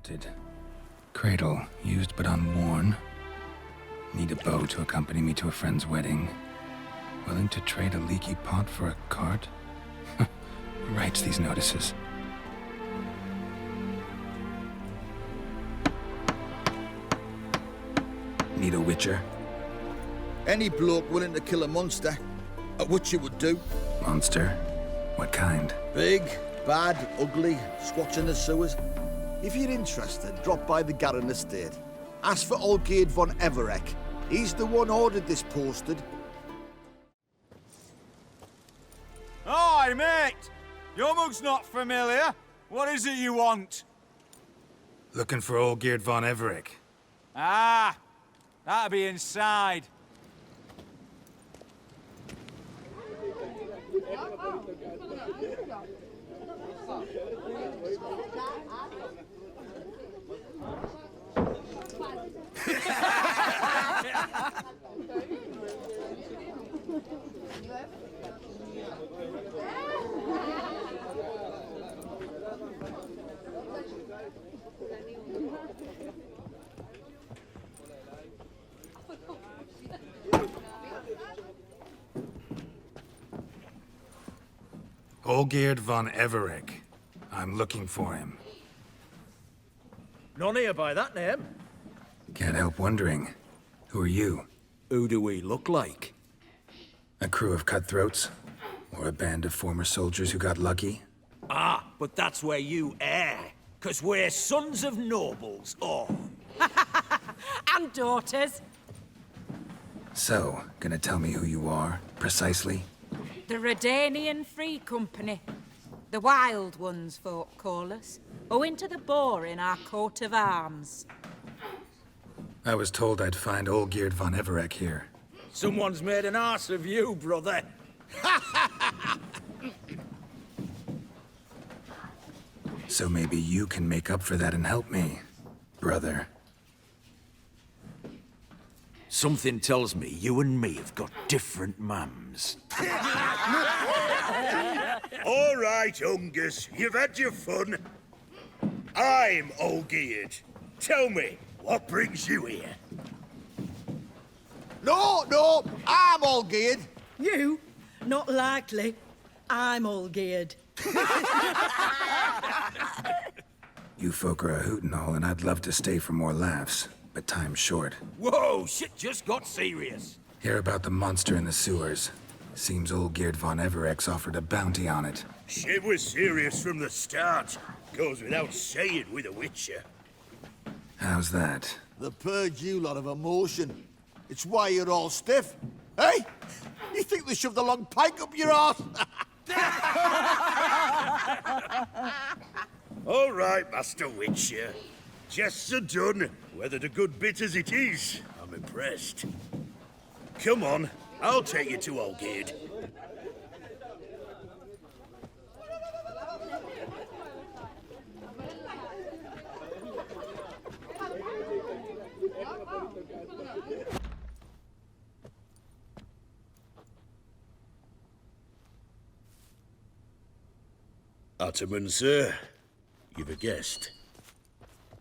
wanted. Cradle, used but unworn. Need a bow to accompany me to a friend's wedding. Willing to trade a leaky pot for a cart? Who writes these notices? Need a witcher? Any bloke willing to kill a monster, a witcher would do. Monster? What kind? Big, bad, ugly, squats in the sewers. If you're interested, drop by the Garren estate. Ask for Olgierd von Everec. He's the one ordered this posted. Hi, mate! Your mug's not familiar. What is it you want? Looking for Olgierd von Everec. Ah, that'll be inside. Olgierd von Everec. I'm looking for him. None here by that name. Can't help wondering. Who are you? Who do we look like? A crew of cutthroats? Or a band of former soldiers who got lucky? Ah, but that's where you err. 'Cause we're sons of nobles, And daughters. So, gonna tell me who you are, precisely? The Redanian Free Company. The Wild Ones, folk call us. Owing to the boar in our coat of arms. I was told I'd find Olgierd von Everec here. Someone's made an arse of you, brother. So maybe you can make up for that and help me, brother. Something tells me you and me have got different mums. All right, Ungus, you've had your fun. I'm Olgierd. Tell me, what brings you here? No, I'm Olgierd. You? Not likely. I'm Olgierd. You folk are a hoot and all, and I'd love to stay for more laughs, but time's short. Whoa, shit just got serious. Hear about the monster in the sewers. Seems Olgierd von Everec's offered a bounty on it. Shit was serious from the start. Goes without saying with a witcher. How's that? The purge you lot of emotion. It's why you're all stiff. Hey? You think they shoved a long pike up your arse? All right, Master Witcher. Jests are done. Whether the good bit as it is, I'm impressed. Come on, I'll take you to Olgierd. Ottoman, sir. You've a guest.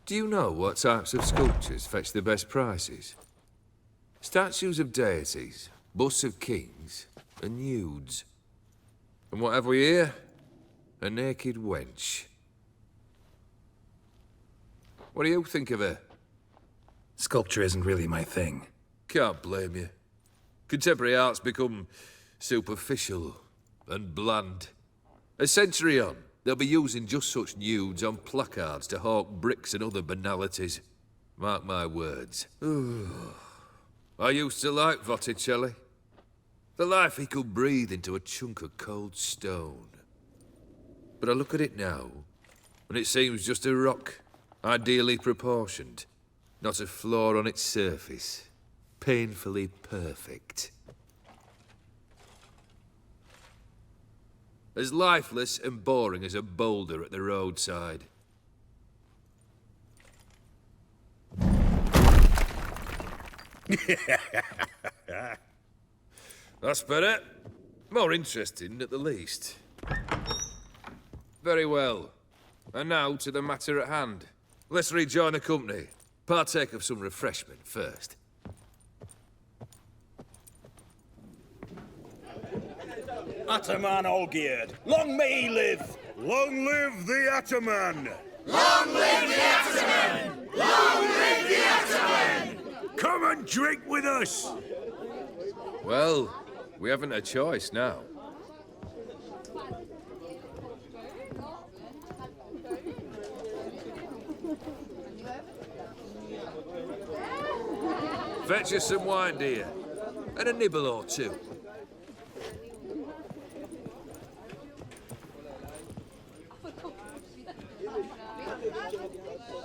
Do you know what types of sculptures fetch the best prices? Statues of deities, busts of kings, and nudes. And what have we here? A naked wench. What do you think of her? Sculpture isn't really my thing. Can't blame you. Contemporary art's become superficial and bland. A century on, they'll be using just such nudes on placards to hawk bricks and other banalities. Mark my words. I used to like Botticelli. The life he could breathe into a chunk of cold stone. But I look at it now, and it seems just a rock, ideally proportioned. Not a flaw on its surface. Painfully perfect. As lifeless and boring as a boulder at the roadside. That's better. More interesting, at the least. Very well. And now to the matter at hand. let's rejoin the company. Partake of some refreshment first. Ataman Olgierd, long may he live! Long live the Ataman! Long live the Ataman! Long live the Ataman! Come and drink with us! Well, we haven't a choice now. Fetch us some wine, dear. And a nibble or two.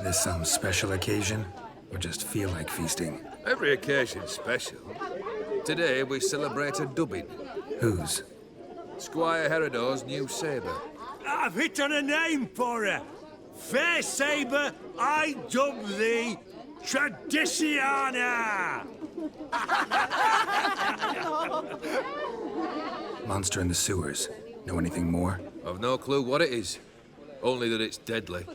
This some special occasion? Or just feel like feasting? Every occasion's special. Today we celebrate a dubbing. Whose? Squire Herodor's new sabre. I've hit on a name for her. Fair Sabre, I dub thee Tradiciana! Monster in the sewers. Know anything more? I've no clue what it is. Only that it's deadly.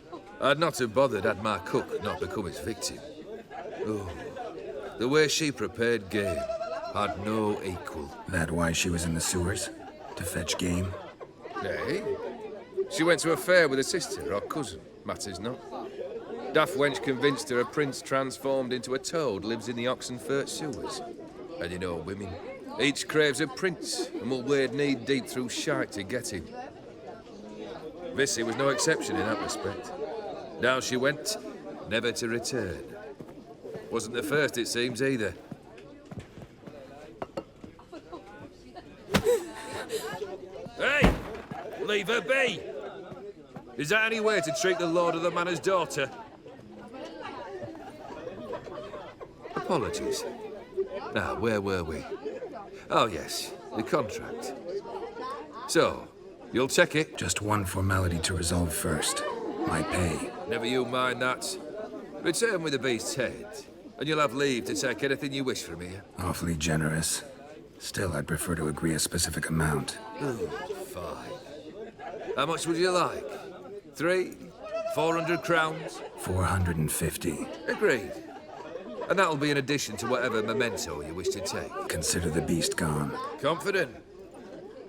I'd not have bothered had my cook not become its victim. Oh, the way she prepared game had no equal. That why she was in the sewers? To fetch game? Nay. She went to a fair with a sister or cousin, matters not. Daft wench convinced her a prince transformed into a toad lives in the Oxenfurt sewers. And you know women, each craves a prince and will wade knee-deep through shite to get him. Vissy was no exception in that respect. Down she went, never to return. Wasn't the first, it seems, either. Hey! Leave her be! Is that any way to treat the lord of the manor's daughter? Apologies. Now, where were we? Oh, yes, the contract. So, you'll check it? Just one formality to resolve first. My pay. Never you mind that. Return with the beast's head, and you'll have leave to take anything you wish from here. Awfully generous. Still, I'd prefer to agree a specific amount. Oh, fine. How much would you like? 300? 400 crowns? 450. Agreed. And that'll be in addition to whatever memento you wish to take. Consider the beast gone. Confident?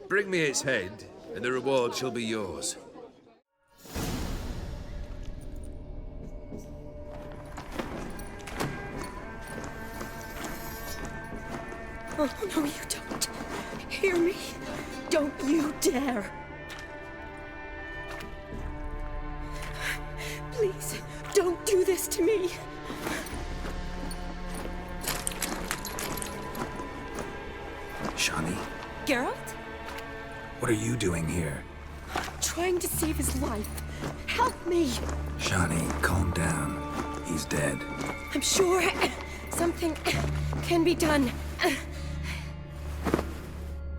Bring me its head, and the reward shall be yours. Oh, no, you don't. Hear me? Don't you dare. Please, don't do this to me. Shani, Geralt? what are you doing here? Trying to save his life. Help me. Shani, calm down. He's dead. I'm sure something can be done.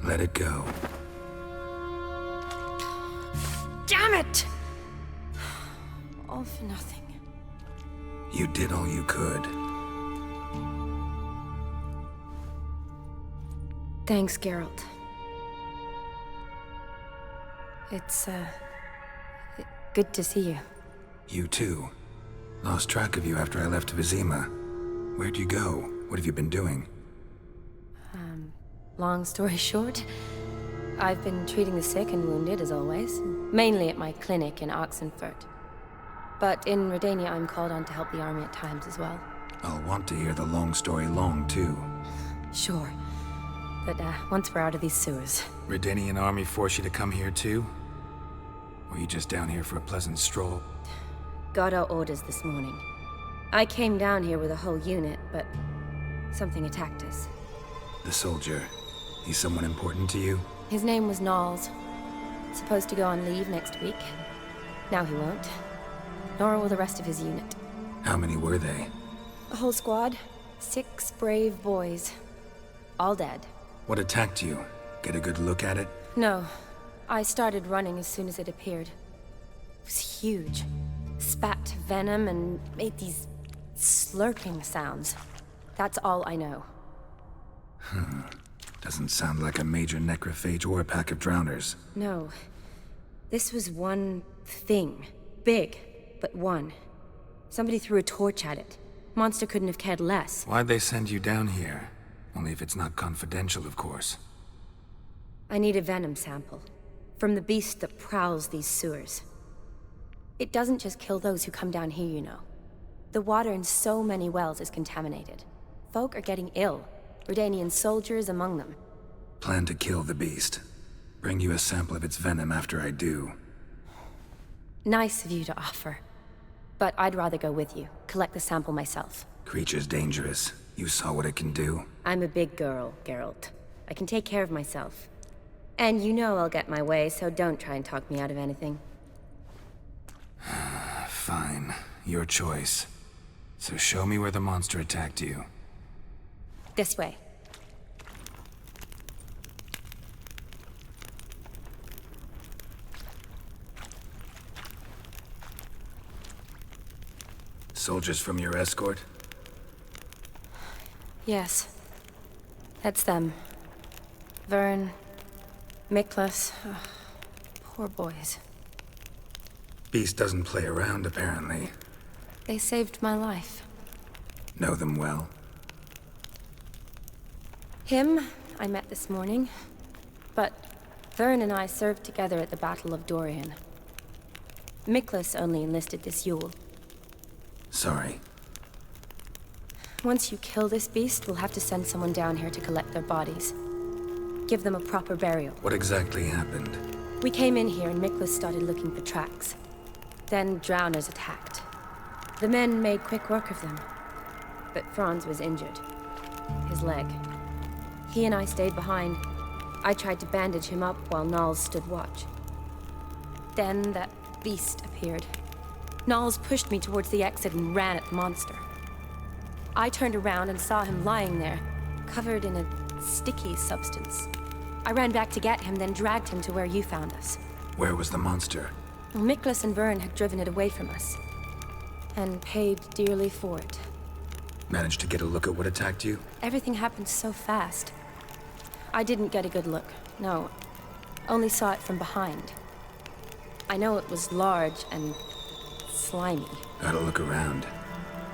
Let it go. Damn it! All for nothing. You did all you could. Thanks, Geralt. It's, good to see you. You too. Lost track of you after I left Vizima. Where'd you go? What have you been doing? Long story short, I've been treating the sick and wounded, as always. Mainly at my clinic in Oxenfurt. But in Redania, I'm called on to help the army at times as well. I'll want to hear the long story long, too. Sure. But, once we're out of these sewers. Redanian army force you to come here, too? Or you just down here for a pleasant stroll? Got our orders this morning. I came down here with a whole unit, but something attacked us. The soldier. He's someone important to you? His name was Knowles. Supposed to go on leave next week. Now he won't. Nor will the rest of his unit. How many were they? A whole squad. 6 brave boys. All dead. What attacked you? Get a good look at it? No. I started running as soon as it appeared. It was huge. Spat venom and made these slurping sounds. That's all I know. Doesn't sound like a major necrophage or a pack of drowners. No. This was one thing. Big, but one. Somebody threw a torch at it. Monster couldn't have cared less. Why'd they send you down here? Only if it's not confidential, of course. I need a venom sample. From the beast that prowls these sewers. It doesn't just kill those who come down here, you know. The water in so many wells is contaminated. Folk are getting ill. Redanian soldiers among them. Plan to kill the beast. Bring you a sample of its venom after I do. Nice of you to offer. But I'd rather go with you. Collect the sample myself. Creature's dangerous. You saw what it can do. I'm a big girl, Geralt. I can take care of myself. And you know I'll get my way, so don't try and talk me out of anything. Fine. Your choice. So show me where the monster attacked you. This way. Soldiers from your escort? Yes. That's them. Vern, Miklas. Poor boys. Beast doesn't play around, apparently. They saved my life. Know them well? Him, I met this morning. But Vern and I served together at the Battle of Dorian. Miklas only enlisted this Yule. Sorry. Once you kill this beast, we'll have to send someone down here to collect their bodies. Give them a proper burial. What exactly happened? We came in here and Miklas started looking for tracks. Then drowners attacked. The men made quick work of them. But Franz was injured. His leg. He and I stayed behind. I tried to bandage him up while Nals stood watch. Then that beast appeared. Nals pushed me towards the exit and ran at the monster. I turned around and saw him lying there, covered in a sticky substance. I ran back to get him, then dragged him to where you found us. Where was the monster? Miklas and Vern had driven it away from us. And paid dearly for it. Managed to get a look at what attacked you? Everything happened so fast. I didn't get a good look, no. Only saw it from behind. I know it was large and slimy. Gotta look around.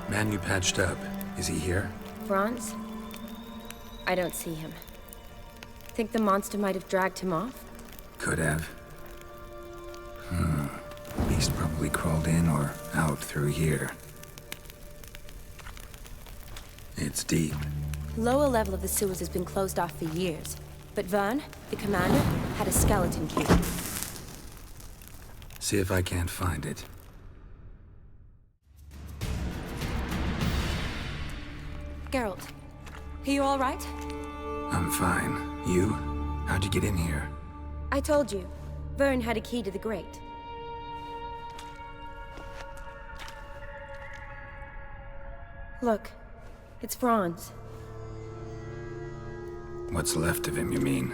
Man you patched up, is he here? Franz? I don't see him. Think the monster might have dragged him off? Could have. Beast probably crawled in or out through here. It's deep. Lower level of the sewers has been closed off for years. But Vern, the commander, had a skeleton key. See if I can't find it. Geralt, are you all right? I'm fine. You? How'd you get in here? I told you. Vern had a key to the grate. Look, it's Franz. What's left of him, you mean?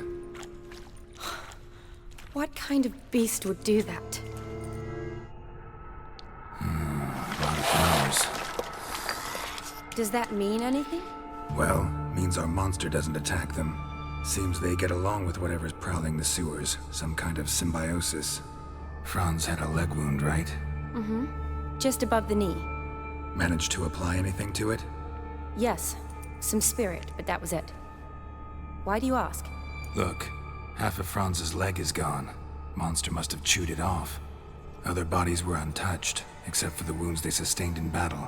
What kind of beast would do that? A lot of flowers. Does that mean anything? Well, means our monster doesn't attack them. Seems they get along with whatever's prowling the sewers. Some kind of symbiosis. Franz had a leg wound, right? Mm-hmm. Just above the knee. Managed to apply anything to it? Yes. Some spirit, but that was it. Why do you ask? Look, half of Franz's leg is gone. Monster must have chewed it off. Other bodies were untouched, except for the wounds they sustained in battle.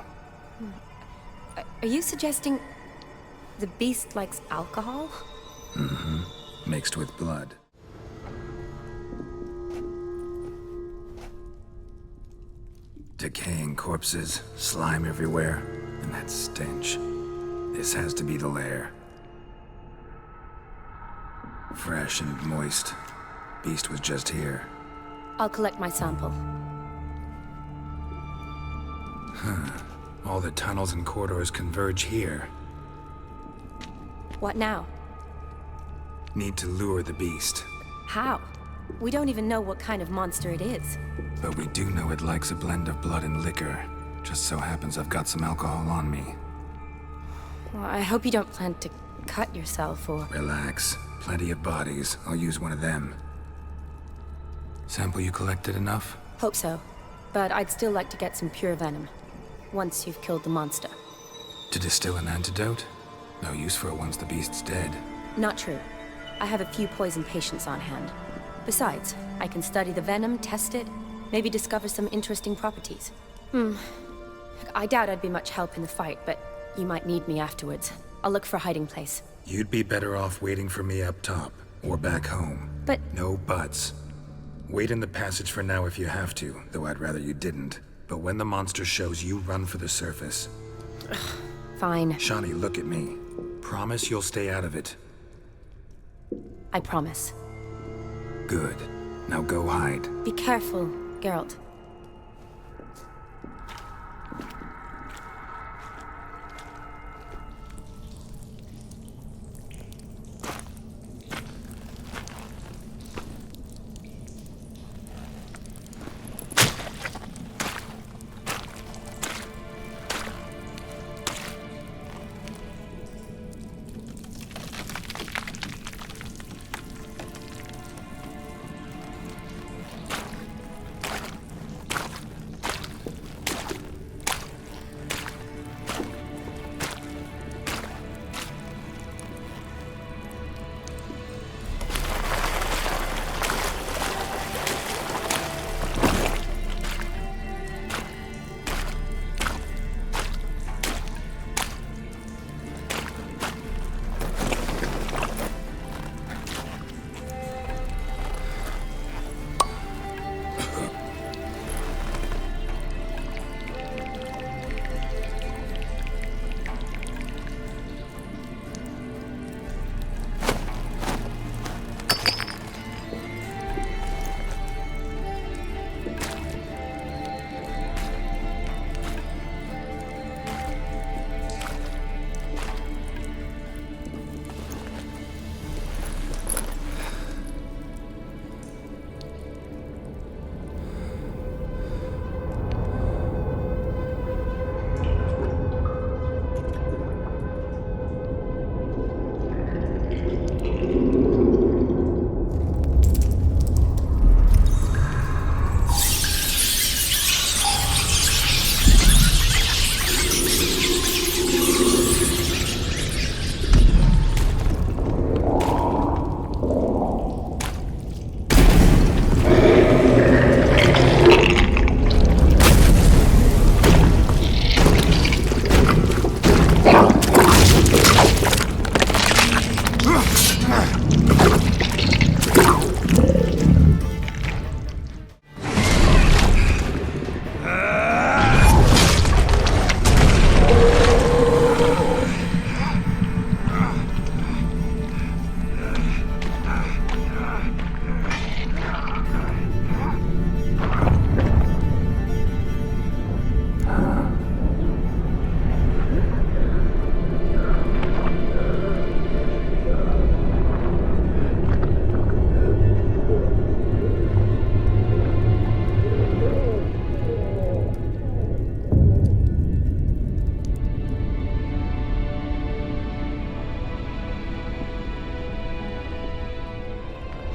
Are you suggesting the beast likes alcohol? Mm-hmm. Mixed with blood. Decaying corpses, slime everywhere, and that stench. This has to be the lair. Fresh and moist. Beast was just here. I'll collect my sample. All the tunnels and corridors converge here. What now? Need to lure the beast. How? We don't even know what kind of monster it is. But we do know it likes a blend of blood and liquor. Just so happens I've got some alcohol on me. Well, I hope you don't plan to cut yourself or... Relax. Plenty of bodies. I'll use one of them. Sample you collected enough? Hope so. But I'd still like to get some pure venom. once you've killed the monster. To distill an antidote? No use for it once the beast's dead. Not true. I have a few poison patients on hand. Besides, I can study the venom, test it, maybe discover some interesting properties. I doubt I'd be much help in the fight, but you might need me afterwards. I'll look for a hiding place. You'd be better off waiting for me up top, or back home. But... No buts. Wait in the passage for now if you have to, though I'd rather you didn't. But when the monster shows, you run for the surface. Fine. Shani, look at me. Promise you'll stay out of it. I promise. Good. Now go hide. Be careful, Geralt.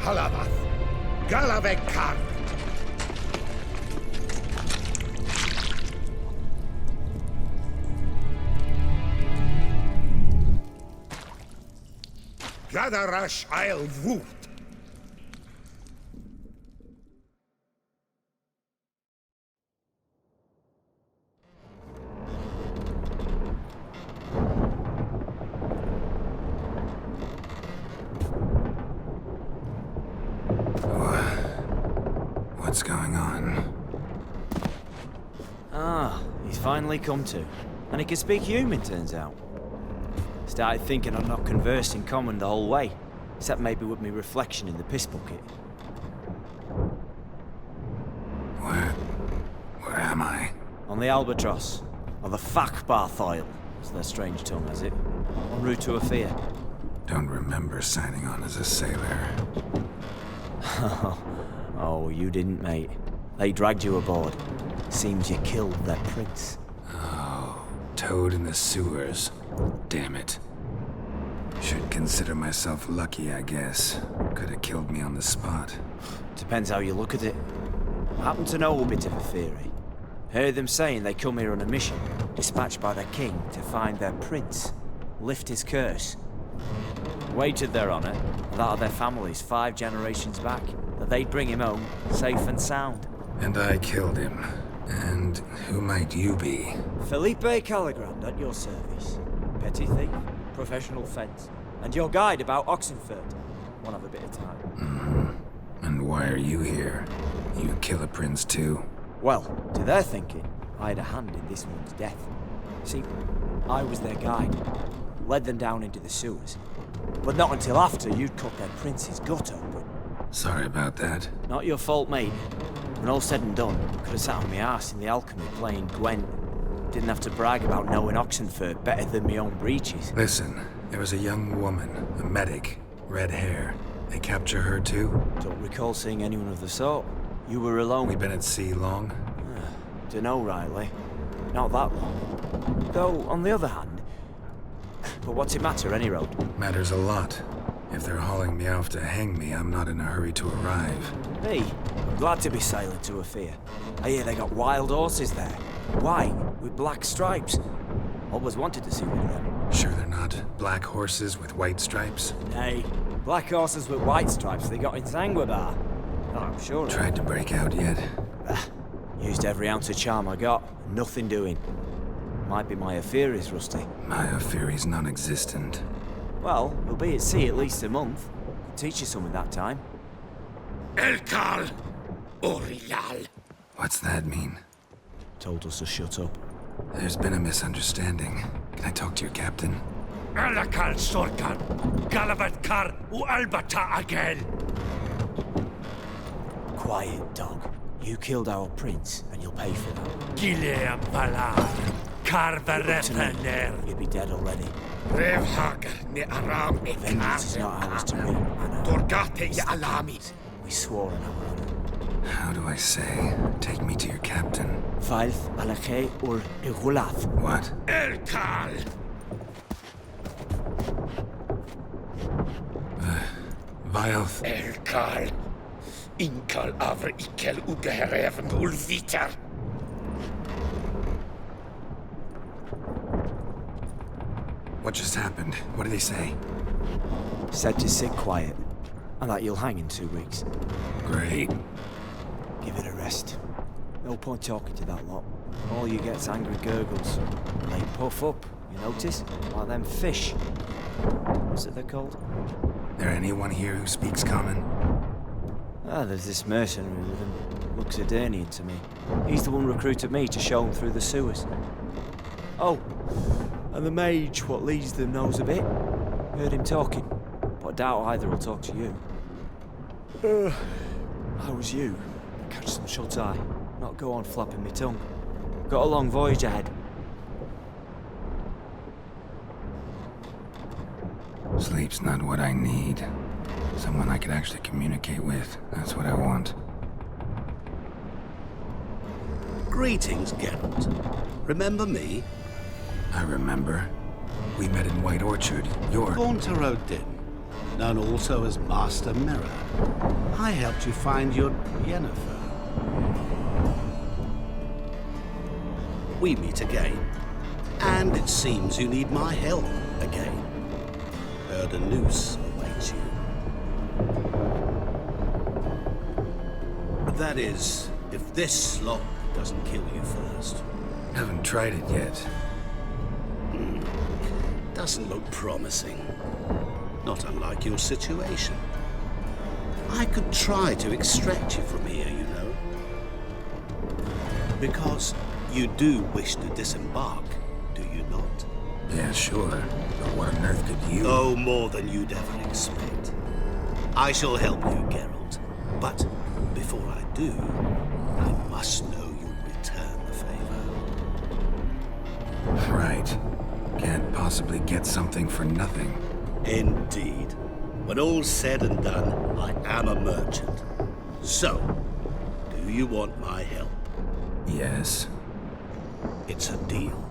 Halavath, Galavekar. Gadarash Isle Woot. What's going on? Ah, he's finally come to. And he can speak human, turns out. Started thinking I'd not conversed in common the whole way, except maybe with me reflection in the piss bucket. Where am I? On the Albatross, or the Fakbarth Isle, as their strange tongue has it, en route to Afia. Don't remember signing on as a sailor. Oh, you didn't, mate. They dragged you aboard. Seems you killed their prince. Oh, toad in the sewers. Damn it. Should consider myself lucky, I guess. Could have killed me on the spot. Depends how you look at it. I happen to know a bit of a theory. Heard them saying they come here on a mission, dispatched by their king to find their prince, lift his curse. Wagered their honor, and that of their families 5 generations back, that they'd bring him home, safe and sound. And I killed him. And who might you be? Felipe Caligrand at your service. Petty thief, professional fence, and your guide about Oxenfurt. One of a bit of time. And why are you here? You kill a prince too? Well, to their thinking, I had a hand in this one's death. See, I was their guide, led them down into the sewers. But not until after you'd cut their prince's gut open. Sorry about that. Not your fault, mate. When all said and done, could have sat on my arse in the alchemy playing Gwen. Didn't have to brag about knowing Oxenfurt better than my own breeches. Listen, there was a young woman, a medic, red hair. They capture her too? Don't recall seeing anyone of the sort. You were alone. We been at sea long? Dunno rightly. Not that long. Though, on the other hand... But what's it matter, any road? Matters a lot. If they're hauling me off to hang me, I'm not in a hurry to arrive. Hey, I'm glad to be sailing to Afia. I hear they got wild horses there. White, with black stripes. Always wanted to see one of them. Sure they're not black horses with white stripes? Hey, black horses with white stripes they got in Sanguibar. Oh, I'm sure. Tried to break out yet? Used every ounce of charm I got. Nothing doing. Might be my Afiri's rusty. My Afiri's non-existent. Well, we'll be at sea at least a month. Teach you something that time. Elkal Orilal. What's that mean? Told us to shut up. There's been a misunderstanding. Can I talk to your captain? Alakal Sorkan. Galavat Kar U Albata Agel. Quiet, dog. You killed our prince, and you'll pay for that. Gileam Valar. Karvarepaner. You'd be dead already. Revhagar ne Aram Vengeance is not ours to win, Anna. Torgate ya Alami. We swore on our honor. How do I say? Take me to your captain. Faith Alakhe or Igulath. What? Elkal. Vioth. Elkal. Inkal Avre Ikel Ugehereven Ulvitar. What just happened? What did he say? Said to sit quiet, and that you'll hang in 2 weeks. Great. Give it a rest. No point talking to that lot. All you get's angry gurgles. They puff up, you notice? Like them fish. What's it they're called? There anyone here who speaks common? There's this mercenary with him. Looks Edirnian to me. He's the one recruited me to show him through the sewers. Oh, and the mage what leads them knows a bit. Heard him talking, but I doubt either will talk to you. How was you? Catch some shut-eye. Not go on flapping me tongue. Got a long voyage ahead. Sleep's not what I need. Someone I could actually communicate with. That's what I want. Greetings, Geralt. Remember me? I remember. We met in White Orchard. You're... Gaunter Odin, known also as Master Mirror. I helped you find your Yennefer. We meet again. And it seems you need my help again. Heard a noose awaits you. That is, if this slop doesn't kill you first. Haven't tried it yet. Doesn't look promising. Not unlike your situation. I could try to extract you from here, you know. Because you do wish to disembark, do you not? Yeah, sure. But what on earth could you... Oh, more than you'd ever expect. I shall help you, Geralt. But before I do, I must know you'll return the favor. Right. Can't possibly get something for nothing. Indeed. When all's said and done, I am a merchant. So, do you want my help? Yes. It's a deal.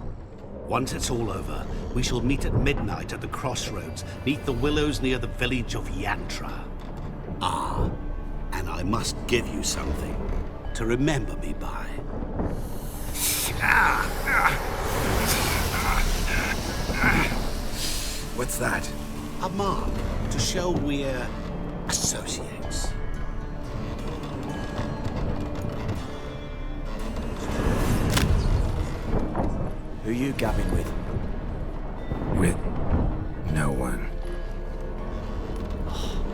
Once it's all over, we shall meet at midnight at the crossroads, neath the willows near the village of Yantra. Ah, and I must give you something to remember me by. What's that? A mark to show we're associates. Who you gabbing with? With no one.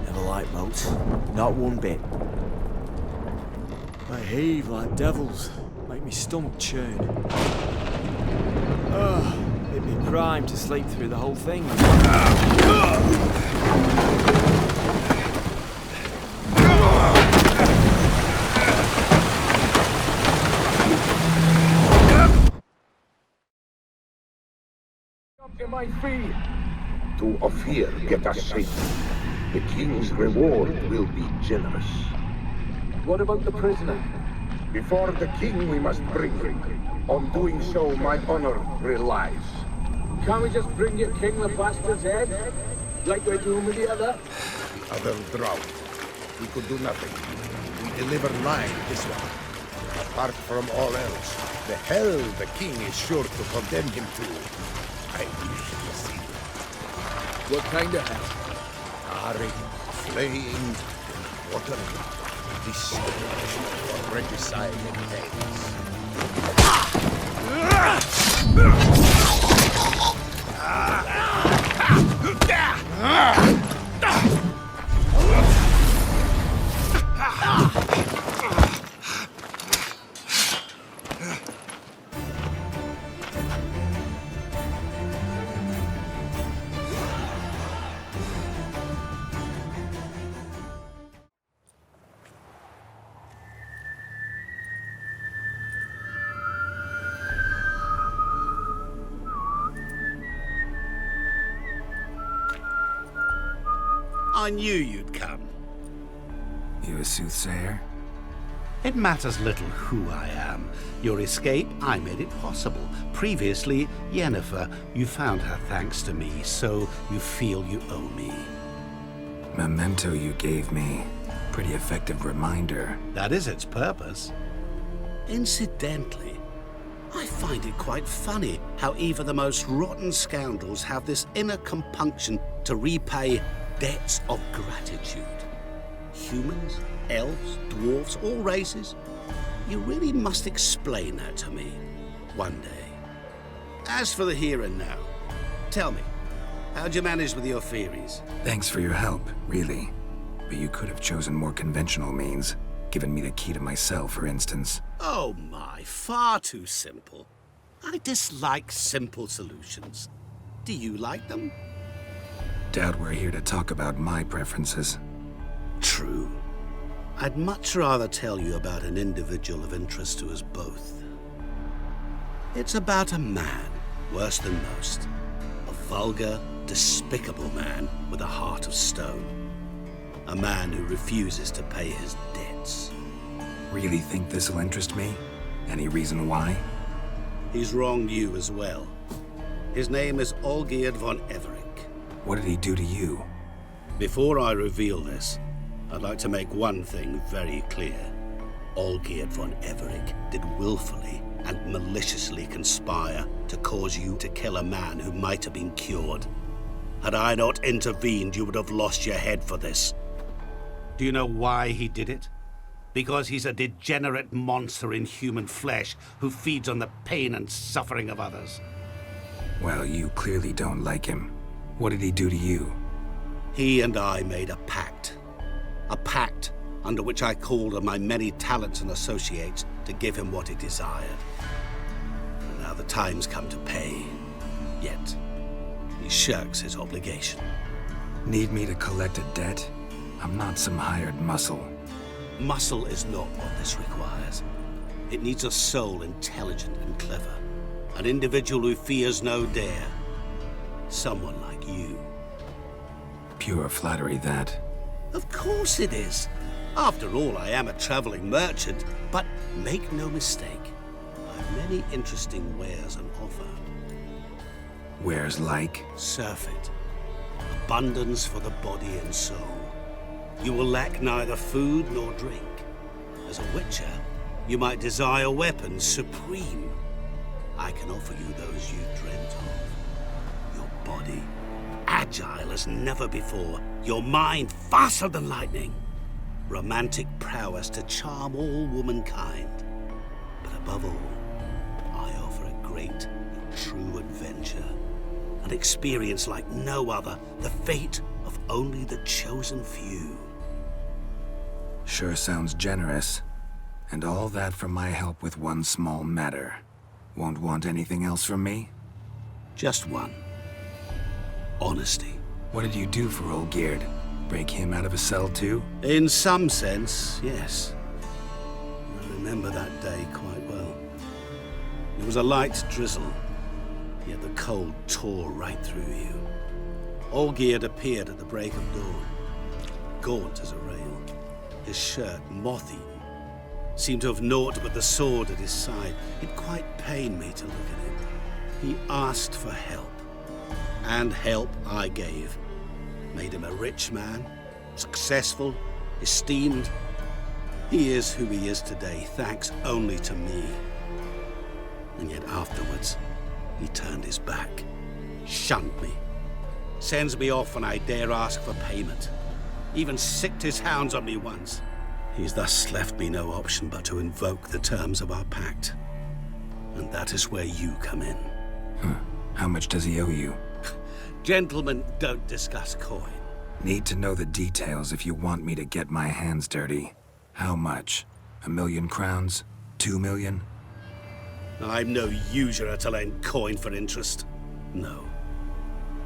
Never liked boats. Not one bit. They heave like devils. Make me stomach churn. It'd be prime to sleep through the whole thing. My fee. To Ophir, get us safe. The king's reward will be generous. What about the prisoner? Before the king we must bring him. On doing so, my honor relies. Can't we just bring your king the bastard's head? Like we're doing with the other? Other drowned. We could do nothing. We deliver nine this one. Apart from all else, the hell the king is sure to condemn him to. I wish to see it. What kind of hell? Tarring, flaying, and watering. This for regicide and pains. I knew you'd come. You a soothsayer? It matters little who I am. Your escape, I made it possible. Previously, Yennefer, you found her thanks to me, so you feel you owe me. Memento you gave me. Pretty effective reminder. That is its purpose. Incidentally, I find it quite funny how even the most rotten scoundrels have this inner compunction to repay debts of gratitude. Humans, elves, dwarves, all races. You really must explain that to me one day. As for the here and now, tell me, how'd you manage with your theories? Thanks for your help, really. But you could have chosen more conventional means. Given me the key to my cell, for instance. Oh my, far too simple. I dislike simple solutions. Do you like them? Doubt we're here to talk about my preferences. True. I'd much rather tell you about an individual of interest to us both. It's about a man, worse than most. A vulgar, despicable man with a heart of stone. A man who refuses to pay his debts. Really think this'll interest me? Any reason why? He's wronged you as well. His name is Olgierd von Everec. What did he do to you? Before I reveal this, I'd like to make one thing very clear. Olgierd von Everec did willfully and maliciously conspire to cause you to kill a man who might have been cured. Had I not intervened, you would have lost your head for this. Do you know why he did it? Because he's a degenerate monster in human flesh who feeds on the pain and suffering of others. Well, you clearly don't like him. What did he do to you? He and I made a pact. A pact under which I called on my many talents and associates to give him what he desired. And now the time's come to pay. Yet, he shirks his obligation. Need me to collect a debt? I'm not some hired muscle. Muscle is not what this requires. It needs a soul intelligent and clever. An individual who fears no dare. Someone like you. Pure flattery, that. Of course it is. After all, I am a traveling merchant, but make no mistake. I've many interesting wares on offer. Wares like? Surfeit. Abundance for the body and soul. You will lack neither food nor drink. As a witcher, you might desire weapons supreme. I can offer you those you dreamt of. Your body, agile as never before. Your mind, faster than lightning. Romantic prowess to charm all womankind. But above all, I offer a great and true adventure. An experience like no other. The fate of only the chosen few. Sure sounds generous. And all that for my help with one small matter. Won't want anything else from me? Just one. Honesty. What did you do for Olgierd? Break him out of a cell too? In some sense, yes. I remember that day quite well. It was a light drizzle, yet the cold tore right through you. Olgierd appeared at the break of dawn, gaunt as a rail, his shirt moth-eaten. Seemed to have naught but the sword at his side. It quite pained me to look at him. He asked for help, and help I gave. Made him a rich man, successful, esteemed. He is who he is today, thanks only to me. And yet afterwards, he turned his back, shunned me, sends me off when I dare ask for payment. Even sicked his hounds on me once. He's thus left me no option but to invoke the terms of our pact. And that is where you come in. How much does he owe you? Gentlemen don't discuss coin. Need to know the details if you want me to get my hands dirty. How much? 1 million crowns? 2 million? I'm no usurer to lend coin for interest. No.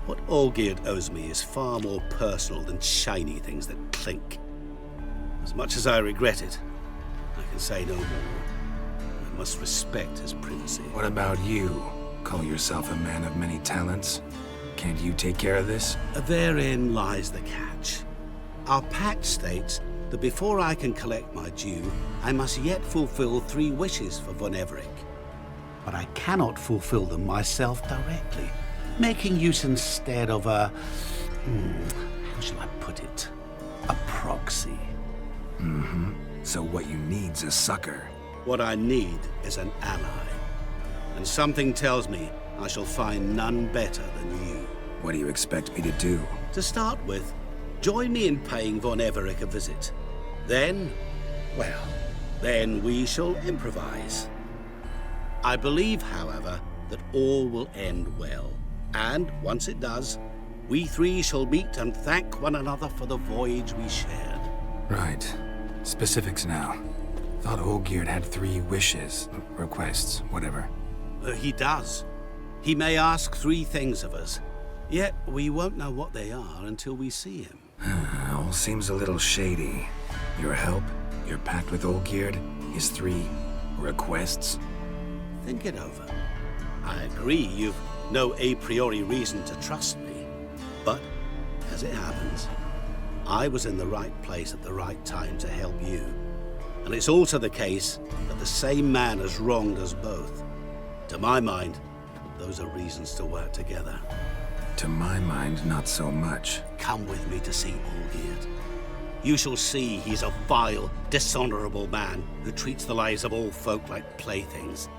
What Olgierd owes me is far more personal than shiny things that clink. As much as I regret it, I can say no more. I must respect his privacy. What about you? Call yourself a man of many talents? Can't you take care of this? Therein lies the catch. Our pact states that before I can collect my due, I must yet fulfill 3 wishes for von Everec. But I cannot fulfill them myself directly, making use instead of a... how shall I put it? A proxy. So what you need's a sucker. What I need is an ally. And something tells me I shall find none better than you. What do you expect me to do? To start with, join me in paying von Everec a visit. Then, well, then we shall improvise. I believe, however, that all will end well. And once it does, we 3 shall meet and thank one another for the voyage we shared. Right. Specifics now. Thought Olgierd had 3 wishes, requests, whatever. He does. He may ask 3 things of us, yet we won't know what they are until we see him. All seems a little shady. Your help, your pact with Olgierd, his 3 requests. Think it over. I agree you've no a priori reason to trust me, but as it happens, I was in the right place at the right time to help you. And it's also the case that the same man has wronged us both. To my mind, those are reasons to work together. To my mind, not so much. Come with me to see Olgierd. You shall see he's a vile, dishonorable man who treats the lives of all folk like playthings,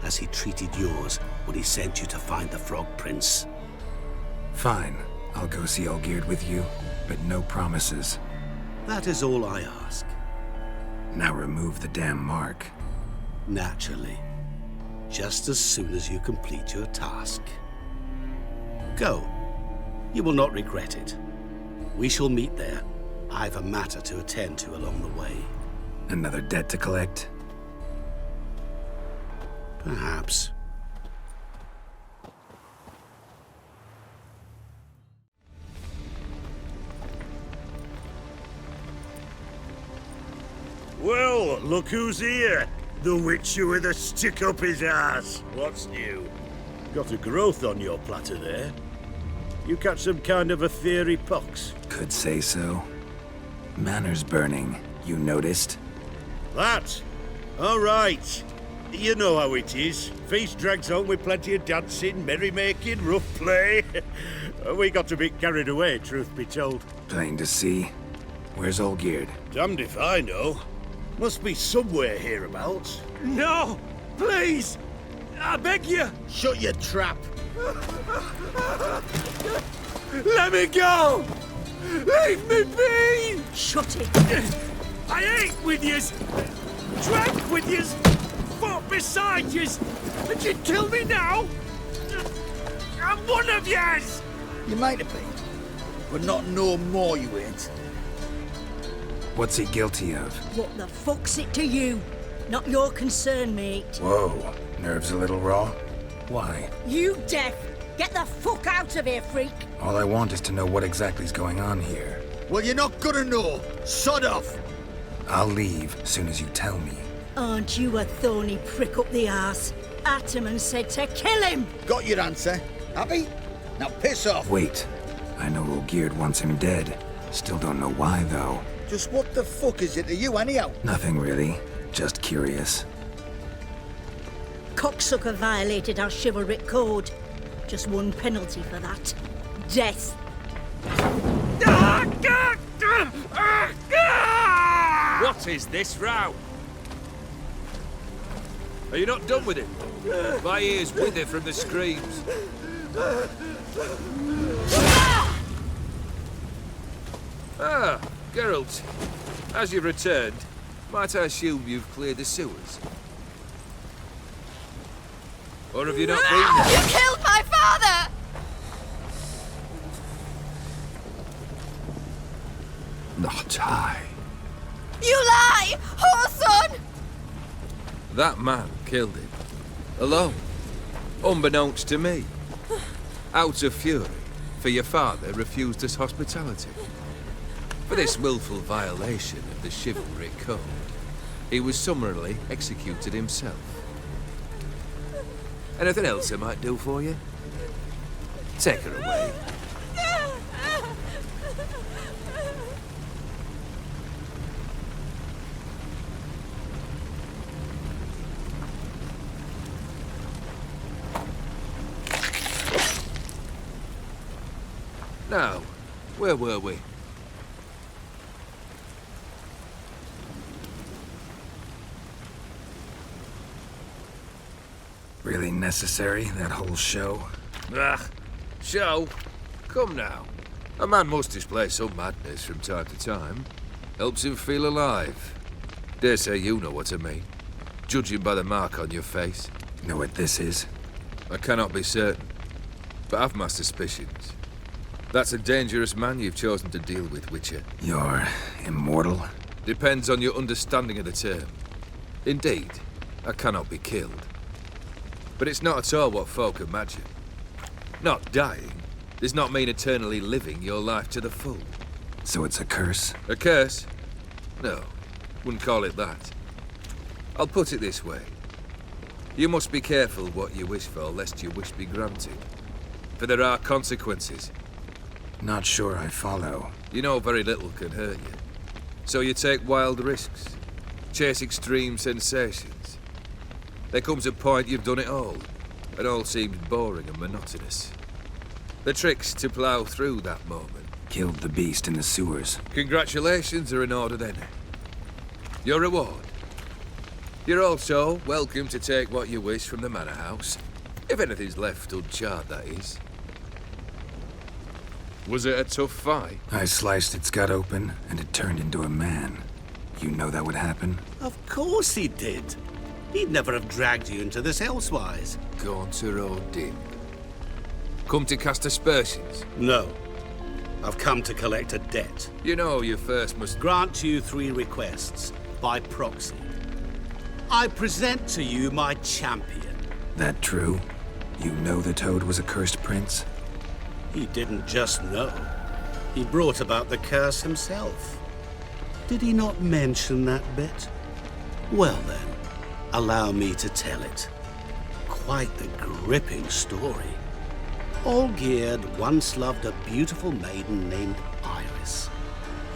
as he treated yours when he sent you to find the Frog Prince. Fine. I'll go see Olgierd with you, but no promises. That is all I ask. Now remove the damn mark. Naturally. Just as soon as you complete your task. Go. You will not regret it. We shall meet there. I've a matter to attend to along the way. Another debt to collect? Perhaps. Well, look who's here. The Witcher with a stick up his ass. What's new? Got a growth on your platter there. You catch some kind of a fiery pox? Could say so. Manners burning, you noticed? That? All right. You know how it is. Feast drags on with plenty of dancing, merrymaking, rough play. We got a bit carried away, truth be told. Plain to see. Where's Olgierd? Damned if I know. Must be somewhere hereabouts. No! Please! I beg you! Shut your trap! Let me go! Leave me be! Shut it. I ate with yous, drank with yous, fought beside yous, and you'd kill me now? I'm one of yous! You might have been, but not no more you ain't. What's he guilty of? What the fuck's it to you? Not your concern, mate. Whoa, nerves a little raw? Why? You deaf! Get the fuck out of here, freak! All I want is to know what exactly is going on here. Well, you're not gonna know. Sod off! I'll leave as soon as you tell me. Aren't you a thorny prick up the arse? Ataman said to kill him! Got your answer. Happy? Now piss off! Wait, I know Olgierd wants him dead. Still don't know why, though. Just what the fuck is it to you, anyhow? Nothing really. Just curious. Cocksucker violated our chivalric code. Just one penalty for that. Death. What is this row? Are you not done with it? My ears wither from the screams. Ah, Geralt. As you've returned, might I assume you've cleared the sewers? Or have you not been there? You killed my father! Not I. You lie! Whoreson! That man killed him. Alone. Unbeknownst to me. Out of fury, for your father refused us hospitality. For this willful violation of the chivalric code, he was summarily executed himself. Anything else I might do for you? Take her away. Now, where were we? Really necessary, that whole show? Ah, show? Come now. A man must display some madness from time to time. Helps him feel alive. Dare say you know what I mean. Judging by the mark on your face. Know what this is? I cannot be certain, but I've my suspicions. That's a dangerous man you've chosen to deal with, Witcher. You're immortal? Depends on your understanding of the term. Indeed, I cannot be killed. But it's not at all what folk imagine. Not dying does not mean eternally living your life to the full. So it's a curse? A curse? No, wouldn't call it that. I'll put it this way. You must be careful what you wish for, lest your wish be granted. For there are consequences. Not sure I follow. You know very little can hurt you. So you take wild risks. Chase extreme sensations. There comes a point you've done it all. It all seems boring and monotonous. The trick's to plough through that moment. Killed the beast in the sewers. Congratulations are in order then. Your reward. You're also welcome to take what you wish from the manor house. If anything's left uncharred, that is. Was it a tough fight? I sliced its gut open, and it turned into a man. You know that would happen? Of course he did. He'd never have dragged you into this elsewise. Gaunter Odin. Come to cast aspersions? No. I've come to collect a debt. You know you first must grant you 3 requests, by proxy. I present to you my champion. That true? You know the Toad was a cursed prince? He didn't just know. He brought about the curse himself. Did he not mention that bit? Well then, allow me to tell it. Quite the gripping story. Olgierd once loved a beautiful maiden named Iris.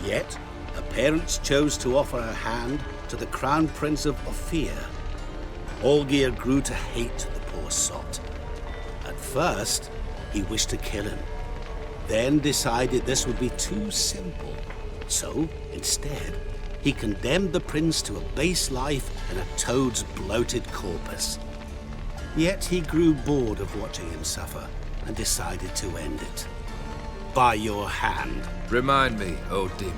Yet, her parents chose to offer her hand to the Crown Prince of Ophir. Olgierd grew to hate the poor sot. At first, he wished to kill him, then decided this would be too simple. So, instead, he condemned the prince to a base life in a toad's bloated corpus. Yet he grew bored of watching him suffer and decided to end it. By your hand. Remind me, Odin.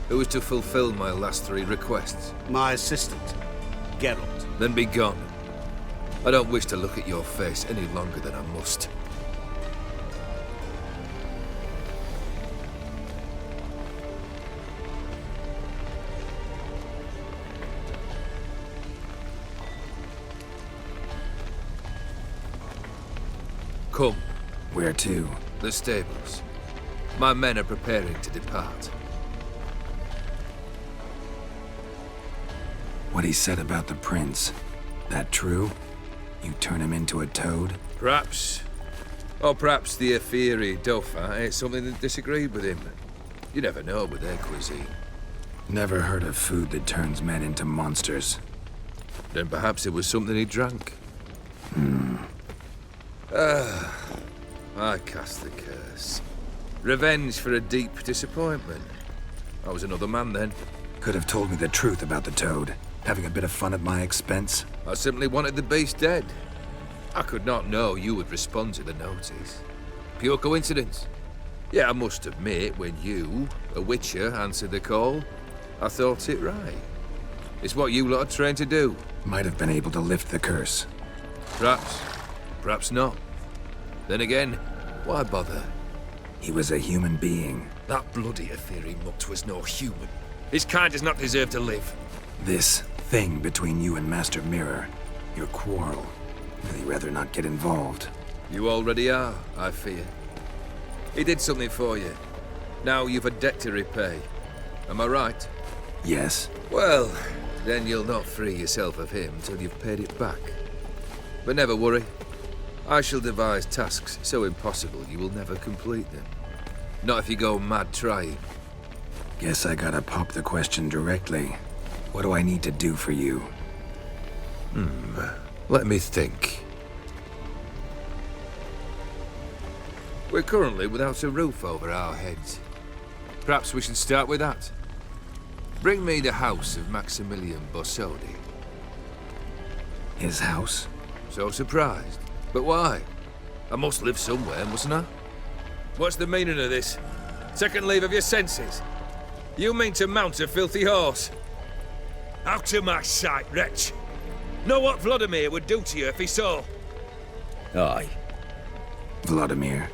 Who was to fulfill my last 3 requests? My assistant, Geralt. Then be gone. I don't wish to look at your face any longer than I must. Come. Where to? The stables. My men are preparing to depart. What he said about the prince, that true? You turn him into a toad? Perhaps. Or perhaps the Aetheri Dauphin ate something that disagreed with him. You never know with their cuisine. Never heard of food that turns men into monsters. Then perhaps it was something he drank. I cast the curse. Revenge for a deep disappointment. I was another man then. Could have told me the truth about the toad. Having a bit of fun at my expense. I simply wanted the beast dead. I could not know you would respond to the notice. Pure coincidence. Yeah, I must admit, when you, a witcher, answered the call, I thought it right. It's what you lot are trained to do. Might have been able to lift the curse. Perhaps. Perhaps not. Then again, why bother? He was a human being. That bloody Aetheri mutt was no human. His kind does not deserve to live. This thing between you and Master Mirror, your quarrel. Really rather not get involved. You already are, I fear. He did something for you. Now you've a debt to repay. Am I right? Yes. Well, then you'll not free yourself of him till you've paid it back. But never worry. I shall devise tasks so impossible you will never complete them. Not if you go mad trying. Guess I gotta pop the question directly. What do I need to do for you? Let me think. We're currently without a roof over our heads. Perhaps we should start with that. Bring me the house of Maximilian Bossodi. His house? So surprised. But why? I must live somewhere, mustn't I? What's the meaning of this? Second leave of your senses? You mean to mount a filthy horse? Out of my sight, wretch! Know what Vladimir would do to you if he saw? Aye. Vladimir.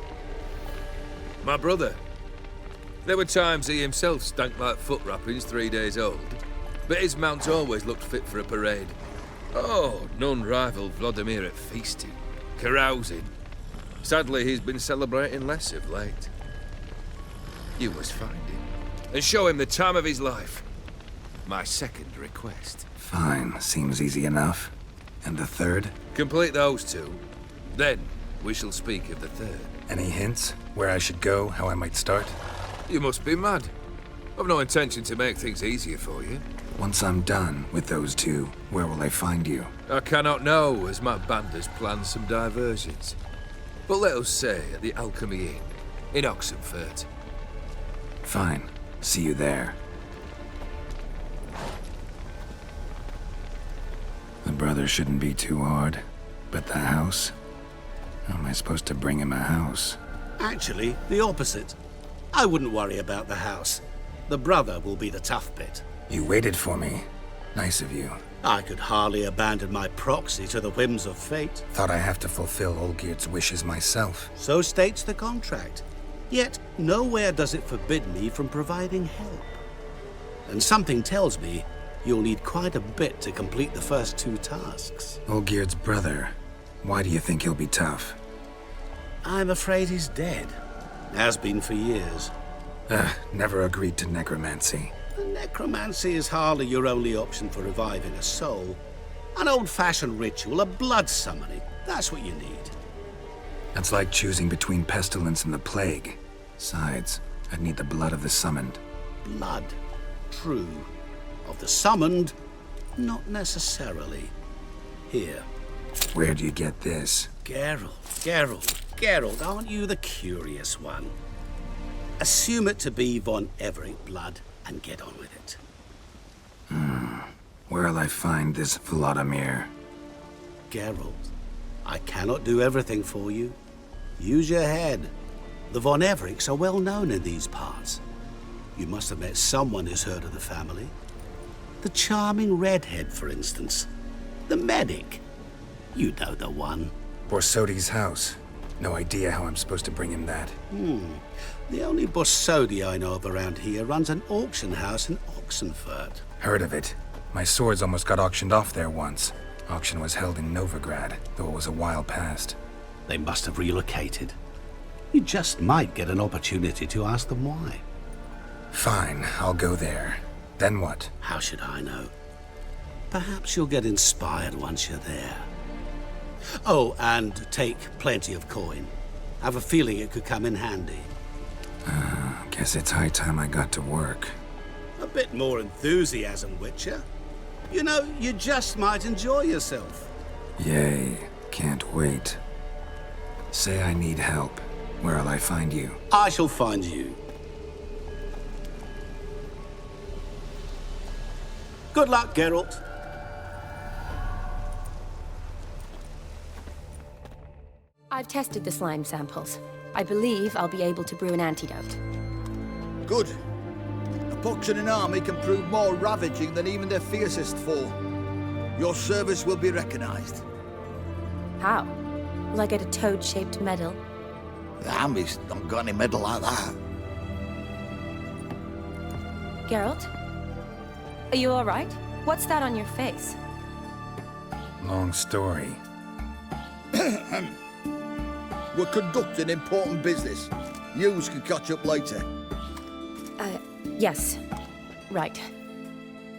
My brother. There were times he himself stank like foot wrappings 3 days old, but his mount always looked fit for a parade. Oh, none rivaled Vladimir at feasting, carousing. Sadly, he's been celebrating less of late. You must find him, and show him the time of his life. My second request. Fine, seems easy enough. And the third? Complete those 2. Then, we shall speak of the third. Any hints? Where I should go? How I might start? You must be mad. I've no intention to make things easier for you. Once I'm done with those 2, where will I find you? I cannot know, as my band has planned some diversions. But let us say at the Alchemy Inn, in Oxenfurt. Fine. See you there. The brother shouldn't be too hard. But the house? How am I supposed to bring him a house? Actually, the opposite. I wouldn't worry about the house. The brother will be the tough bit. You waited for me. Nice of you. I could hardly abandon my proxy to the whims of fate. Thought I have to fulfill Olgierd's wishes myself. So states the contract. Yet, nowhere does it forbid me from providing help. And something tells me you'll need quite a bit to complete the first 2 tasks. Olgierd's brother. Why do you think he'll be tough? I'm afraid he's dead. Has been for years. Never agreed to necromancy. Necromancy is hardly your only option for reviving a soul. An old-fashioned ritual, a blood summoning. That's what you need. That's like choosing between pestilence and the plague. Besides, I'd need the blood of the summoned. Blood. True. Of the summoned, not necessarily. Here. Where do you get this? Geralt, aren't you the curious one? Assume it to be von Everec blood and get on with it. Where'll I find this Vladimir? Geralt, I cannot do everything for you. Use your head. The von Everecs are well known in these parts. You must have met someone who's heard of the family. The charming redhead, for instance. The medic. You know the one. Borsodi's house. No idea how I'm supposed to bring him that. The only Borsodi I know of around here runs an auction house in Oxenfurt. Heard of it. My swords almost got auctioned off there once. Auction was held in Novigrad, though it was a while past. They must have relocated. You just might get an opportunity to ask them why. Fine, I'll go there. Then what? How should I know? Perhaps you'll get inspired once you're there. Oh, and take plenty of coin. I have a feeling it could come in handy. Guess it's high time I got to work. A bit more enthusiasm, Witcher. You know, you just might enjoy yourself. Yay, can't wait. Say I need help. Where'll I find you? I shall find you. Good luck, Geralt. I've tested the slime samples. I believe I'll be able to brew an antidote. Good. A pox in an army can prove more ravaging than even their fiercest foe. Your service will be recognized. How? Will I get a toad-shaped medal? The army's not got any medal like that. Geralt? Are you all right? What's that on your face? Long story. We're conducting important business. Yous can catch up later. Yes. Right.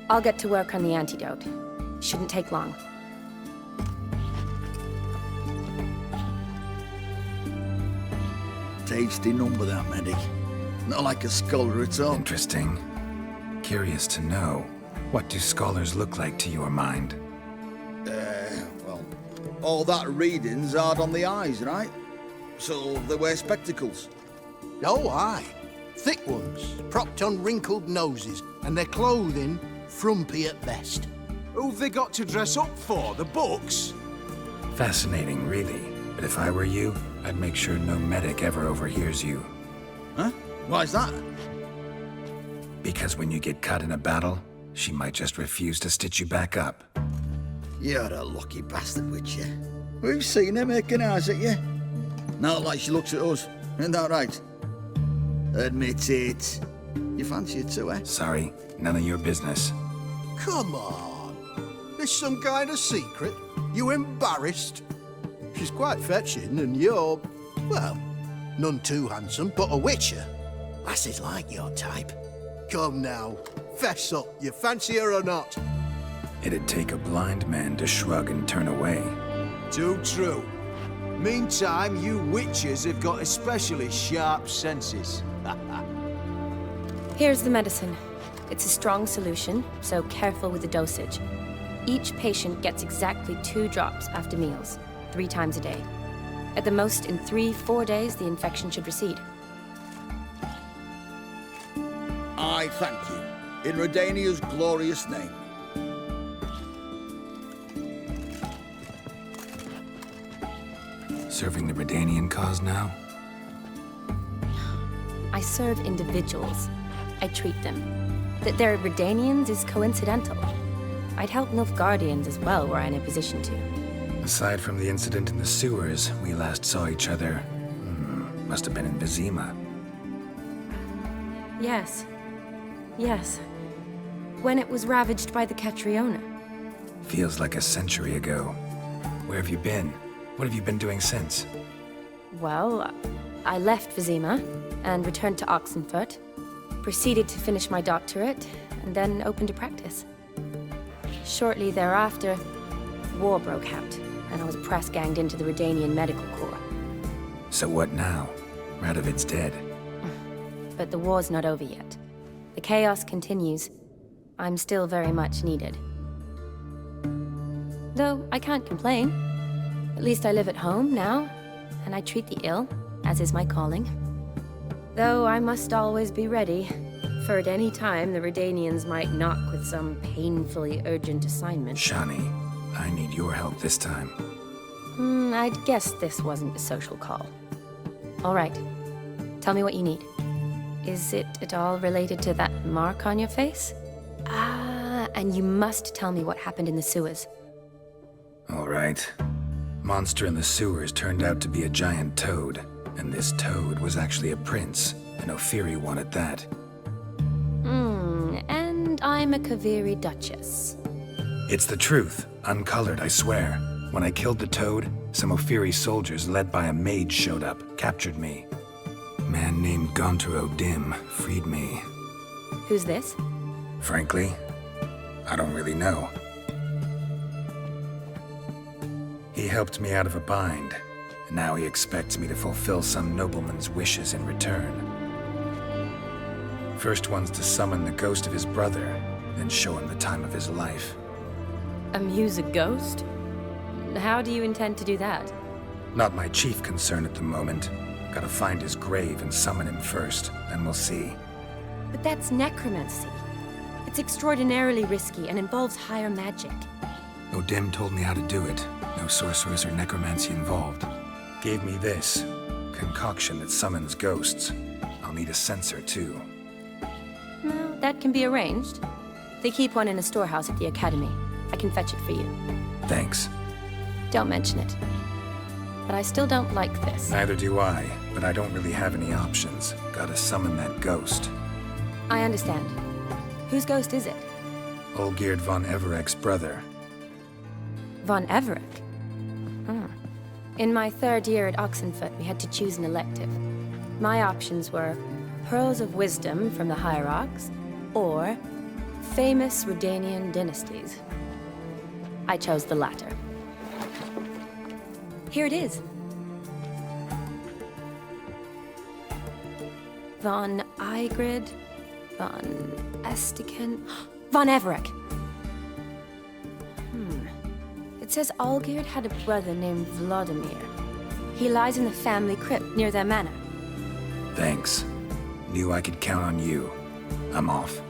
I'll get to work on the antidote. Shouldn't take long. Tasty number, that medic. Not like a scholar at all. Interesting. Curious to know, what do scholars look like to your mind? Well, all that reading's hard on the eyes, right? So they wear spectacles. Oh, aye. Thick ones, propped on wrinkled noses, and their clothing frumpy at best. Who've they got to dress up for? The books? Fascinating, really. But if I were you, I'd make sure no medic ever overhears you. Huh? Why's that? Because when you get cut in a battle, she might just refuse to stitch you back up. You're a lucky bastard, Witcher. We've seen her making eyes at you. Not like she looks at us. Isn't that right? Admit it. You fancy it too, eh? Sorry, none of your business. Come on. There's some kind of secret. You embarrassed? She's quite fetching, and you're, well, none too handsome, but a witcher. Lasses like your type. Come now, fess up. You fancy her or not? It'd take a blind man to shrug and turn away. Too true. Meantime, you witches have got especially sharp senses. Here's the medicine. It's a strong solution, so careful with the dosage. Each patient gets exactly 2 drops after meals, 3 times a day. At the most, in 3-4 days, the infection should recede. I thank you. In Redania's glorious name. Serving the Redanian cause now? I serve individuals. I treat them. That they're Redanians is coincidental. I'd help Nilfgaardians as well were I in a position to. Aside from the incident in the sewers, we last saw each other... must have been in Vizima. Yes. Yes. When it was ravaged by the Catriona. Feels like a century ago. Where have you been? What have you been doing since? Well, I left Vizima and returned to Oxenfurt. Proceeded to finish my doctorate, and then opened a practice. Shortly thereafter, war broke out, and I was press-ganged into the Redanian Medical Corps. So what now? Radovid's dead. But the war's not over yet. The chaos continues. I'm still very much needed. Though I can't complain. At least I live at home now, and I treat the ill, as is my calling. Though I must always be ready, for at any time the Redanians might knock with some painfully urgent assignment. Shani, I need your help this time. I'd guess this wasn't a social call. All right. Tell me what you need. Is it at all related to that mark on your face? Ah, and you must tell me what happened in the sewers. All right. Monster in the sewers turned out to be a giant toad, and this toad was actually a prince, an Ophiri one at that. And I'm a Kaviri duchess. It's the truth, uncolored, I swear. When I killed the toad, some Ophiri soldiers led by a mage showed up, captured me. A man named Gontaro Dim freed me. Who's this? Frankly, I don't really know. He helped me out of a bind, and now he expects me to fulfill some nobleman's wishes in return. First one's to summon the ghost of his brother, then show him the time of his life. Amuse a ghost? How do you intend to do that? Not my chief concern at the moment. Gotta find his grave and summon him first, then we'll see. But that's necromancy. It's extraordinarily risky and involves higher magic. Odim told me how to do it. No sorcerers or necromancy involved. Gave me this concoction that summons ghosts. I'll need a censer too. Well, that can be arranged. They keep one in a storehouse at the academy. I can fetch it for you. Thanks. Don't mention it. But I still don't like this. Neither do I, but I don't really have any options. Gotta summon that ghost. I understand. Whose ghost is it? Olgierd von Everec's brother. Von Everec? In my third year at Oxenfoot, we had to choose an elective. My options were Pearls of Wisdom from the Hierarchs, or Famous Redanian Dynasties. I chose the latter. Here it is. Von Igrid, von Estiken, von Everec. It says Olgierd had a brother named Vladimir. He lies in the family crypt near their manor. Thanks. Knew I could count on you. I'm off.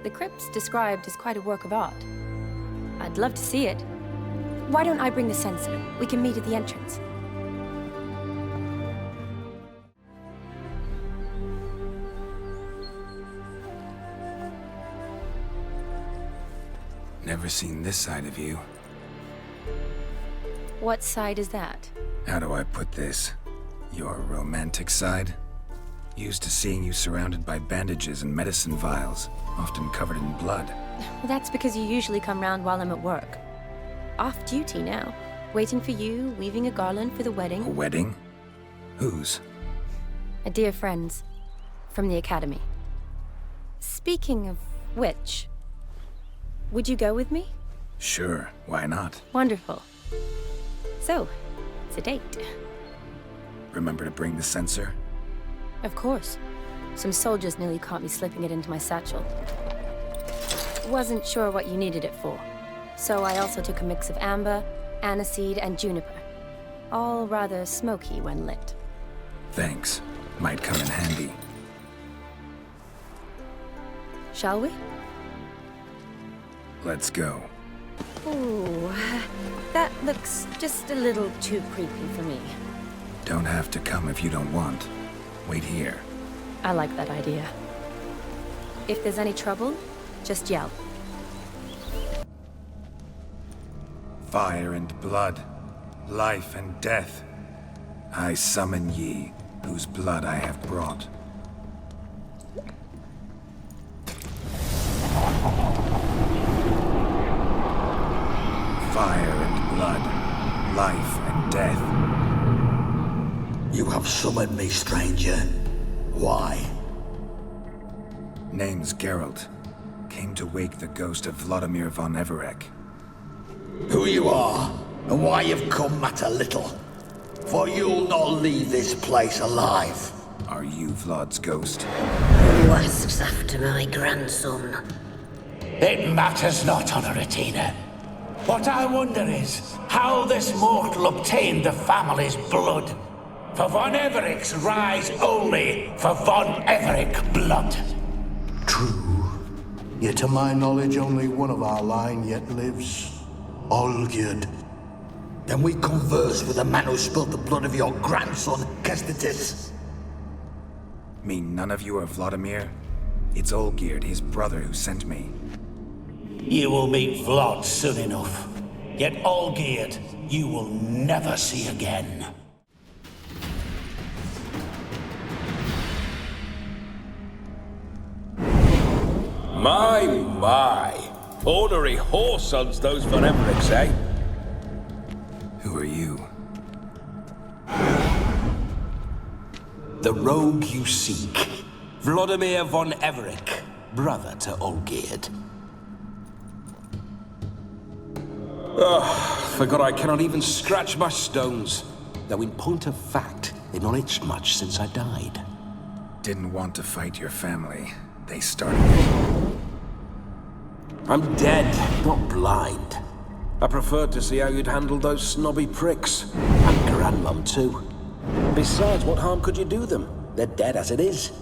The crypt's described as quite a work of art. I'd love to see it. Why don't I bring the censer? We can meet at the entrance. Never seen this side of you. What side is that? How do I put this? Your romantic side? Used to seeing you surrounded by bandages and medicine vials, often covered in blood. Well, that's because you usually come round while I'm at work. Off duty now. Waiting for you, weaving a garland for the wedding. A wedding? Whose? A dear friend's. From the academy. Speaking of which, would you go with me? Sure, why not? Wonderful. So, it's a date. Remember to bring the censer? Of course. Some soldiers nearly caught me slipping it into my satchel. Wasn't sure what you needed it for. So I also took a mix of amber, aniseed, and juniper. All rather smoky when lit. Thanks. Might come in handy. Shall we? Let's go. Ooh, that looks just a little too creepy for me. Don't have to come if you don't want. Wait here. I like that idea. If there's any trouble, just yell. Fire and blood, life and death. I summon ye, whose blood I have brought. Fire and blood, life and death. You have summoned me, stranger. Why? Name's Geralt. Came to wake the ghost of Vladimir von Everec. Who you are, and why you've come matter little. For you'll not leave this place alive. Are you Vlad's ghost? Who asks after my grandson? It matters not, Honoratina. What I wonder is how this mortal obtained the family's blood. For von Everec's rise only for von Everec blood. True. Yet to my knowledge, only one of our line yet lives. Olgierd. Then we converse with the man who spilled the blood of your grandson, Kestitis. Mean none of you are Vladimir? It's Olgierd, his brother, who sent me. You will meet Vlad soon enough. Yet Olgierd, you will never see again. My. Ornery whoresons those von Everecs, eh? Who are you? The rogue you seek. Vladimir von Everec, brother to Olgierd. Forgot I cannot even scratch my stones. Though in point of fact, they've not itched much since I died. Didn't want to fight your family. They started it. I'm dead, not blind. I preferred to see how you'd handle those snobby pricks. And Grandmum too. Besides, what harm could you do them? They're dead as it is.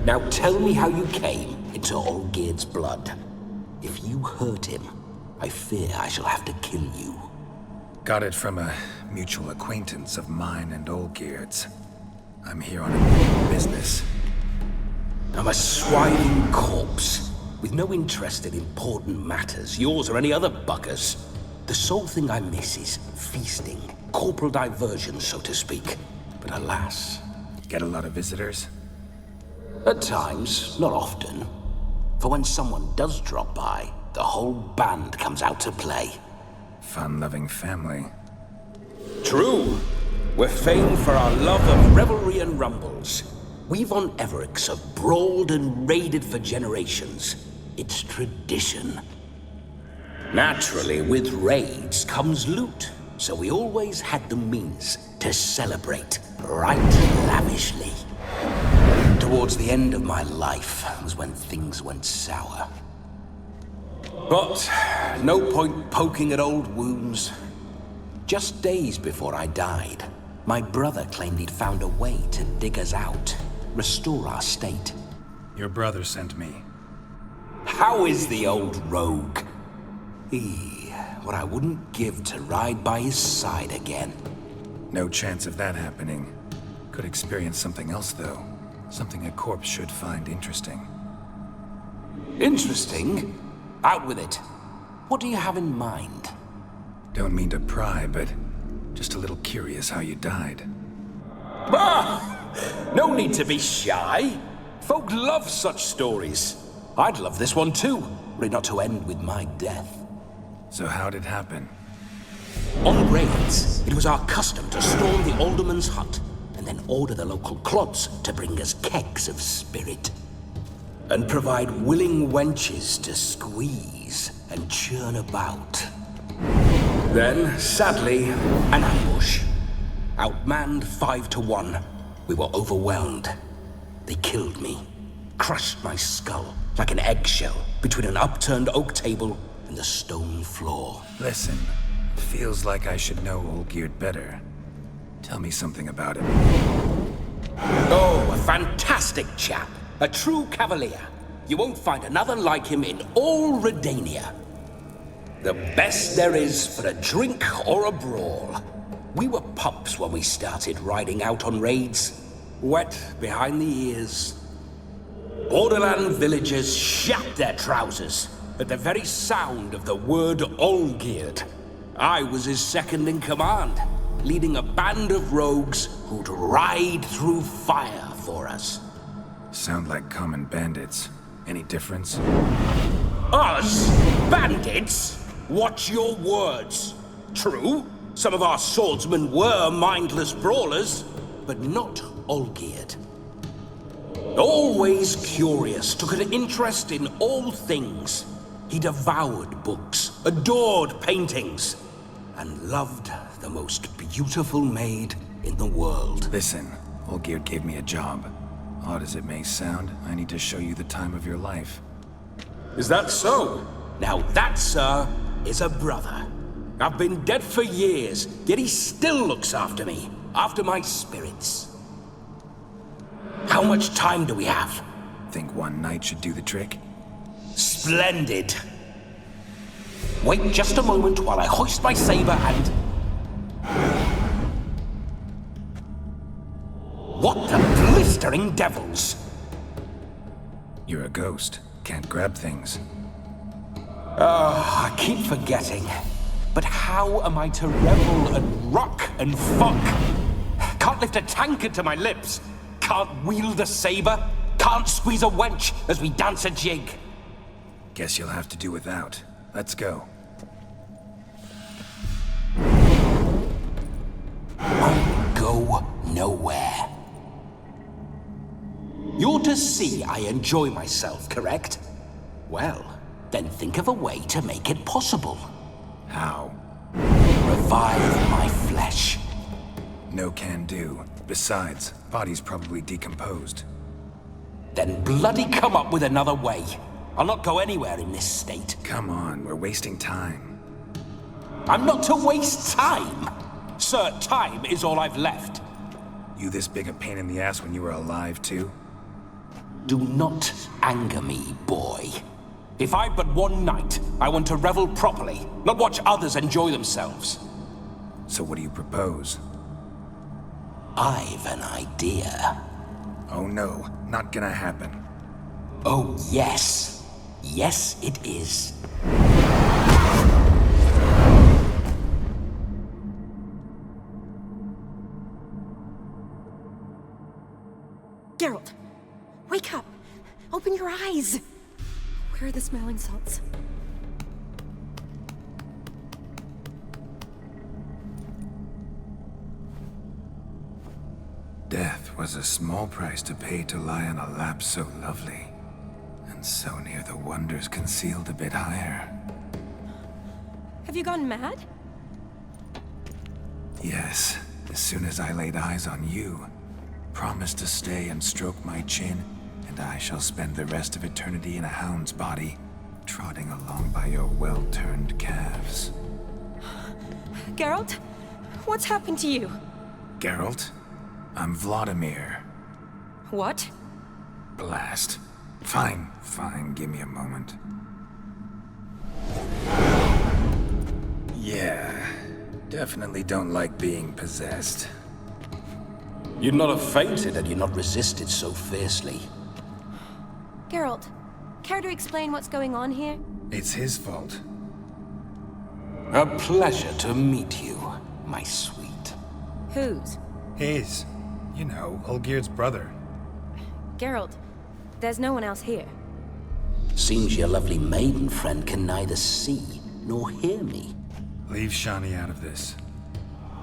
Now tell me how you came into Olgierd's blood. If you hurt him, I fear I shall have to kill you. Got it from a mutual acquaintance of mine and Olgierd's. I'm here on a business. I'm a swiding corpse, with no interest in important matters, yours or any other buggers. The sole thing I miss is feasting, corporal diversion, so to speak. But alas... Get a lot of visitors? At times, not often. For when someone does drop by, the whole band comes out to play. Fun-loving family. True. We're famed for our love of revelry and rumbles. We von Everecs have brawled and raided for generations. It's tradition. Naturally, with raids comes loot, so we always had the means to celebrate right lavishly. Towards the end of my life was when things went sour. But no point poking at old wounds. Just days before I died, my brother claimed he'd found a way to dig us out, restore our state. Your brother sent me. How is the old rogue? What I wouldn't give to ride by his side again. No chance of that happening. Could experience something else, though. Something a corpse should find interesting. Interesting? Out with it. What do you have in mind? Don't mean to pry, but just a little curious how you died. No need to be shy. Folk love such stories. I'd love this one too, were it not to end with my death. So how'd it happen? On raids, it was our custom to storm the alderman's hut and then order the local clods to bring us kegs of spirit. And provide willing wenches to squeeze and churn about. Then, sadly, an ambush. Outmanned 5-1, we were overwhelmed. They killed me, crushed my skull like an eggshell between an upturned oak table and the stone floor. Listen, feels like I should know Olgierd better. Tell me something about him. Oh, a fantastic chap. A true cavalier. You won't find another like him in all Redania. The best there is for a drink or a brawl. We were pups when we started riding out on raids. Wet behind the ears. Borderland villagers shat their trousers at the very sound of the word Olgierd. I was his second in command, leading a band of rogues who'd ride through fire for us. Sound like common bandits. Any difference? Us? Bandits? Watch your words. True, some of our swordsmen were mindless brawlers, but not Olgierd. Always curious, took an interest in all things. He devoured books, adored paintings, and loved the most beautiful maid in the world. Listen, Olgierd gave me a job. Odd as it may sound, I need to show you the time of your life. Is that so? Now that, sir, is a brother. I've been dead for years, yet he still looks after me, after my spirits. How much time do we have? Think one night should do the trick? Splendid. Wait just a moment while I hoist my saber and... What the blistering devils? You're a ghost. Can't grab things. I keep forgetting. But how am I to revel and rock and fuck? Can't lift a tankard to my lips. Can't wield a saber. Can't squeeze a wench as we dance a jig. Guess you'll have to do without. Let's go. Won't go nowhere. You're to see I enjoy myself, correct? Well, then think of a way to make it possible. How? Revive my flesh. No can do. Besides, body's probably decomposed. Then bloody come up with another way. I'll not go anywhere in this state. Come on, we're wasting time. I'm not to waste time. Sir, time is all I've left. You this big a pain in the ass when you were alive, too? Do not anger me, boy. If I've but one night, I want to revel properly, not watch others enjoy themselves. So what do you propose? I've an idea. Oh no, not gonna happen. Oh yes. Yes, it is. Geralt, wake up! Open your eyes! Where are the smelling salts? Death was a small price to pay to lie on a lap so lovely, and so near the wonders concealed a bit higher. Have you gone mad? Yes, as soon as I laid eyes on you, promise to stay and stroke my chin, and I shall spend the rest of eternity in a hound's body, trotting along by your well-turned calves. Geralt, what's happened to you? Geralt? I'm Vladimir. What? Blast. Fine, give me a moment. Yeah, definitely don't like being possessed. You'd not have fainted had you not resisted so fiercely. Geralt, care to explain what's going on here? It's his fault. A pleasure to meet you, my sweet. Whose? His. You know, Olgierd's brother. Geralt, there's no one else here. Seems your lovely maiden friend can neither see nor hear me. Leave Shani out of this.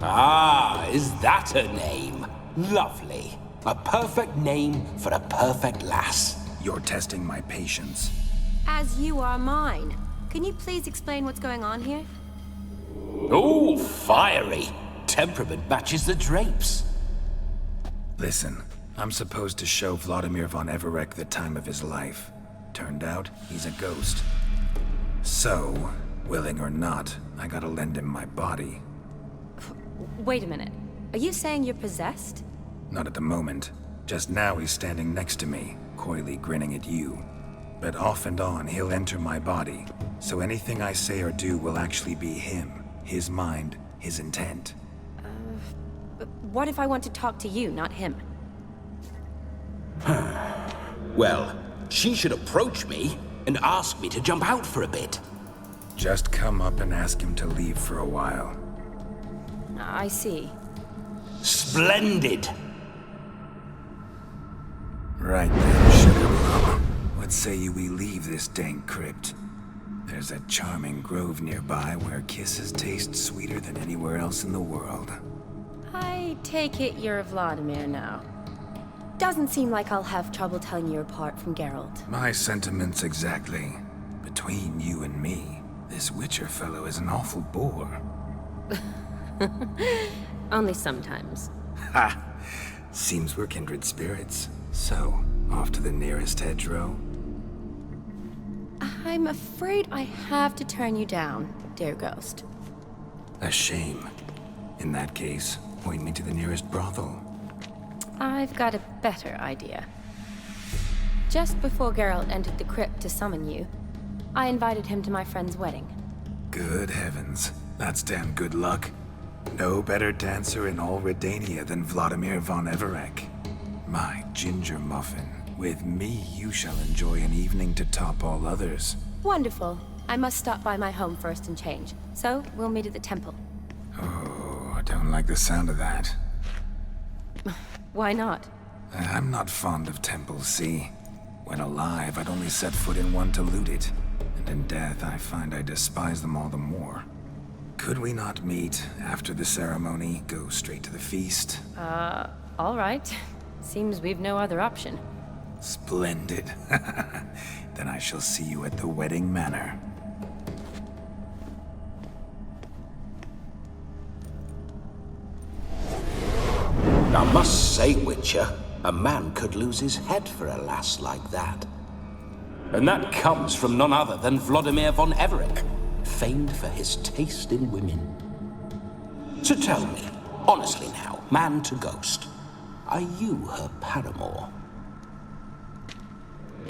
Ah, is that her name? Lovely. A perfect name for a perfect lass. You're testing my patience. As you are mine. Can you please explain what's going on here? Oh, fiery. Temperament matches the drapes. Listen, I'm supposed to show Vladimir von Everec the time of his life. Turned out, he's a ghost. So, willing or not, I gotta lend him my body. Wait a minute. Are you saying you're possessed? Not at the moment. Just now he's standing next to me, coyly grinning at you. But off and on, he'll enter my body. So anything I say or do will actually be him. His mind, his intent. But what if I want to talk to you, not him? Well, she should approach me and ask me to jump out for a bit. Just come up and ask him to leave for a while. I see. Splendid! Right then, sugar mama. What say you we leave this dank crypt? There's a charming grove nearby where kisses taste sweeter than anywhere else in the world. I take it you're Vladimir now. Doesn't seem like I'll have trouble telling you apart from Geralt. My sentiments exactly. Between you and me, this Witcher fellow is an awful bore. Only sometimes. Ha! Seems we're kindred spirits. So, off to the nearest hedgerow? I'm afraid I have to turn you down, dear ghost. A shame. In that case, point me to the nearest brothel. I've got a better idea. Just before Geralt entered the crypt to summon you, I invited him to my friend's wedding. Good heavens. That's damn good luck. No better dancer in all Redania than Vladimir von Everec. My ginger muffin. With me, you shall enjoy an evening to top all others. Wonderful. I must stop by my home first and change, so we'll meet at the temple. Oh, I don't like the sound of that. Why not? I'm not fond of temples, see? When alive, I'd only set foot in one to loot it. And in death, I find I despise them all the more. Could we not meet after the ceremony, go straight to the feast? All right. Seems we've no other option. Splendid. Then I shall see you at the wedding manor. I must say, Witcher, a man could lose his head for a lass like that. And that comes from none other than Vladimir von Everec, famed for his taste in women. So tell me, honestly now, man to ghost, are you her paramour?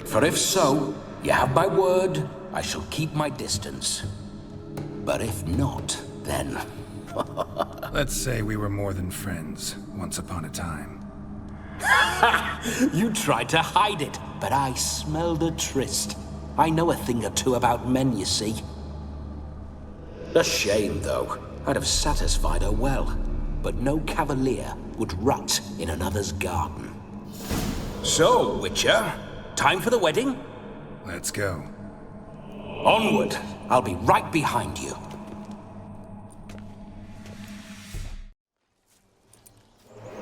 For if so, you have my word, I shall keep my distance. But if not, then... Let's say we were more than friends, once upon a time. You tried to hide it, but I smelled a tryst. I know a thing or two about men, you see. A shame, though. I'd have satisfied her well, but no cavalier would rot in another's garden. So, Witcher, time for the wedding? Let's go. Onward. I'll be right behind you.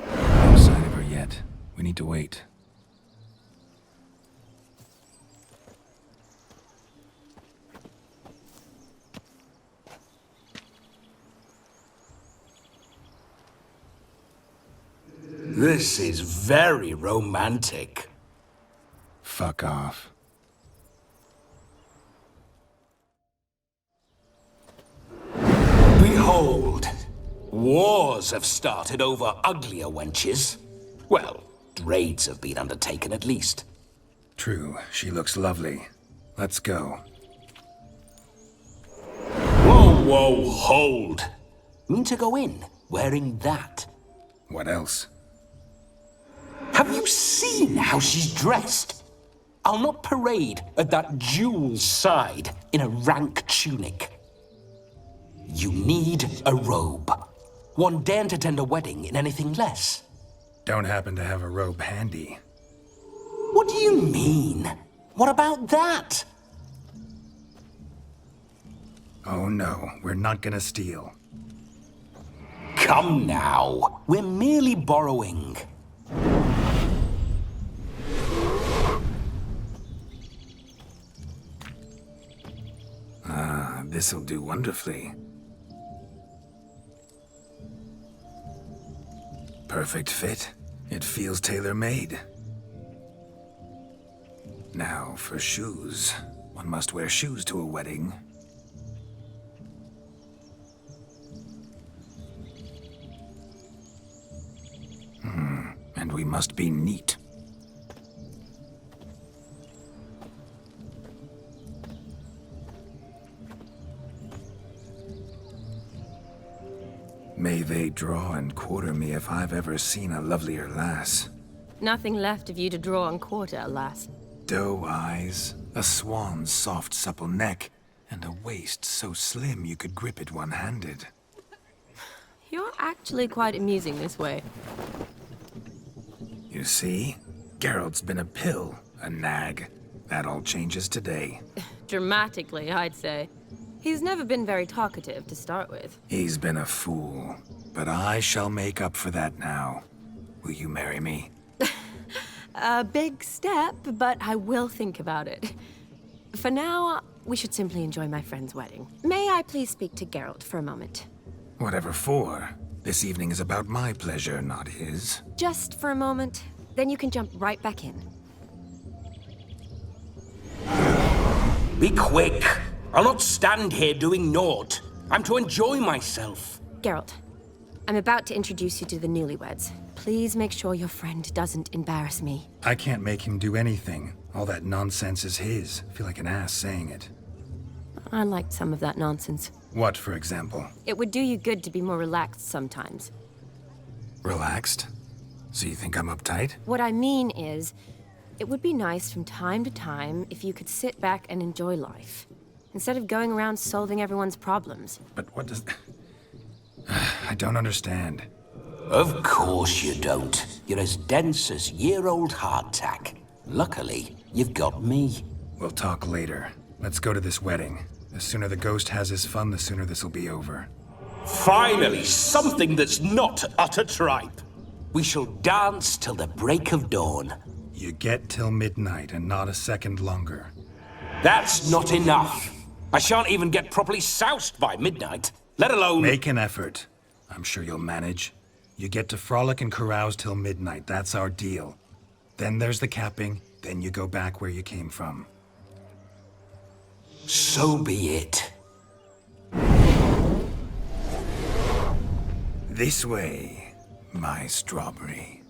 No sign of her yet. We need to wait. This is very romantic. Fuck off. Behold, wars have started over uglier wenches. Well, raids have been undertaken at least. True, she looks lovely. Let's go. Whoa, whoa, hold. Mean to go in, wearing that? What else? Have you seen how she's dressed? I'll not parade at that jewel's side in a rank tunic. You need a robe. One daren't attend a wedding in anything less. Don't happen to have a robe handy. What do you mean? What about that? Oh no, we're not gonna steal. Come now, we're merely borrowing. Ah, this'll do wonderfully. Perfect fit. It feels tailor-made. Now, for shoes. One must wear shoes to a wedding. And we must be neat. May they draw and quarter me if I've ever seen a lovelier lass. Nothing left of you to draw and quarter, alas. Doe eyes, a swan's soft supple neck, and a waist so slim you could grip it one-handed. You're actually quite amusing this way. You see? Geralt's been a pill, a nag. That all changes today. Dramatically, I'd say. He's never been very talkative to start with. He's been a fool, but I shall make up for that now. Will you marry me? A big step, but I will think about it. For now, we should simply enjoy my friend's wedding. May I please speak to Geralt for a moment? Whatever for. This evening is about my pleasure, not his. Just for a moment, then you can jump right back in. Be quick. I'll not stand here doing naught. I'm to enjoy myself. Geralt, I'm about to introduce you to the newlyweds. Please make sure your friend doesn't embarrass me. I can't make him do anything. All that nonsense is his. I feel like an ass saying it. I liked some of that nonsense. What, for example? It would do you good to be more relaxed sometimes. Relaxed? So you think I'm uptight? What I mean is, it would be nice from time to time if you could sit back and enjoy life, instead of going around solving everyone's problems. But what does... I don't understand. Of course you don't. You're as dense as year-old hardtack. Luckily, you've got me. We'll talk later. Let's go to this wedding. The sooner the ghost has his fun, the sooner this'll be over. Finally, something that's not utter tripe. We shall dance till the break of dawn. You get till midnight and not a second longer. That's not enough. I shan't even get properly soused by midnight, let alone... Make an effort. I'm sure you'll manage. You get to frolic and carouse till midnight. That's our deal. Then there's the capping. Then you go back where you came from. So be it. This way, my strawberry.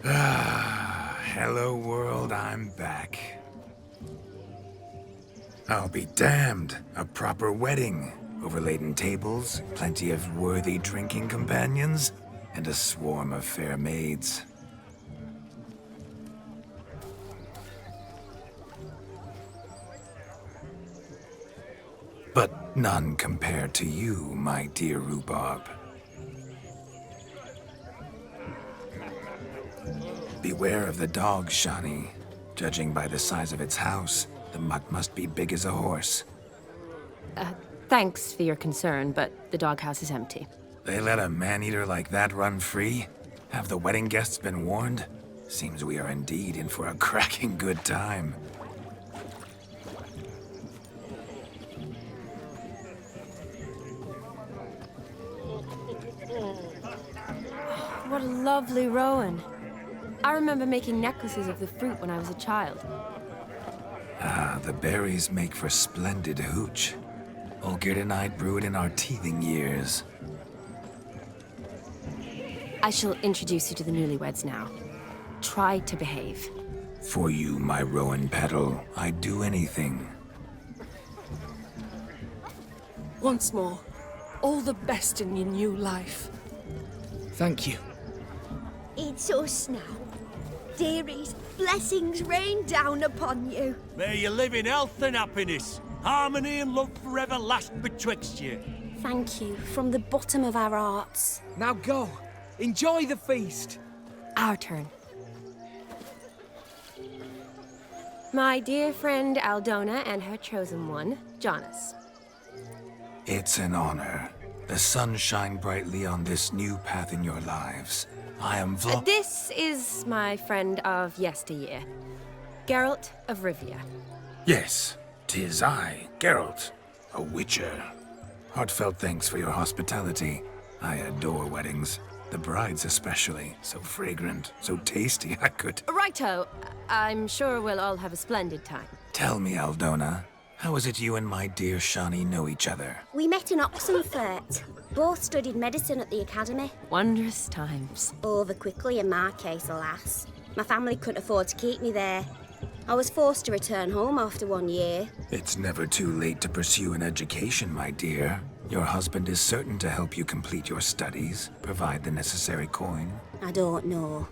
Hello world, I'm back. I'll be damned. A proper wedding. Overladen tables, plenty of worthy drinking companions, and a swarm of fair maids. But none compared to you, my dear rhubarb. Beware of the dog, Shani. Judging by the size of its house, the mutt must be big as a horse. Thanks for your concern, but the doghouse is empty. They let a man-eater like that run free? Have the wedding guests been warned? Seems we are indeed in for a cracking good time. What a lovely rowan. I remember making necklaces of the fruit when I was a child. Ah, the berries make for splendid hooch. Olgierd and I brewed in our teething years. I shall introduce you to the newlyweds now. Try to behave. For you, my rowan petal, I'd do anything. Once more, all the best in your new life. Thank you. It's us now. Dearies, blessings rain down upon you. May you live in health and happiness. Harmony and love forever last betwixt you. Thank you, from the bottom of our hearts. Now go. Enjoy the feast. Our turn. My dear friend Aldona and her chosen one, Jonas. It's an honor. The sun shine brightly on this new path in your lives. I am This is my friend of yesteryear, Geralt of Rivia. Yes, 'tis I, Geralt, a witcher. Heartfelt thanks for your hospitality. I adore weddings. The brides especially. So fragrant, so tasty, I could... Righto. I'm sure we'll all have a splendid time. Tell me, Aldona, how is it you and my dear Shani know each other? We met in Oxenfurt. Both studied medicine at the academy. Wondrous times. Over quickly in my case, alas. My family couldn't afford to keep me there. I was forced to return home after 1 year. It's never too late to pursue an education, my dear. Your husband is certain to help you complete your studies, provide the necessary coin. I don't know.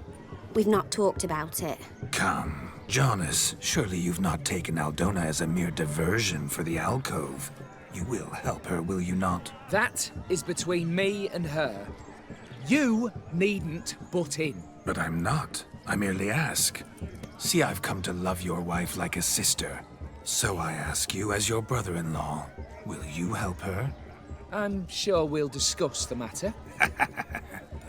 We've not talked about it. Come, Jonas, surely you've not taken Aldona as a mere diversion for the alcove. You will help her, will you not? That is between me and her. You needn't butt in. But I'm not. I merely ask. See, I've come to love your wife like a sister. So I ask you as your brother-in-law, will you help her? I'm sure we'll discuss the matter.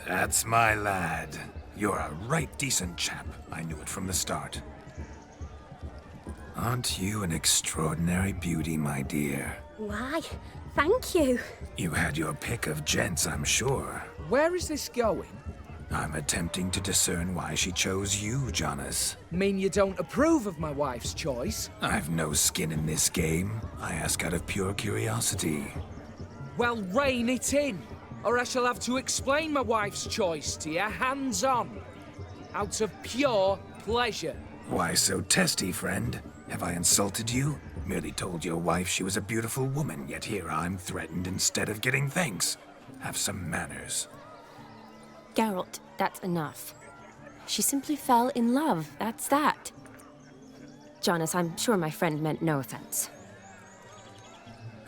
That's my lad. You're a right decent chap. I knew it from the start. Aren't you an extraordinary beauty, my dear? Why, thank you. You had your pick of gents, I'm sure. Where is this going? I'm attempting to discern why she chose you, Jonas. Mean you don't approve of my wife's choice? I've no skin in this game. I ask out of pure curiosity. Well, rein it in, or I shall have to explain my wife's choice to you hands-on. Out of pure pleasure. Why so testy, friend? Have I insulted you? Merely told your wife she was a beautiful woman, yet here I'm threatened instead of getting thanks. Have some manners. Geralt, that's enough. She simply fell in love, that's that. Jonas, I'm sure my friend meant no offense.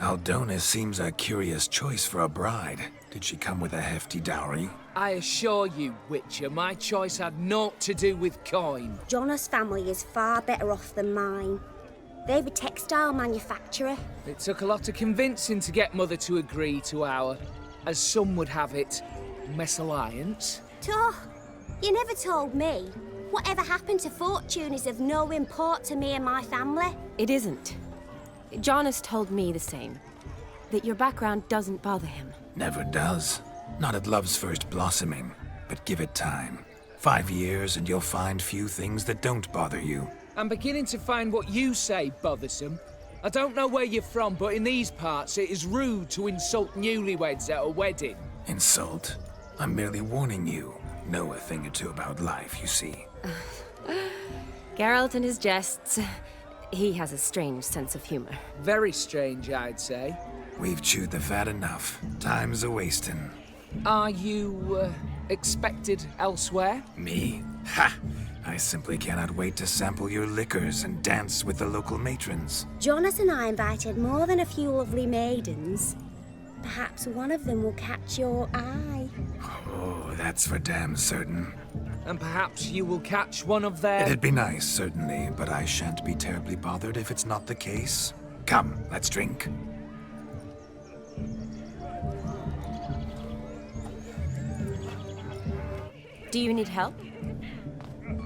Aldona seems a curious choice for a bride. Did she come with a hefty dowry? I assure you, Witcher, my choice had naught to do with coin. Jonas' family is far better off than mine. They're a textile manufacturer. It took a lot of convincing to get Mother to agree to our, as some would have it, mesalliance. You never told me. Whatever happened to fortune is of no import to me and my family. It isn't. Jonas told me the same. That your background doesn't bother him. Never does. Not at love's first blossoming. But give it time. 5 years and you'll find few things that don't bother you. I'm beginning to find what you say bothersome. I don't know where you're from, but in these parts it is rude to insult newlyweds at a wedding. Insult? I'm merely warning you. Know a thing or two about life, you see. Geralt and his jests. He has a strange sense of humor. Very strange, I'd say. We've chewed the fat enough. Time's a-wasting. Are you, expected elsewhere? Me? Ha! I simply cannot wait to sample your liquors and dance with the local matrons. Jonas and I invited more than a few lovely maidens. Perhaps one of them will catch your eye. Oh, that's for damn certain. And perhaps you will catch one of their... It'd be nice, certainly, but I shan't be terribly bothered if it's not the case. Come, let's drink. Do you need help?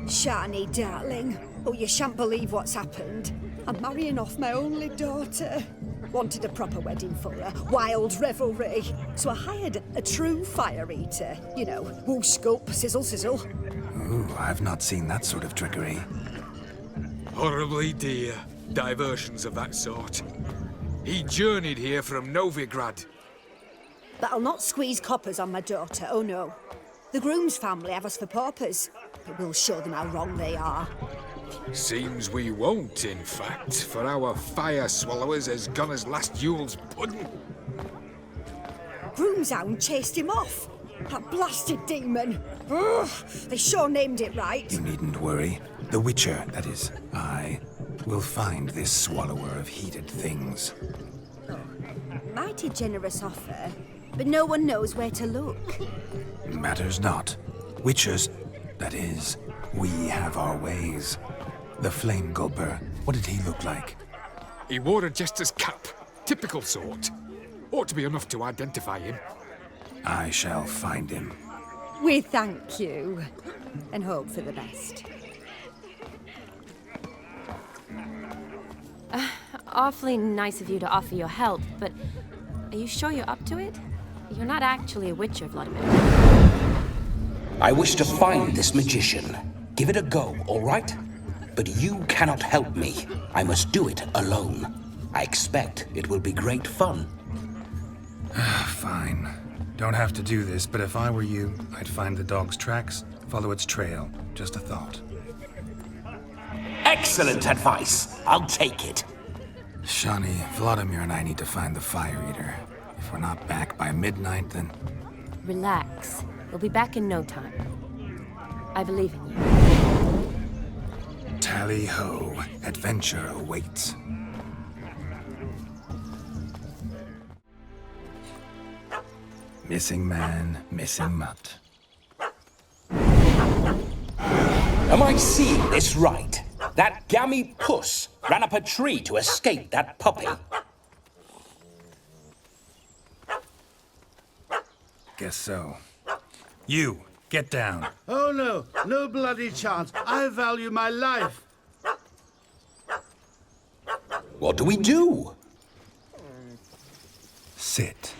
Shani, darling. Oh, you shan't believe what's happened. I'm marrying off my only daughter. Wanted a proper wedding for her, wild revelry. So I hired a true fire eater. You know, whoosh, scope, sizzle, sizzle. Ooh, I've not seen that sort of trickery. Horribly dear diversions of that sort. He journeyed here from Novigrad. But I'll not squeeze coppers on my daughter, oh no. The groom's family have us for paupers, but we'll show them how wrong they are. Seems we won't, in fact, for our fire swallowers has gone as last Yule's pudding. Groom's hound chased him off. That blasted demon. Ugh, they sure named it right. You needn't worry. The Witcher, that is, I, will find this swallower of heated things. Mighty generous offer, but no one knows where to look. Matters not. Witchers, that is, we have our ways. The Flame Gulper, what did he look like? He wore a jester's cap. Typical sort. Ought to be enough to identify him. I shall find him. We thank you, and hope for the best. Awfully nice of you to offer your help, but are you sure you're up to it? You're not actually a Witcher, Vladimir. I wish to find this magician. Give it a go, all right? But you cannot help me. I must do it alone. I expect it will be great fun. Fine. Don't have to do this, but if I were you, I'd find the dog's tracks, follow its trail. Just a thought. Excellent advice. I'll take it. Shani, Vladimir and I need to find the fire eater. If we're not back by midnight, then... Relax. We'll be back in no time. I believe in you. Tally-ho. Adventure awaits. Missing man, missing mutt. Am I seeing this right? That gammy puss ran up a tree to escape that puppy. Guess so. You, get down. Oh no, no bloody chance. I value my life. What do we do? Sit.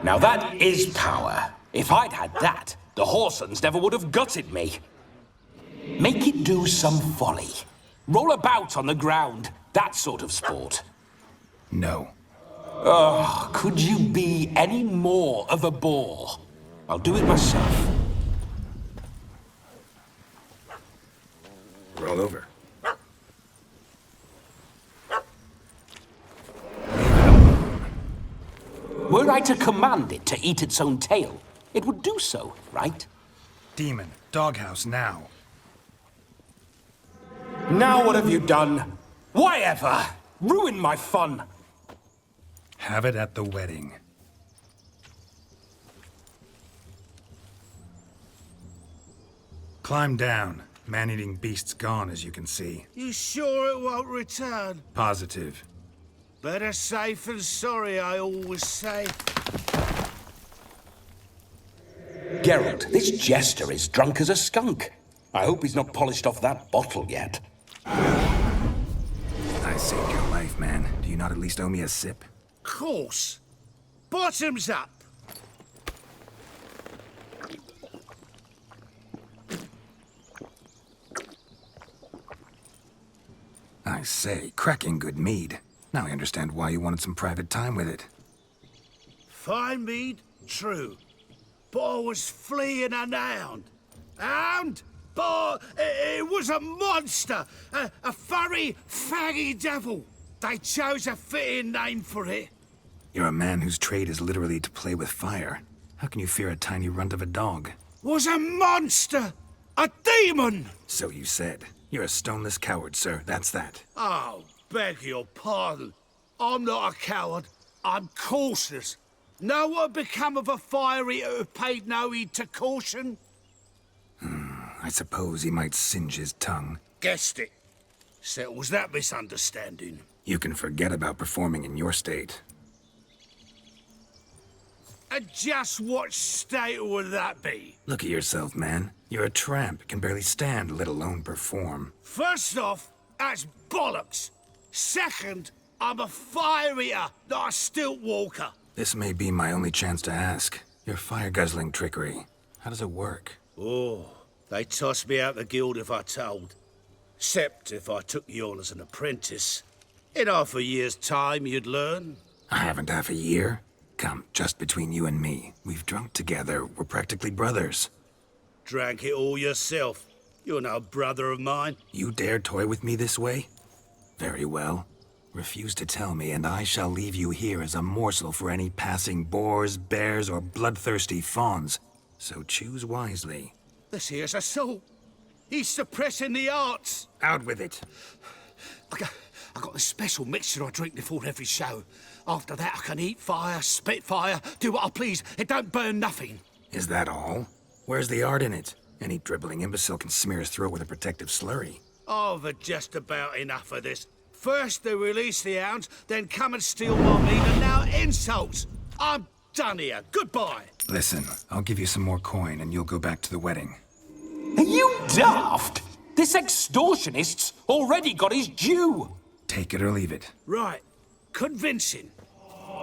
Now that is power. If I'd had that, the Horsons never would have gutted me. Make it do some folly. Roll about on the ground. That sort of sport. No. Oh, could you be any more of a bore? I'll do it myself. Roll over. Were I to command it to eat its own tail, it would do so, right? Demon, doghouse now. Now what have you done? Why ever? Ruin my fun. Have it at the wedding. Climb down. Man-eating beast's gone, as you can see. You sure it won't return? Positive. Better safe than sorry, I always say. Geralt, this jester is drunk as a skunk. I hope he's not polished off that bottle yet. I saved your life, man. Do you not at least owe me a sip? Course. Bottoms up. I say, cracking good mead. Now I understand why you wanted some private time with it. Fine mead, true. But I was fleeing an hound. Hound? But it was a monster. A furry, faggy devil. They chose a fitting name for it. You're a man whose trade is literally to play with fire. How can you fear a tiny runt of a dog? Was a monster. A demon. So you said. You're a stoneless coward, sir. That's that. Oh, beg your pardon. I'm not a coward. I'm cautious. Know what had become of a fire eater who paid no heed to caution? I suppose he might singe his tongue. Guessed it. Settles that misunderstanding. You can forget about performing in your state. And just what state would that be? Look at yourself, man. You're a tramp, can barely stand, let alone perform. First off, that's bollocks. Second, I'm a fire eater, not a stilt walker. This may be my only chance to ask. Your fire-guzzling trickery. How does it work? Oh, they'd toss me out the guild if I told. Except if I took you on as an apprentice. In half a year's time, you'd learn. I haven't half a year. Come, just between you and me. We've drunk together. We're practically brothers. Drank it all yourself. You're no brother of mine. You dare toy with me this way? Very well. Refuse to tell me, and I shall leave you here as a morsel for any passing boars, bears, or bloodthirsty fawns. So choose wisely. This here's assault. He's suppressing the arts. Out with it. I got this special mixture I drink before every show. After that, I can eat fire, spit fire, do what I please. It don't burn nothing. Is that all? Where's the art in it? Any dribbling imbecile can smear his throat with a protective slurry. I've had just about enough of this. First they release the hounds, then come and steal my meat, and now insults. I'm done here. Goodbye. Listen, I'll give you some more coin and you'll go back to the wedding. Are you daft? This extortionist's already got his due. Take it or leave it. Right. Convincing.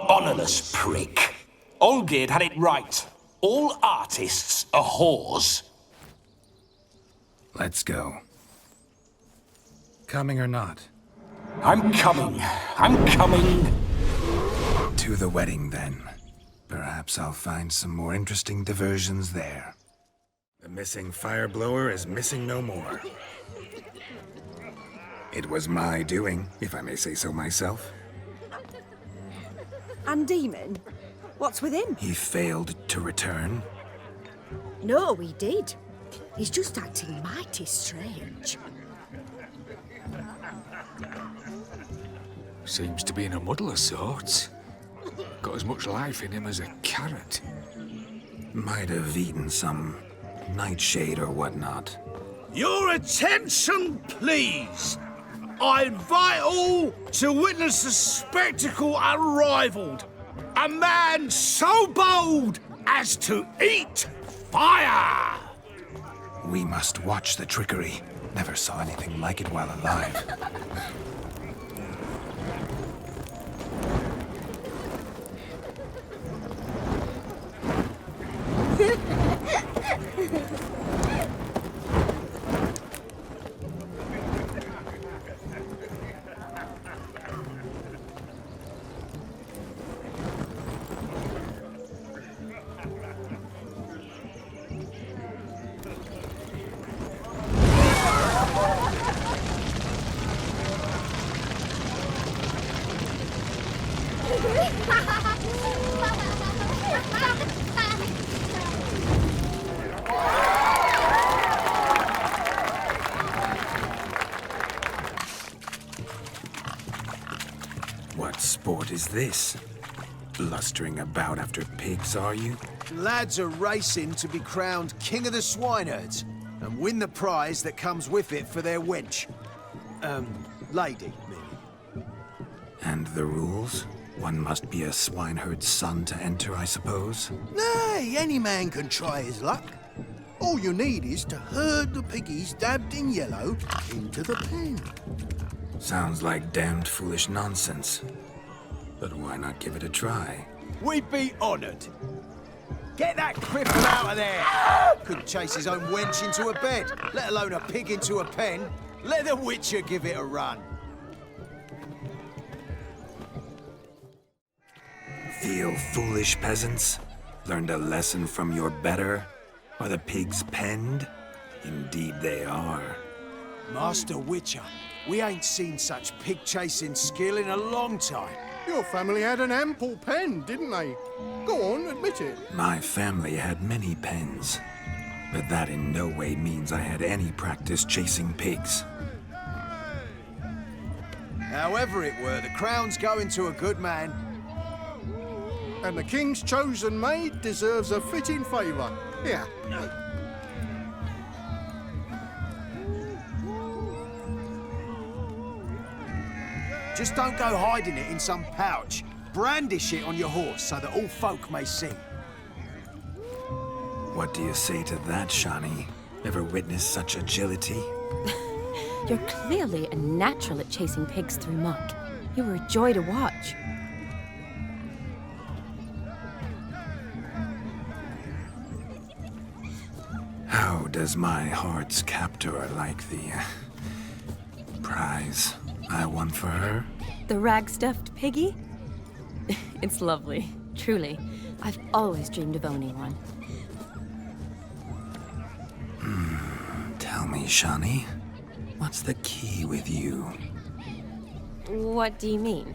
Honourless prick. Olgierd had it right. All artists are whores. Let's go. Coming or not? I'm coming. I'm coming. To the wedding, then. Perhaps I'll find some more interesting diversions there. The missing fire blower is missing no more. It was my doing, if I may say so myself. And Demon? What's with him? He failed to return. No, he did. He's just acting mighty strange. Seems to be in a muddle of sorts. Got as much life in him as a carrot. Might have eaten some nightshade or whatnot. Your attention, please. I invite all to witness a spectacle unrivaled. A man so bold as to eat fire! We must watch the trickery. Never saw anything like it while alive. What sport is this? Blustering about after pigs, are you? Lads are racing to be crowned King of the Swineherds and win the prize that comes with it for their wench. Lady, meaning. And the rules? One must be a swineherd's son to enter, I suppose? Nay, any man can try his luck. All you need is to herd the piggies dabbed in yellow into the pen. Sounds like damned foolish nonsense. But why not give it a try? We'd be honoured. Get that cripple out of there! Couldn't chase his own wench into a bed, let alone a pig into a pen. Let the Witcher give it a run. Feel foolish, peasants? Learned a lesson from your better? Are the pigs penned? Indeed they are. Master Witcher, we ain't seen such pig-chasing skill in a long time. Your family had an ample pen, didn't they? Go on, admit it. My family had many pens, but that in no way means I had any practice chasing pigs. However it were, the crown's going to a good man. And the king's chosen maid deserves a fitting favour. Here. Just don't go hiding it in some pouch. Brandish it on your horse so that all folk may see. What do you say to that, Shani? Ever witnessed such agility? You're clearly a natural at chasing pigs through muck. You were a joy to watch. How does my heart's captor like the prize I won for her? The rag-stuffed piggy? It's lovely, truly. I've always dreamed of owning one. Tell me, Shani, what's the key with you? What do you mean?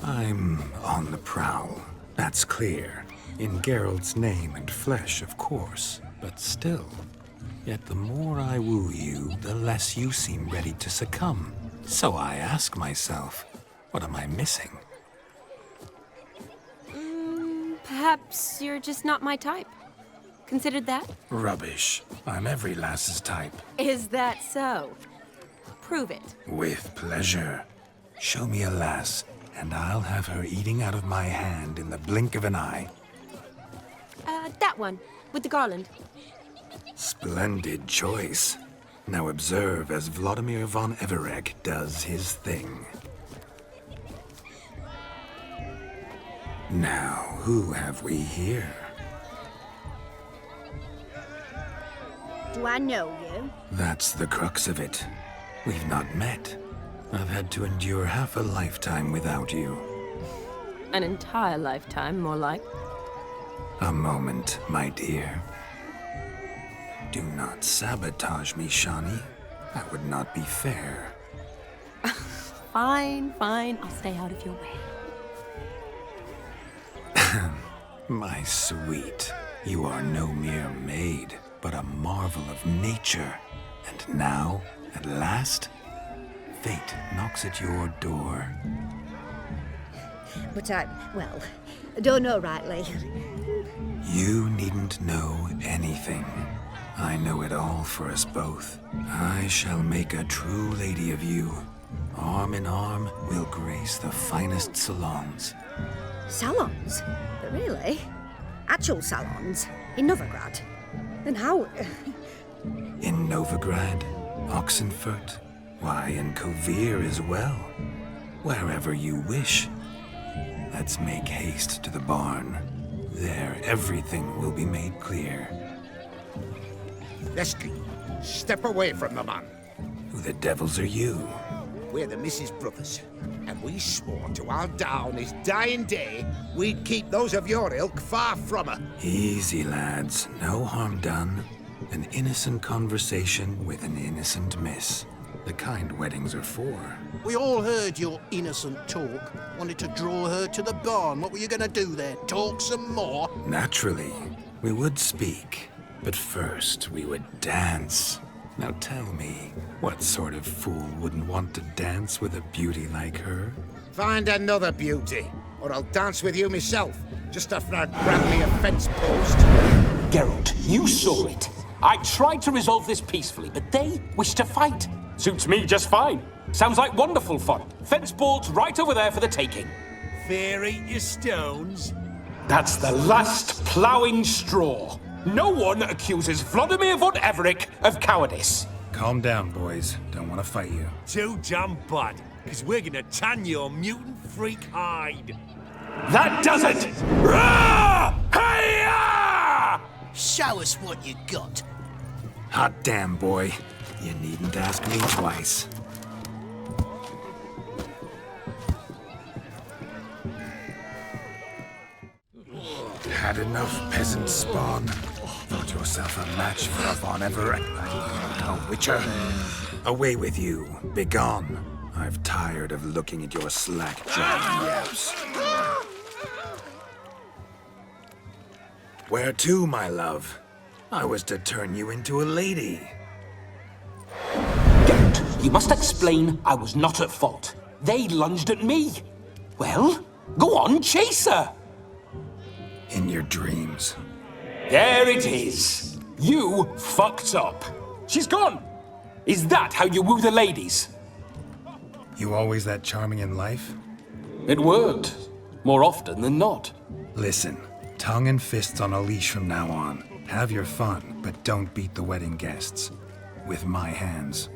I'm on the prowl, that's clear. In Geralt's name and flesh, of course, but still. Yet the more I woo you, the less you seem ready to succumb. So I ask myself, what am I missing? Perhaps you're just not my type. Considered that? Rubbish. I'm every lass's type. Is that so? Prove it. With pleasure. Show me a lass, and I'll have her eating out of my hand in the blink of an eye. That one, with the garland. Splendid choice. Now observe as Vladimir von Everec does his thing. Now, who have we here? Do I know you? That's the crux of it. We've not met. I've had to endure half a lifetime without you. An entire lifetime, more like. A moment, my dear. Do not sabotage me, Shani. That would not be fair. Fine, fine. I'll stay out of your way. My sweet, you are no mere maid, but a marvel of nature. And now, at last, fate knocks at your door. But I don't know rightly. You needn't know anything. I know it all for us both. I shall make a true lady of you. Arm in arm, we'll grace the finest salons. Salons? But really? Actual salons? In Novigrad? And how? In Novigrad, Oxenfurt, why, in Kovir as well. Wherever you wish. Let's make haste to the barn. There, everything will be made clear. Leslie, step away from the man. Who the devils are you? We're the Mrs. Brothers, and we swore to our down his dying day we'd keep those of your ilk far from her. Easy, lads. No harm done. An innocent conversation with an innocent miss. The kind weddings are for. We all heard your innocent talk. Wanted to draw her to the barn. What were you gonna do there? Talk some more? Naturally, we would speak. But first, we would dance. Now tell me, what sort of fool wouldn't want to dance with a beauty like her? Find another beauty, or I'll dance with you myself. Just after I grab me a fence post. Geralt, you saw it. I tried to resolve this peacefully, but they wish to fight. Suits me just fine. Sounds like wonderful fun. Fence boards right over there for the taking. Fear eat your stones. That's the last ploughing straw. No one accuses Vladimir von Everec of cowardice. Calm down, boys. Don't want to fight you. Too damn bad, because we're gonna tan your mutant freak hide. That does it! Rah! Hi-ya! Show us what you got. Hot damn, boy. You needn't ask me twice. Had enough, peasant spawn? Thought yourself a match for a Von Everec, a witcher? Away with you. Begone. I've tired of looking at your slack-jawed yaps. Where to, my love? I was to turn you into a lady. Geralt, you must explain I was not at fault. They lunged at me. Well, go on, chase her. In your dreams. There it is. You fucked up. She's gone. Is that how you woo the ladies? You always that charming in life? It worked. More often than not. Listen, tongue and fists on a leash from now on. Have your fun, but don't beat the wedding guests. With my hands.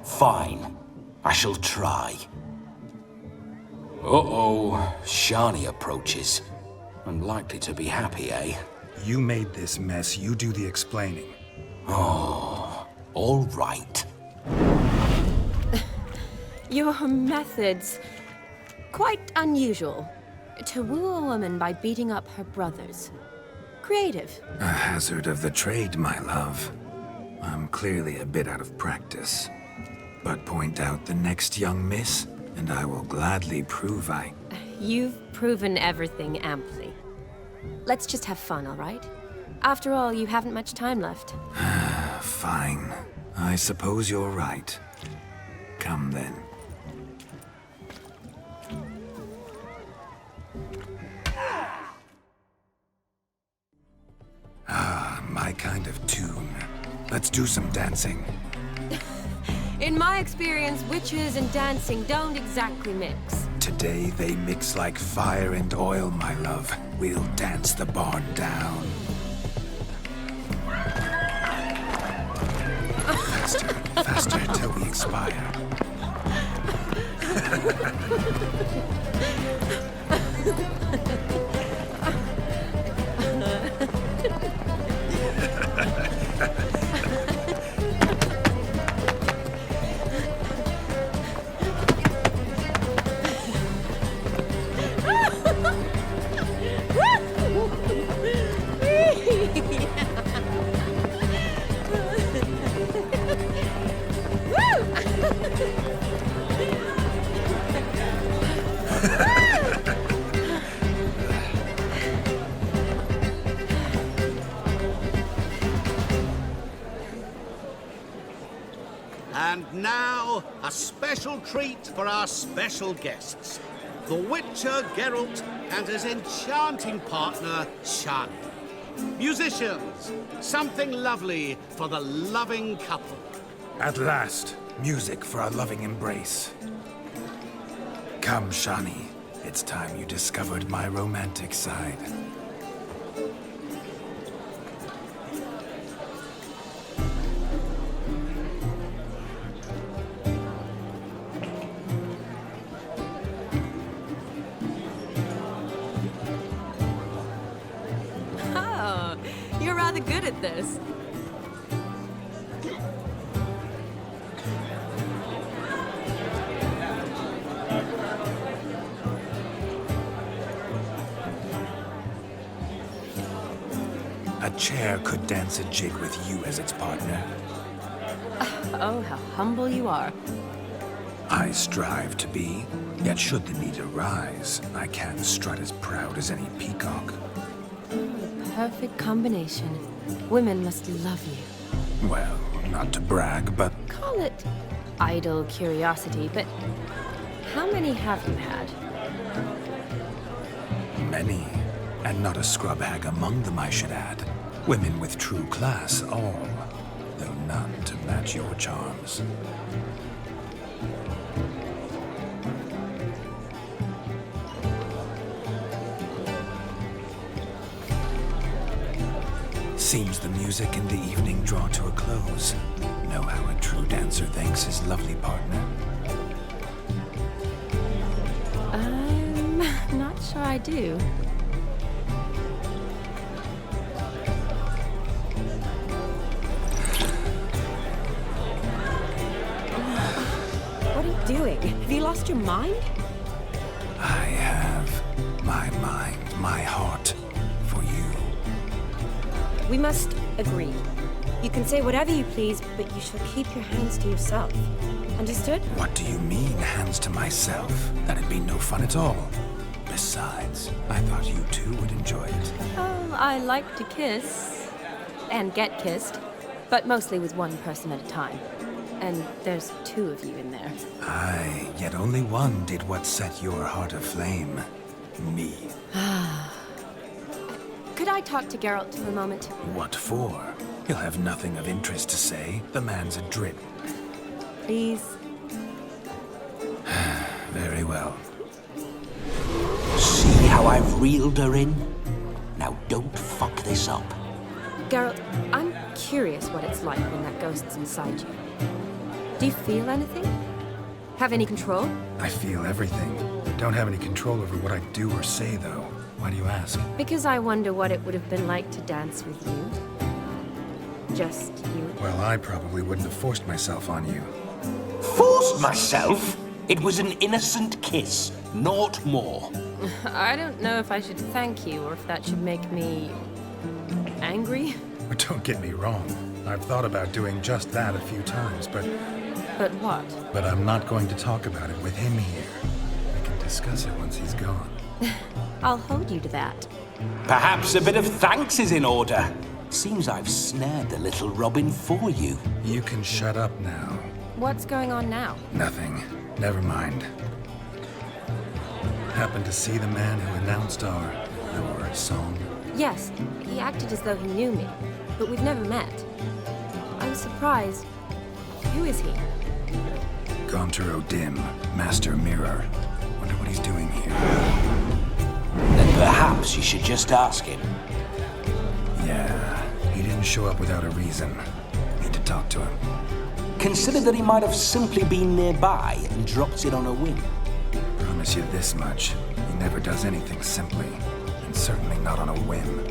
Fine. I shall try. Uh-oh. Shani approaches. Unlikely to be happy, eh? You made this mess, you do the explaining. Oh, all right. Your methods... quite unusual. To woo a woman by beating up her brothers. Creative. A hazard of the trade, my love. I'm clearly a bit out of practice. But point out the next young miss, and I will gladly prove You've proven everything amply. Let's just have fun, all right? After all, you haven't much time left. Fine. I suppose you're right. Come then. Ah, my kind of tune. Let's do some dancing. In my experience, witches and dancing don't exactly mix. Today they mix like fire and oil, my love. We'll dance the barn down. Faster, faster till we expire. And now, a special treat for our special guests. The Witcher Geralt and his enchanting partner, Shani. Musicians, something lovely for the loving couple. At last, music for a loving embrace. Come, Shani. It's time you discovered my romantic side. Oh, you're rather good at this. A chair could dance a jig with you as its partner. Oh, how humble you are. I strive to be, yet should the need arise, I can strut as proud as any peacock. The perfect combination. Women must love you. Well, not to brag, but Call it idle curiosity, but how many have you had? many. And not a scrub hag among them, I should add. Women with true class, all. Though none to match your charms. Seems the music and the evening draw to a close. Know how a true dancer thanks his lovely partner? I'm not sure I do. What are you doing? Have you lost your mind? I have my mind, my heart for you. We must agree. You can say whatever you please, but you shall keep your hands to yourself. Understood? What do you mean, hands to myself? That'd be no fun at all. Besides, I thought you too would enjoy it. Oh, I like to kiss. And get kissed. But mostly with one person at a time. And there's two of you in there. Aye, yet only one did what set your heart aflame. Me. Could I talk to Geralt for a moment? What for? He'll have nothing of interest to say. The man's adrift. Please? Very well. See how I've reeled her in? Now don't fuck this up. Geralt, I'm curious what it's like when that ghost's inside you. Do you feel anything? Have any control? I feel everything. Don't have any control over what I do or say, though. Why do you ask? Because I wonder what it would have been like to dance with you. Just you. Well, I probably wouldn't have forced myself on you. Forced myself? It was an innocent kiss, naught more. I don't know if I should thank you or if that should make me angry. But don't get me wrong. I've thought about doing just that a few times, but... But what? But I'm not going to talk about it with him here. We can discuss it once he's gone. I'll hold you to that. Perhaps a bit of thanks is in order. Seems I've snared the little robin for you. You can shut up now. What's going on now? Nothing. Never mind. Happened to see the man who announced your song? Yes, he acted as though he knew me, but we've never met. I was surprised. Who is he? Gaunter O'Dim, Master Mirror. Wonder what he's doing here. Then perhaps you should just ask him. Yeah, he didn't show up without a reason. Need to talk to him. Consider that he might have simply been nearby and dropped it on a whim. Promise you this much. He never does anything simply. And certainly not on a whim.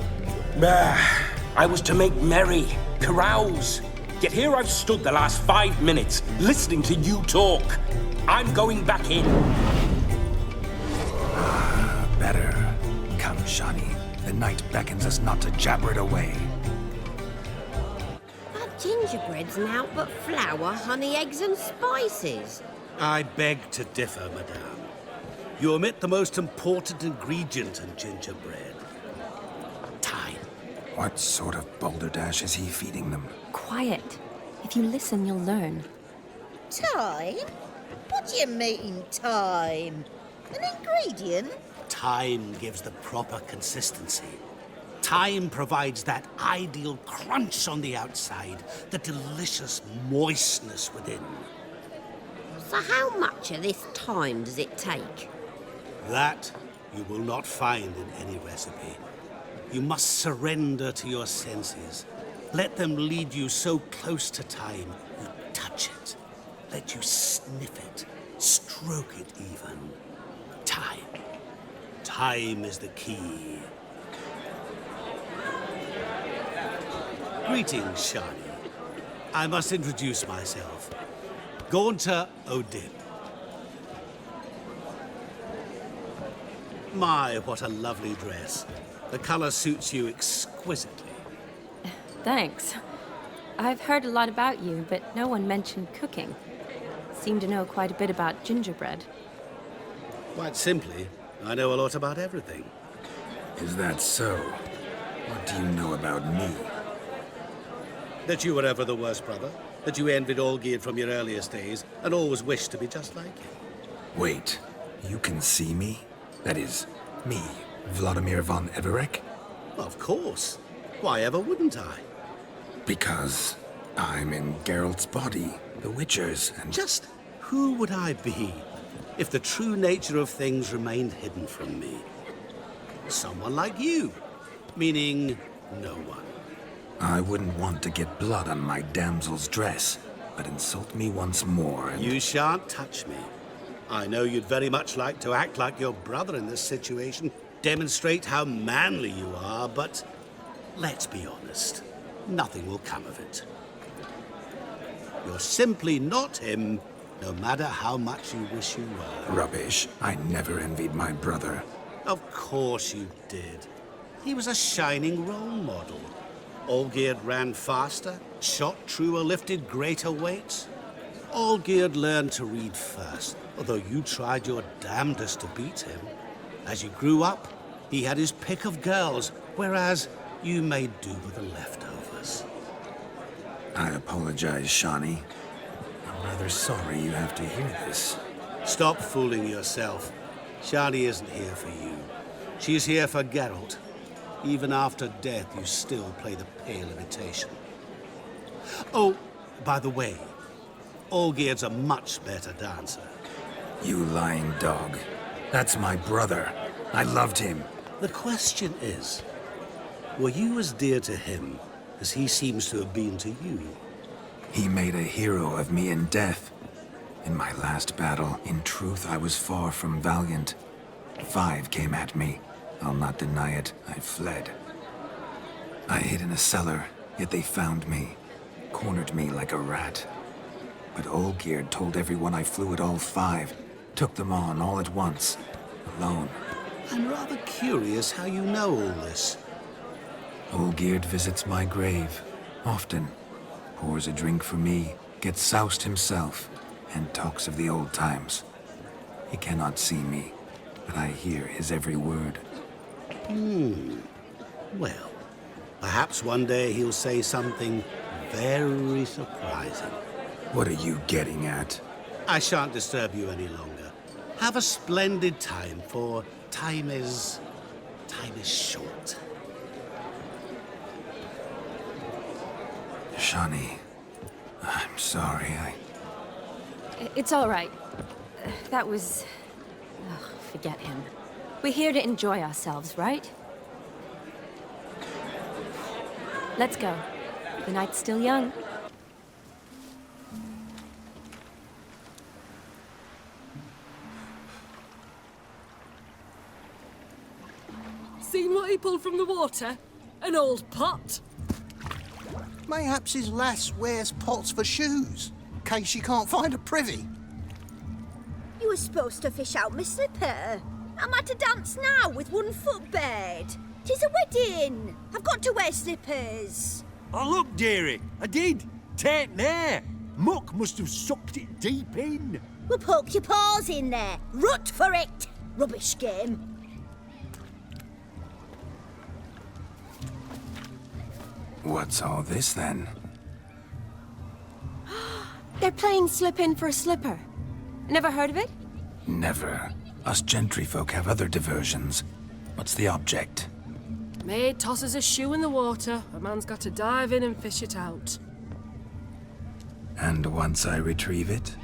I was to make merry, carouse. Yet here I've stood the last 5 minutes, listening to you talk. I'm going back in. Better. Come, Shani. The night beckons us not to jabber it away. That gingerbread's naught but flour, honey, eggs and spices. I beg to differ, madame. You omit the most important ingredient in gingerbread. Time. What sort of balderdash is he feeding them? Quiet. If you listen, you'll learn. Time? What do you mean, time? An ingredient? Time gives the proper consistency. Time provides that ideal crunch on the outside, the delicious moistness within. So how much of this time does it take? That you will not find in any recipe. You must surrender to your senses. Let them lead you so close to time, you touch it. Let you sniff it, stroke it even. Time. Time is the key. Greetings, Shani. I must introduce myself. Gaunter O'Dim. My, what a lovely dress. The color suits you exquisitely. Thanks. I've heard a lot about you, but no one mentioned cooking. Seem to know quite a bit about gingerbread. Quite simply, I know a lot about everything. Is that so? What do you know about me? That you were ever the worst brother, that you envied Olgierd from your earliest days, and always wished to be just like him. Wait, you can see me? That is, me, Vladimir von Everec? Of course. Why ever wouldn't I? Because I'm in Geralt's body, the Witcher's, and... Just who would I be if the true nature of things remained hidden from me? Someone like you, meaning no one. I wouldn't want to get blood on my damsel's dress, but insult me once more and... You shan't touch me. I know you'd very much like to act like your brother in this situation, demonstrate how manly you are, but let's be honest, nothing will come of it. You're simply not him, no matter how much you wish you were. Rubbish. I never envied my brother. Of course you did. He was a shining role model. Olgierd ran faster, shot truer, lifted greater weights. Olgierd learned to read first, although you tried your damnedest to beat him. As you grew up, he had his pick of girls, whereas you made do with the leftovers. I apologize, Shani. I'm rather sorry you have to hear this. Stop fooling yourself. Shani isn't here for you. She's here for Geralt. Even after death, you still play the pale imitation. Oh, by the way, Olgierd's a much better dancer. You lying dog. That's my brother. I loved him. The question is, were you as dear to him as he seems to have been to you? He made a hero of me in death. In my last battle, in truth, I was far from valiant. 5 came at me. I'll not deny it, I fled. I hid in a cellar, yet they found me, cornered me like a rat. But Olgierd told everyone I flew at all 5, took them on all at once, alone. I'm rather curious how you know all this. Olgierd visits my grave, often. Pours a drink for me, gets soused himself, and talks of the old times. He cannot see me, but I hear his every word. Well, perhaps one day he'll say something very surprising. What are you getting at? I shan't disturb you any longer. Have a splendid time, for time is short. Shani, I'm sorry, It's all right. That was... forget him. We're here to enjoy ourselves, right? Let's go. The night's still young. Seen what he pulled from the water? An old pot. Mayhaps his lass wears pots for shoes, in case she can't find a privy. You were supposed to fish out my slipper. I'm at a dance now with one foot bared. 'Tis a wedding. I've got to wear slippers. Oh, look, dearie, I did. Take there. Muck must have sucked it deep in. Well, poke your paws in there. Rut for it. Rubbish game. What's all this, then? They're playing slip in for a slipper. Never heard of it? Never. Us gentry folk have other diversions. What's the object? Maid tosses a shoe in the water. A man's got to dive in and fish it out. And once I retrieve it?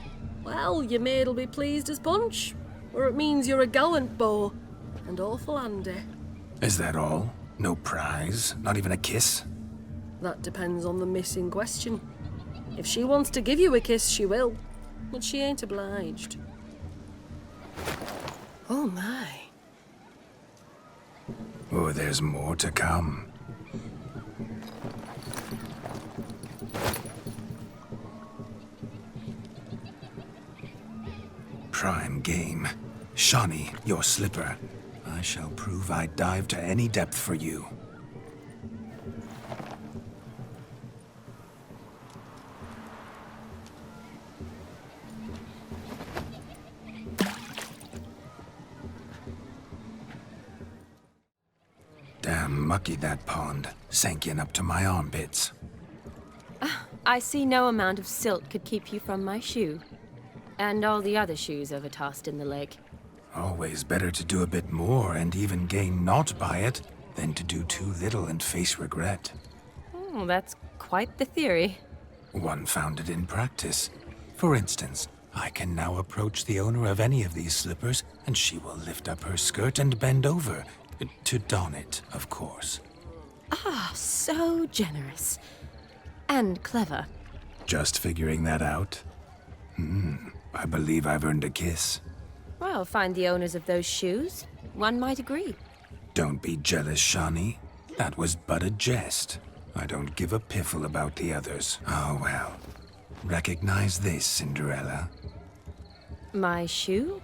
Well, your maid'll be pleased as punch. Or it means you're a gallant beau. And awful handy. Is that all? No prize? Not even a kiss? That depends on the miss in question. If she wants to give you a kiss, she will. But she ain't obliged. Oh my. Oh, there's more to come. Prime game. Shani, your slipper. I shall prove I dive to any depth for you. Mucky that pond. Sank in up to my armpits. I see no amount of silt could keep you from my shoe. And all the other shoes overtossed in the lake. Always better to do a bit more and even gain naught by it than to do too little and face regret. Oh, that's quite the theory. One founded in practice. For instance, I can now approach the owner of any of these slippers, and she will lift up her skirt and bend over. To don it, of course. Ah, so generous. And clever. Just figuring that out? I believe I've earned a kiss. Well, find the owners of those shoes. One might agree. Don't be jealous, Shawnee. That was but a jest. I don't give a piffle about the others. Oh, well. Recognize this, Cinderella. My shoe?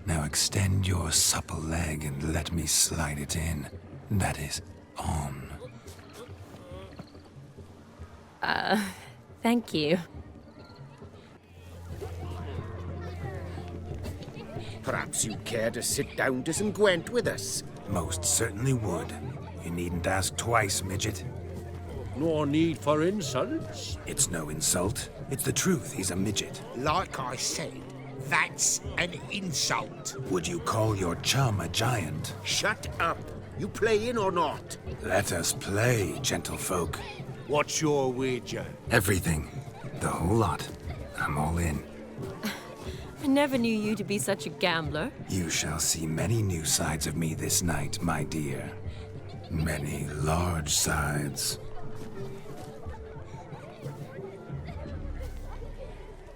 Now extend your supple leg and let me slide it in. That is, on. Thank you. Perhaps you'd care to sit down to some Gwent with us? Most certainly would. You needn't ask twice, midget. No need for insults. It's no insult. It's the truth. He's a midget. Like I said, that's an insult. Would you call your chum a giant? Shut up. You playing or not? Let us play, gentlefolk. What's your wager? Everything. The whole lot. I'm all in. I never knew you to be such a gambler. You shall see many new sides of me this night, my dear. Many large sides.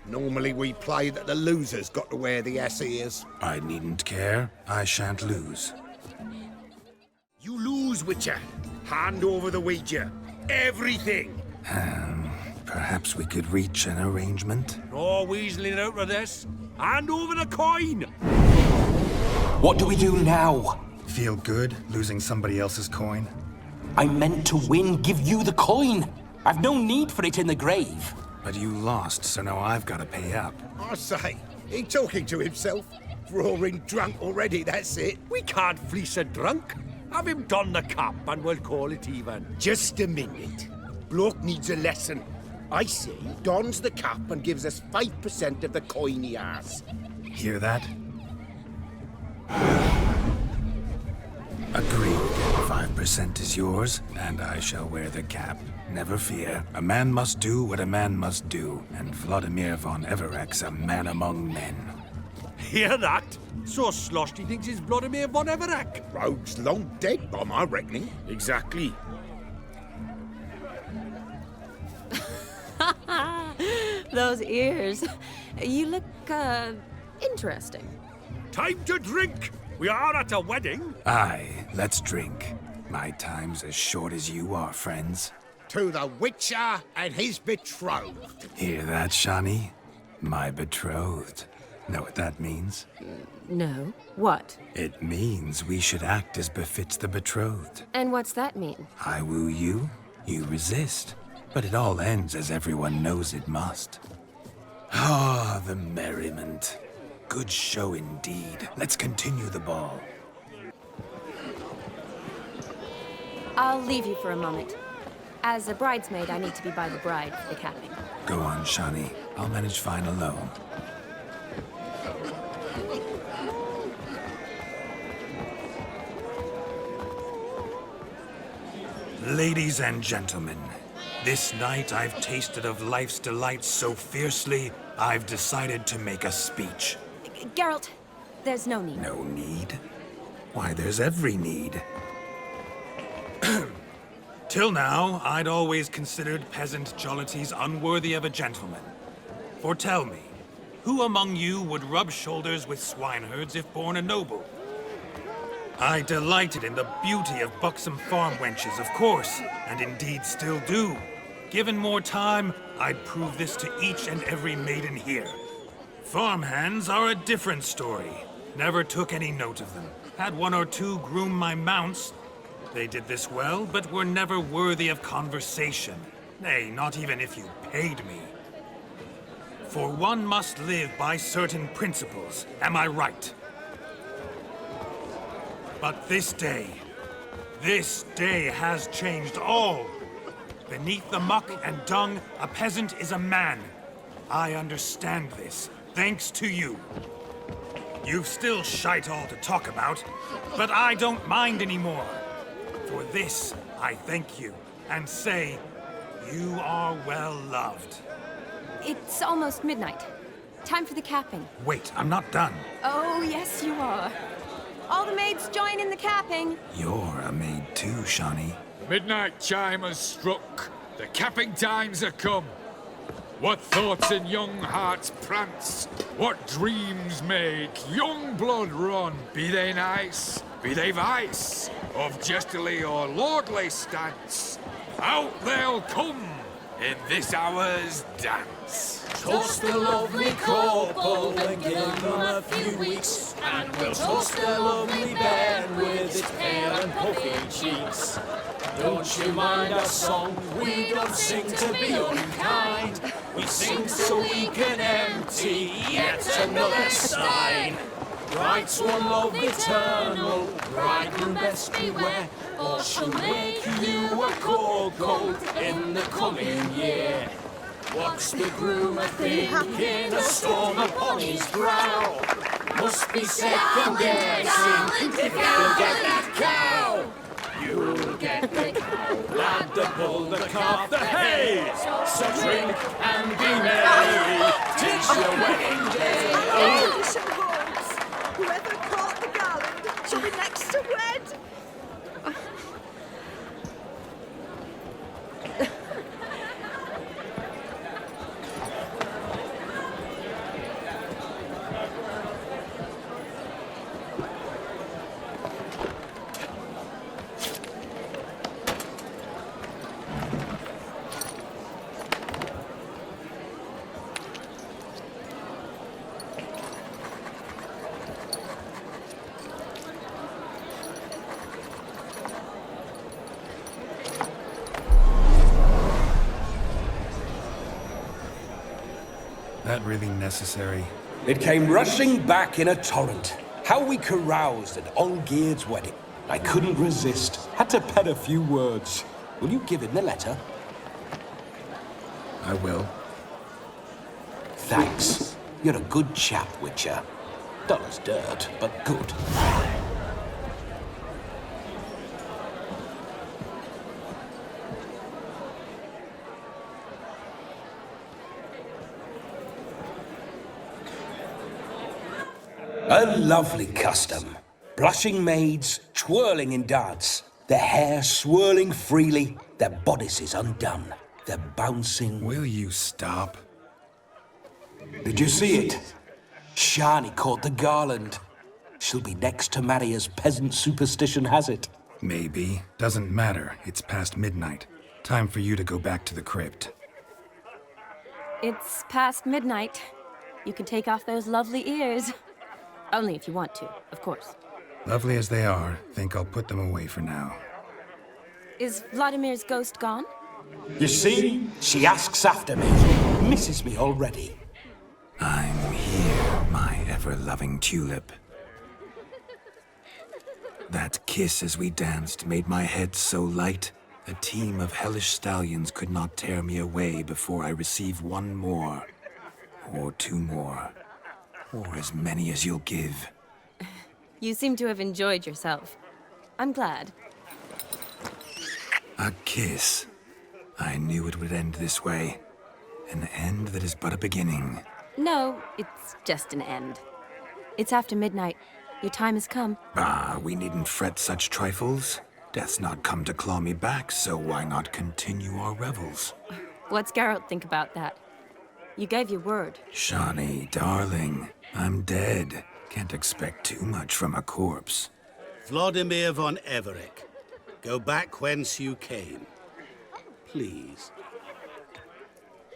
Normally we play that the loser's got to wear the ears. I needn't care. I shan't lose. You lose, Witcher. Hand over the wager. Everything. Perhaps we could reach an arrangement? No weaseling out of this. Hand over the coin! What do we do now? Feel good losing somebody else's coin? I meant to win, give you the coin. I've no need for it in the grave. But you lost, so now I've got to pay up. I say, he talking to himself. Roaring drunk already, that's it. We can't fleece a drunk. Have him don the cap and we'll call it even. Just a minute. Bloke needs a lesson. I say, dons the cap and gives us 5% of the coin he has. Hear that? Agreed. 5% is yours, and I shall wear the cap. Never fear. A man must do what a man must do, and Vladimir von Everec's a man among men. Hear that? So sloshed he thinks he's Vladimir von Everec. Rogue's long dead, by my reckoning. Exactly. Those ears. You look, interesting. Time to drink! We are at a wedding. Aye, let's drink. My time's as short as you are, friends. To the Witcher and his betrothed. Hear that, Shawnee? My betrothed. Know what that means? No. What? It means we should act as befits the betrothed. And what's that mean? I woo you, you resist. But it all ends as everyone knows it must. Ah, the merriment. Good show indeed. Let's continue the ball. I'll leave you for a moment. As a bridesmaid, I need to be by the bride for the capping. Go on, Shawnee. I'll manage fine alone. Ladies and gentlemen, this night I've tasted of life's delights so fiercely, I've decided to make a speech. Geralt, there's no need. No need? Why, there's every need. Till now, I'd always considered peasant jollities unworthy of a gentleman. For tell me, who among you would rub shoulders with swineherds if born a noble? I delighted in the beauty of buxom farm wenches, of course, and indeed still do. Given more time, I'd prove this to each and every maiden here. Farmhands are a different story. Never took any note of them. Had one or two groom my mounts. They did this well, but were never worthy of conversation. Nay, not even if you paid me. For one must live by certain principles. Am I right? But this day has changed all. Beneath the muck and dung, a peasant is a man. I understand this, thanks to you. You've still shite all to talk about, but I don't mind anymore. For this, I thank you, and say, you are well loved. It's almost midnight. Time for the capping. Wait, I'm not done. Oh, yes, you are. All the maids join in the capping. You're a maid too, Shawnee. Midnight chime has struck. The capping times are come. What thoughts in young hearts prance? What dreams make young blood run? Be they nice, be they vice, of jestily or lordly stance, out they'll come in this hour's dance. Toast the lovely couple and give them a few weeks, and we'll toast the lovely bed with its pale and puffy cheeks. Don't you mind our song? We don't sing to be unkind. We sing so we can empty yet another stein. Writes one love eternal, bridegroom best beware, or she'll make you a cold in the coming year. What's the groom a-thinking, a storm upon his brow? Must be second guessing if you'll get that cow. You'll get the cow, lad, the bull, the calf, the hay. So drink and be merry, 'tis your wedding day. Whoever caught the garland shall be next to wed. That really necessary? It came rushing back in a torrent. How we caroused at Olgierd's wedding. I couldn't resist. Had to pen a few words. Will you give him the letter? I will. Thanks. You're a good chap, Witcher. Dull as dirt, but good. A lovely custom. Blushing maids, twirling in dance. Their hair swirling freely, their bodices undone. They're bouncing... Will you stop? Did you see it? Shani caught the garland. She'll be next to marry as peasant superstition has it. Maybe. Doesn't matter. It's past midnight. Time for you to go back to the crypt. It's past midnight. You can take off those lovely ears. Only if you want to, of course. Lovely as they are, think I'll put them away for now. Is Vladimir's ghost gone? You see? She asks after me. Misses me already. I'm here, my ever-loving tulip. That kiss as we danced made my head so light. A team of hellish stallions could not tear me away before I receive one more. Or two more. Or as many as you'll give. You seem to have enjoyed yourself. I'm glad. A kiss. I knew it would end this way. An end that is but a beginning. No, it's just an end. It's after midnight. Your time has come. Ah, we needn't fret such trifles. Death's not come to claw me back, so why not continue our revels? What's Geralt think about that? You gave your word. Shawnee, darling, I'm dead. Can't expect too much from a corpse. Vladimir von Everec, go back whence you came. Please.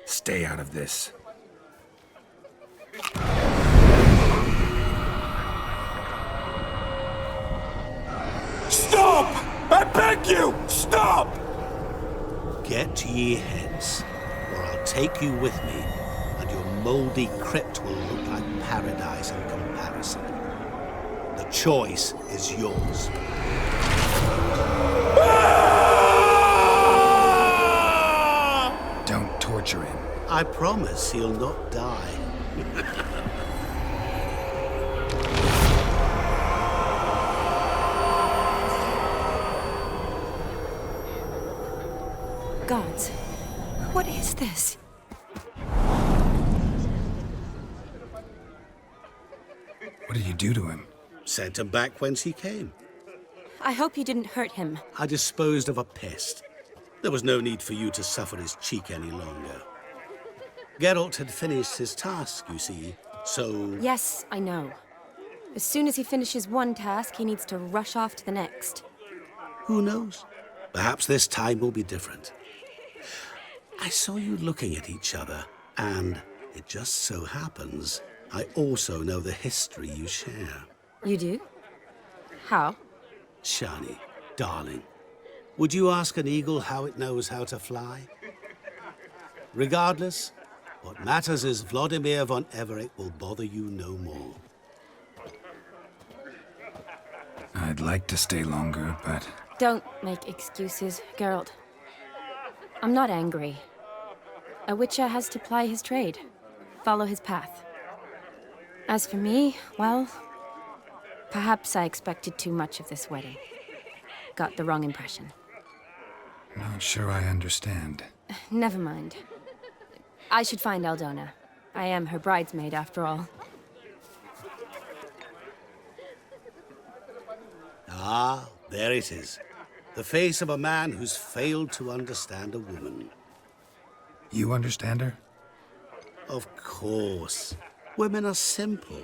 Stay out of this. Stop! I beg you! Stop! Get ye hence, or I'll take you with me, and your mouldy crypt will look like paradise in comparison. The Choice is yours. Don't torture him. I promise he'll not die. Gods, what is this? What did you do to him? Sent him back whence he came. I hope you didn't hurt him. I disposed of a pest. There was no need for you to suffer his cheek any longer. Geralt had finished his task, you see, so... Yes, I know. As soon as he finishes one task, he needs to rush off to the next. Who knows? Perhaps this time will be different. I saw you looking at each other, and it just so happens I also know the history you share. You do? How? Shani, darling, would you ask an eagle how it knows how to fly? Regardless, what matters is Vladimir von Everec will bother you no more. I'd like to stay longer, but... Don't make excuses, Geralt. I'm not angry. A witcher has to ply his trade, follow his path. As for me, well, perhaps I expected too much of this wedding. Got the wrong impression. Not sure I understand. Never mind. I should find Aldona. I am her bridesmaid, after all. Ah, there it is. The face of a man who's failed to understand a woman. You understand her? Of course. Women are simple.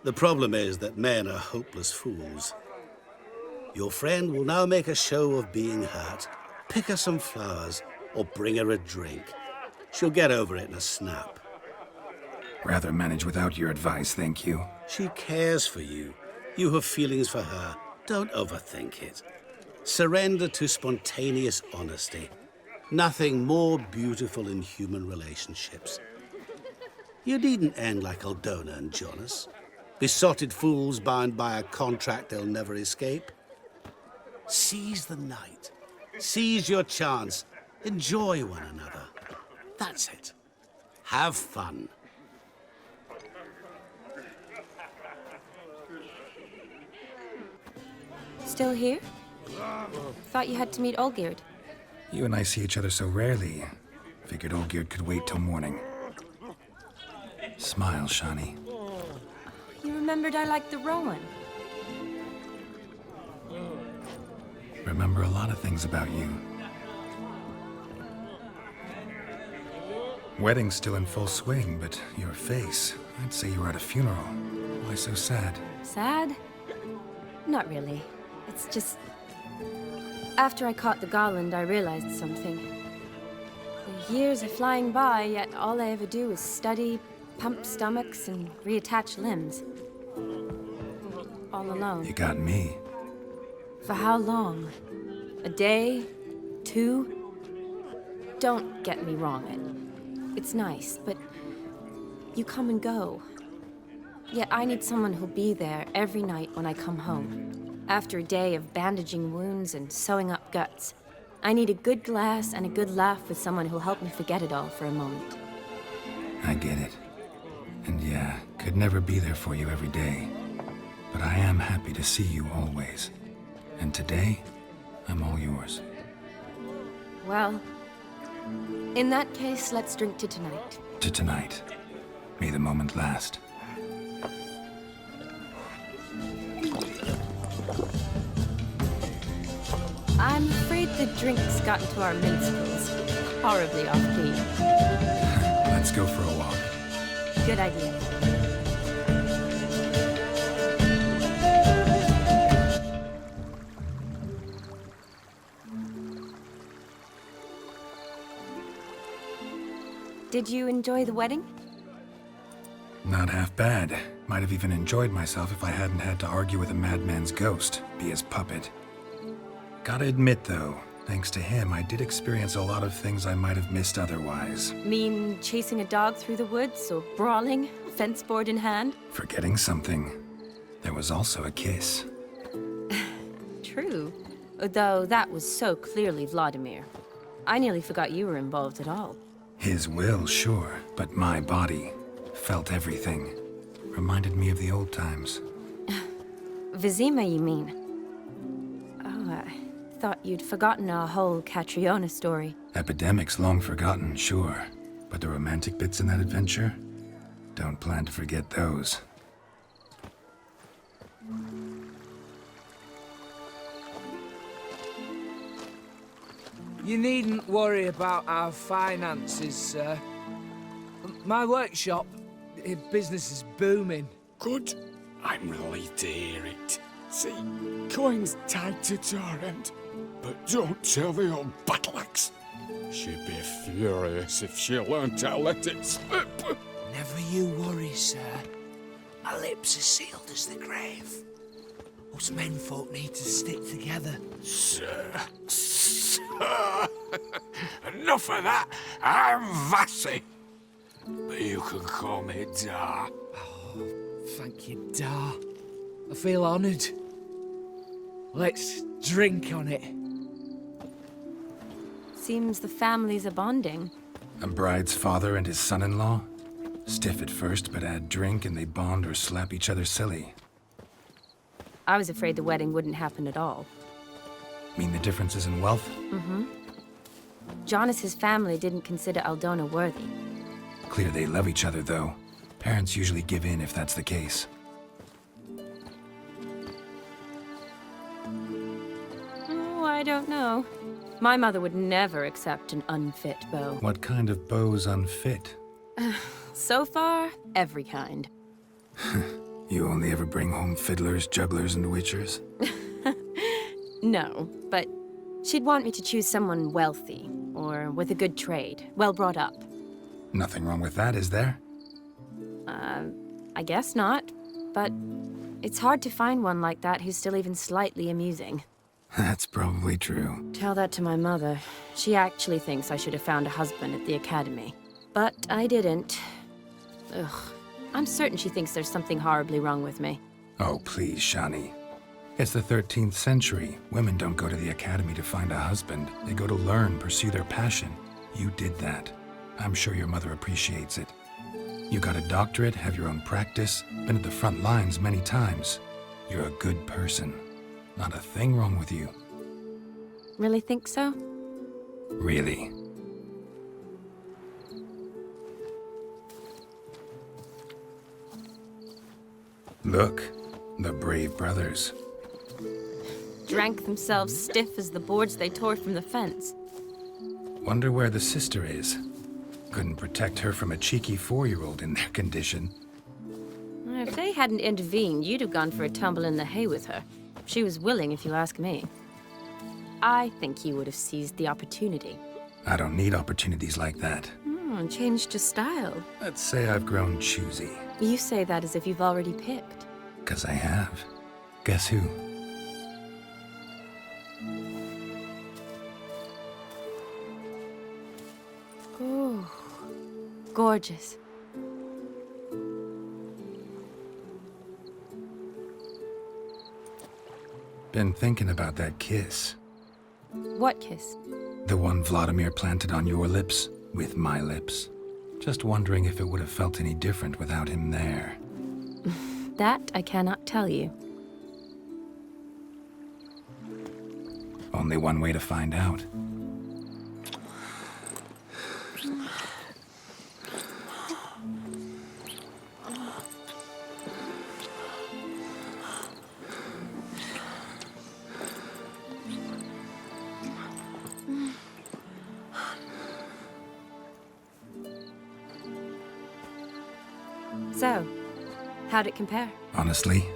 The problem is that men are hopeless fools. Your friend will now make a show of being hurt, pick her some flowers, or bring her a drink. She'll get over it in a snap. Rather manage without your advice, thank you. She cares for you. You have feelings for her. Don't overthink it. Surrender to spontaneous honesty. Nothing more beautiful in human relationships. You needn't end like Aldona and Jonas. Besotted fools bound by a contract they'll never escape. Seize the night. Seize your chance. Enjoy one another. That's it. Have fun. Still here? Thought you had to meet Olgierd. You and I see each other so rarely. Figured Olgierd could wait till morning. Smile, Shani. You remembered I liked the Rowan. Remember a lot of things about you. Wedding's still in full swing, but your face, I'd say you were at a funeral. Why so sad? Sad? Not really. It's just... After I caught the garland, I realized something. The years are flying by, yet all I ever do is study, pump stomachs, and reattach limbs. All alone. You got me. For how long? A day? 2? Don't get me wrong. It's nice, but you come and go. Yet I need someone who'll be there every night when I come home. After a day of bandaging wounds and sewing up guts, I need a good glass and a good laugh with someone who'll help me forget it all for a moment. I get it. And yeah, could never be there for you every day. But I am happy to see you always. And today, I'm all yours. Well, in that case, let's drink to tonight. To tonight. May the moment last. I'm afraid the drinks got into our minstrels. Horribly off-key. Let's go for a walk. Good idea. Did you enjoy the wedding? Not half bad. Might have even enjoyed myself if I hadn't had to argue with a madman's ghost, be his puppet. Gotta admit, though, thanks to him, I did experience a lot of things I might have missed otherwise. Mean chasing a dog through the woods, or brawling, fence board in hand? Forgetting something. There was also a kiss. True. Though that was so clearly Vladimir. I nearly forgot you were involved at all. His will, sure, but my body felt everything. Reminded me of the old times. Vizima, you mean? Oh, I thought you'd forgotten our whole Catriona story. Epidemics long forgotten, sure. But the romantic bits in that adventure? Don't plan to forget those. You needn't worry about our finances, sir. My workshop, business is booming. Good. I'm relieved to hear it. See, coin's tied to Torrent, but don't tell the old battleaxe. She'd be furious if she learned how to let it slip. Never you worry, sir. My lips are sealed as the grave. Us menfolk need to stick together. Sir. Enough of that. I'm Vassy. But you can call me Dar. Oh, thank you, Dar. I feel honoured. Let's drink on it. Seems the families are bonding. A bride's father and his son-in-law? Stiff at first, but add drink and they bond or slap each other silly. I was afraid the wedding wouldn't happen at all. Mean the differences in wealth? Mm-hmm. Jonas's family didn't consider Aldona worthy. Clear they love each other, though. Parents usually give in if that's the case. Oh, I don't know. My mother would never accept an unfit beau. What kind of beau's unfit? So far, every kind. You only ever bring home fiddlers, jugglers, and witchers? No, but she'd want me to choose someone wealthy, or with a good trade, well brought up. Nothing wrong with that, is there? I guess not, but it's hard to find one like that who's still even slightly amusing. That's probably true. Tell that to my mother. She actually thinks I should have found a husband at the academy. But I didn't. Ugh. I'm certain she thinks there's something horribly wrong with me. Oh, please, Shani. It's the 13th century. Women don't go to the academy to find a husband. They go to learn, pursue their passion. You did that. I'm sure your mother appreciates it. You got a doctorate, have your own practice, been at the front lines many times. You're a good person. Not a thing wrong with you. Really think so? Really. Look, the brave brothers. Drank themselves stiff as the boards they tore from the fence. Wonder where the sister is. Couldn't protect her from a cheeky 4-year-old in their condition. If they hadn't intervened, you'd have gone for a tumble in the hay with her. She was willing, if you ask me. I think you would have seized the opportunity. I don't need opportunities like that. Changed your style. Let's say I've grown choosy. You say that as if you've already picked. 'Cause I have. Guess who? Ooh, gorgeous. Been thinking about that kiss. What kiss? The one Vladimir planted on your lips, with my lips. Just wondering if it would have felt any different without him there. That I cannot tell you. Only one way to find out. So, how'd it compare? Honestly,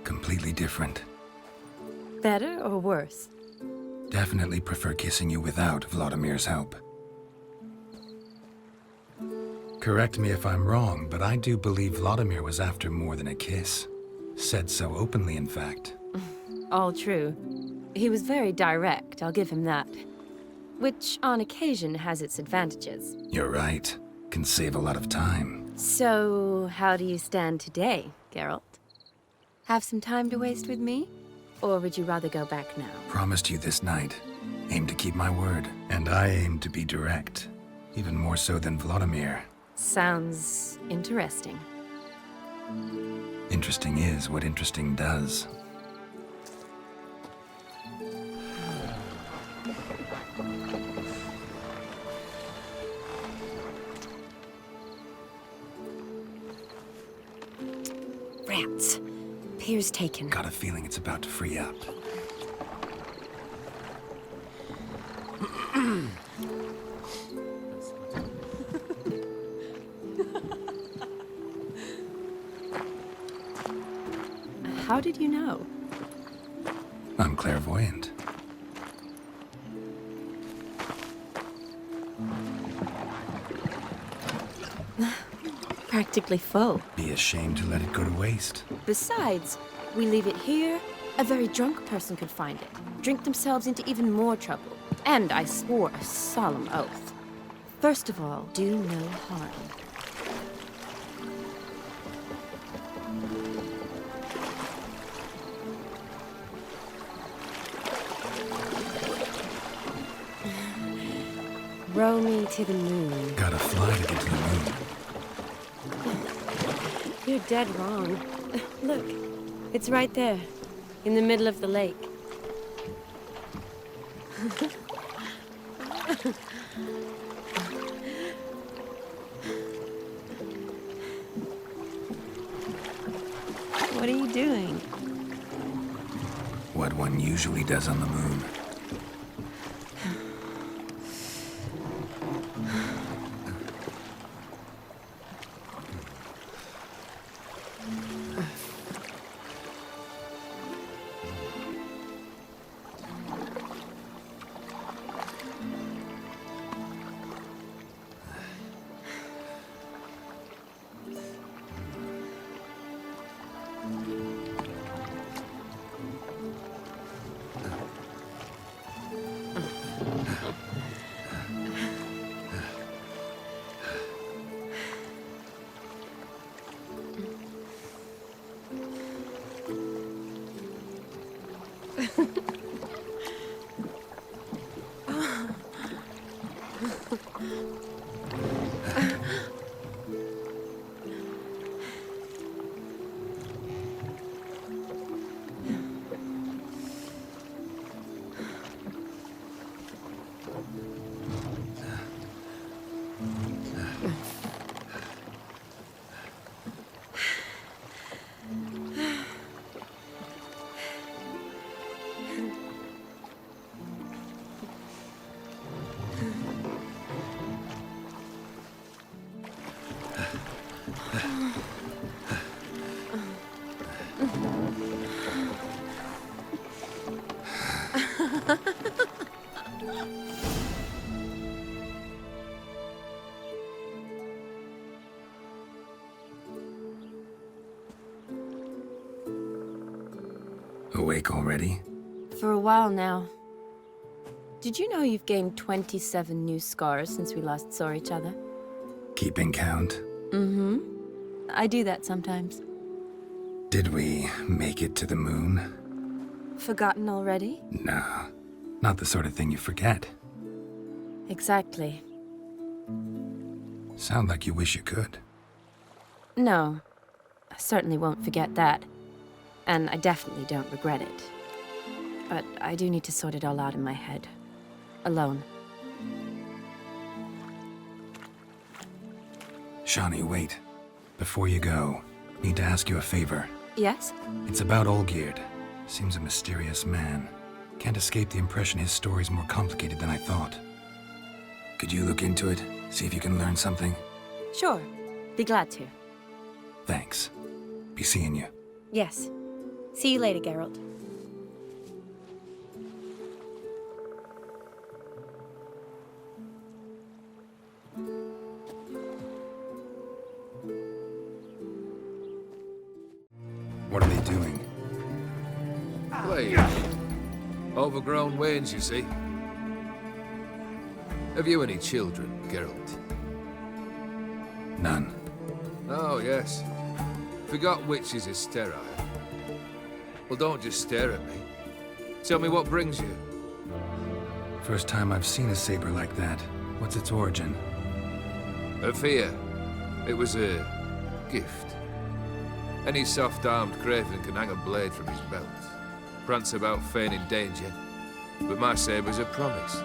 completely different. Better or worse? Definitely prefer kissing you without Vladimir's help. Correct me if I'm wrong, but I do believe Vladimir was after more than a kiss. Said so openly, in fact. All true. He was very direct, I'll give him that. Which, on occasion, has its advantages. You're right. Can save a lot of time. So, how do you stand today, Geralt? Have some time to waste with me? Or would you rather go back now? Promised you this night. Aim to keep my word. And I aim to be direct. Even more so than Vladimir. Sounds interesting. Interesting is what interesting does. Rats. Pier's taken. Got a feeling it's about to free up. How did you know? I'm clairvoyant. Practically full. Be ashamed to let it go to waste. Besides, we leave it here, a very drunk person could find it, drink themselves into even more trouble. And I swore a solemn oath. First of all, do no harm. Row me to the moon. Gotta fly to get to the moon. You're dead wrong. Look, it's right there, in the middle of the lake. What are you doing? What one usually does on the moon. Awake already? For a while now. Did you know you've gained 27 new scars since we last saw each other? Keeping count? Mm-hmm. I do that sometimes. Did we make it to the moon? Forgotten already? Nah, not the sort of thing you forget. Exactly. Sound like you wish you could. No, I certainly won't forget that. And I definitely don't regret it. But I do need to sort it all out in my head. Alone. Shani, wait. Before you go, need to ask you a favor. Yes? It's about Olgierd. Seems a mysterious man. Can't escape the impression his story's more complicated than I thought. Could you look into it? See if you can learn something? Sure. Be glad to. Thanks. Be seeing you. Yes. See you later, Geralt. What are they doing? Wait. Overgrown wains, you see. Have you any children, Geralt? None. Oh, yes. Forgot witches is sterile. Well, don't just stare at me. Tell me what brings you. First time I've seen a saber like that. What's its origin? A fear. It was a gift. Any soft-armed craven can hang a blade from his belt, prance about feigning danger, but my saber's a promise.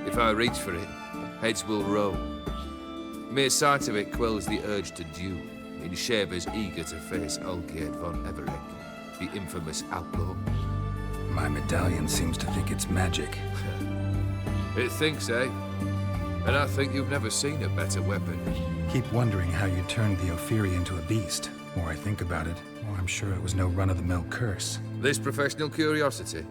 If I reach for it, heads will roll. Mere sight of it quells the urge to duel in shavers eager to face Olgierd von Everec, the infamous outlaw. My medallion seems to think it's magic. It thinks, eh? And I think you've never seen a better weapon. Keep wondering how you turned the Ophiri into a beast. The more I think about it, the more I'm sure it was no run-of-the-mill curse. This professional curiosity,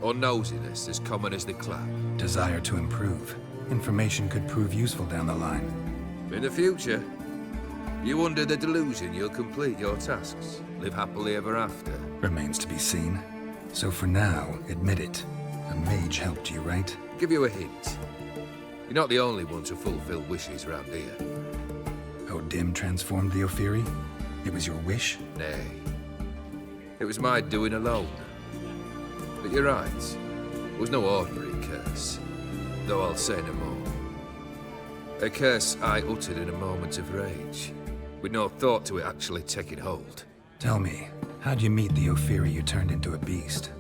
or nosiness as common as the cloud? Desire to improve. Information could prove useful down the line. In the future, you under the delusion you'll complete your tasks, live happily ever after. Remains to be seen. So for now, admit it. A mage helped you, right? Give you a hint. You're not the only one to fulfill wishes around here. Dim transformed the Ophiri? It was your wish? Nay. It was my doing alone. But you're right. It was no ordinary curse. Though I'll say no more. A curse I uttered in a moment of rage, with no thought to it actually taking hold. Tell me, how'd you meet the Ophiri you turned into a beast?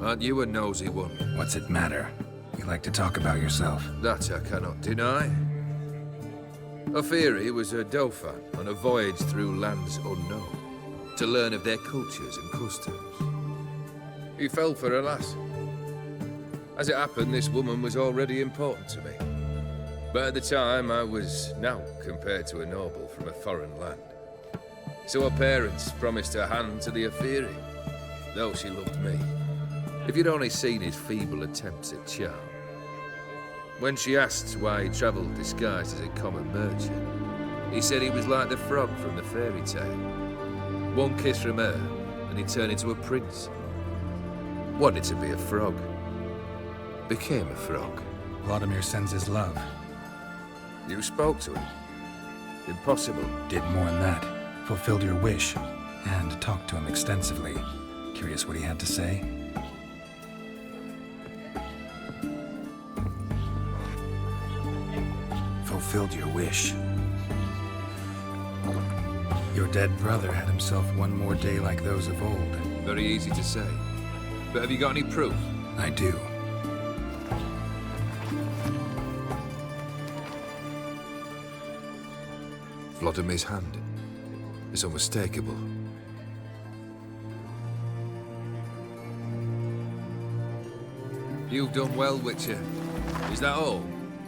Aren't you a nosy one? What's it matter? You like to talk about yourself. That I cannot deny. Ophiri was a dauphin on a voyage through lands unknown, to learn of their cultures and customs. He fell for a lass. As it happened, this woman was already important to me. But at the time, I was now compared to a noble from a foreign land. So her parents promised her hand to the Ophiri, though she loved me. If you'd only seen his feeble attempts at charm. When she asked why he travelled disguised as a common merchant, he said he was like the frog from the fairy tale. One kiss from her, and he turned into a prince. Wanted to be a frog. Became a frog. Vladimir sends his love. You spoke to him. Impossible. Did more than that. Fulfilled your wish, and talked to him extensively. Curious what he had to say? Fulfilled your wish. Your dead brother had himself one more day like those of old. Very easy to say. But have you got any proof? I do. Vladimir's hand is unmistakable. You've done well, Witcher. Is that all?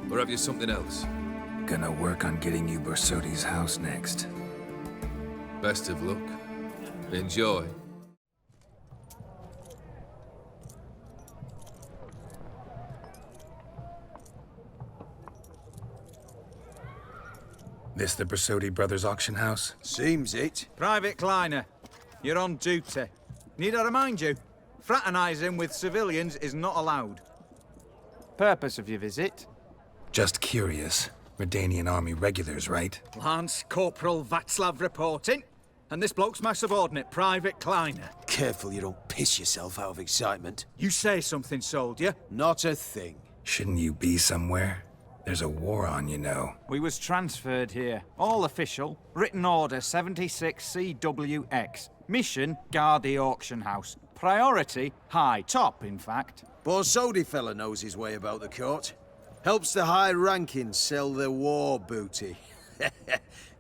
Or have you something else? Gonna work on getting you Bersodi's house next. Best of luck. Enjoy. This the Bersodi Brothers auction house? Seems it. Private Kleiner, you're on duty. Need I remind you? Fraternizing with civilians is not allowed. Purpose of your visit? Just curious. Redanian army regulars, right? Lance Corporal Václav reporting. And this bloke's my subordinate, Private Kleiner. Careful you don't piss yourself out of excitement. You say something, soldier. Not a thing. Shouldn't you be somewhere? There's a war on, you know. We was transferred here. All official. Written order 76CWX. Mission, guard the auction house. Priority, high. Top, in fact. Bersodi fella knows his way about the court. Helps the high rankings sell their war booty.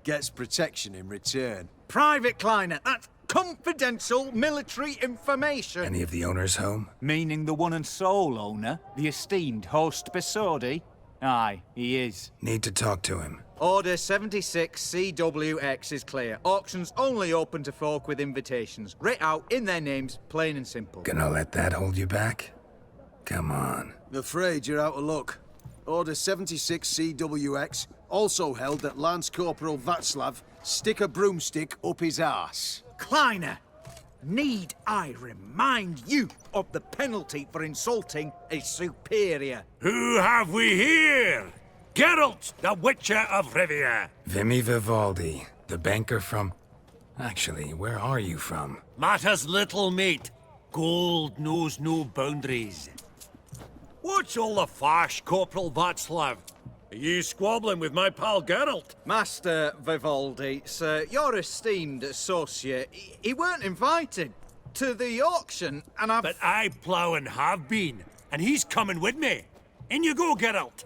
Gets protection in return. Private Kleiner, that's confidential military information. Any of the owners home? Meaning the one and sole owner, the esteemed host Bersodi? Aye, he is. Need to talk to him. Order 76CWX is clear. Auctions only open to folk with invitations. Writ out in their names, plain and simple. Gonna let that hold you back? Come on. I'm afraid you're out of luck. Order 76CWX also held that Lance Corporal Václav stick a broomstick up his arse. Kleiner, need I remind you of the penalty for insulting a superior? Who have we here? Geralt, the Witcher of Rivia. Vimy Vivaldi, the banker from... Actually, where are you from? Matters little, mate. Gold knows no boundaries. What's all the fash, Corporal Václav? Are you squabbling with my pal Geralt? Master Vivaldi, sir, your esteemed associate, he weren't invited to the auction, and I've... But I plough and have been, and he's coming with me. In you go, Geralt.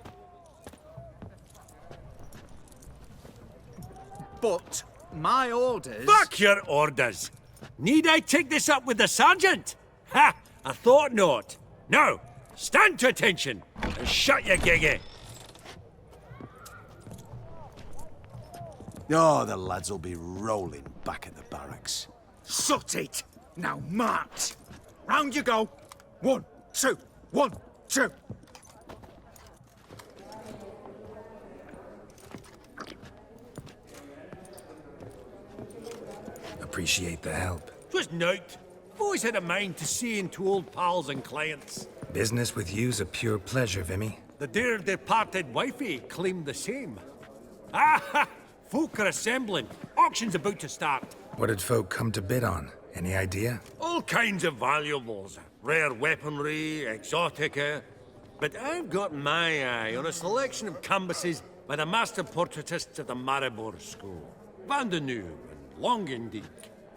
But my orders... Fuck your orders! Need I take this up with the sergeant? Ha! I thought not. Now, stand to attention and shut your giggy. Oh, the lads will be rolling back at the barracks. Sut it! Now march! Round you go! 1, 2, 1, 2! Appreciate the help. 'Twas nowt. I've always had a mind to see into old pals and clients. Business with you's a pure pleasure, Vimy. The dear departed wifey claimed the same. Ah! Folk are assembling. Auction's about to start. What did folk come to bid on? Any idea? All kinds of valuables. Rare weaponry, exotica. But I've got my eye on a selection of canvases by the master portraitists of the Maribor School. Van de Nieuw and Longendijk.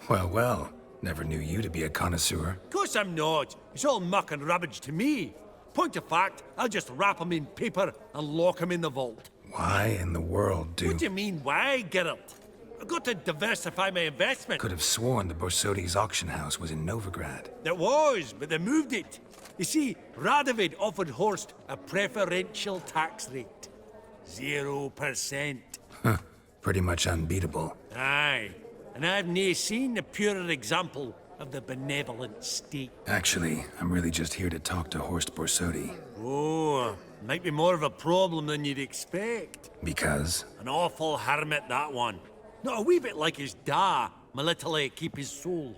Well, well. Never knew you to be a connoisseur. Of course I'm not. It's all muck and rubbish to me. Point of fact, I'll just wrap 'em in paper and lock 'em in the vault. Why in the world do... What do you mean, why, Geralt? I've got to diversify my investment. Could have sworn the Borsodi's auction house was in Novigrad. It was, but they moved it. You see, Radovid offered Horst a preferential tax rate. 0%. Huh. Pretty much unbeatable. Aye. And I've nae seen a purer example of the benevolent state. Actually, I'm really just here to talk to Horst Borsodi. Oh, might be more of a problem than you'd expect. Because? An awful hermit, that one. Not a wee bit like his da, military keep his soul.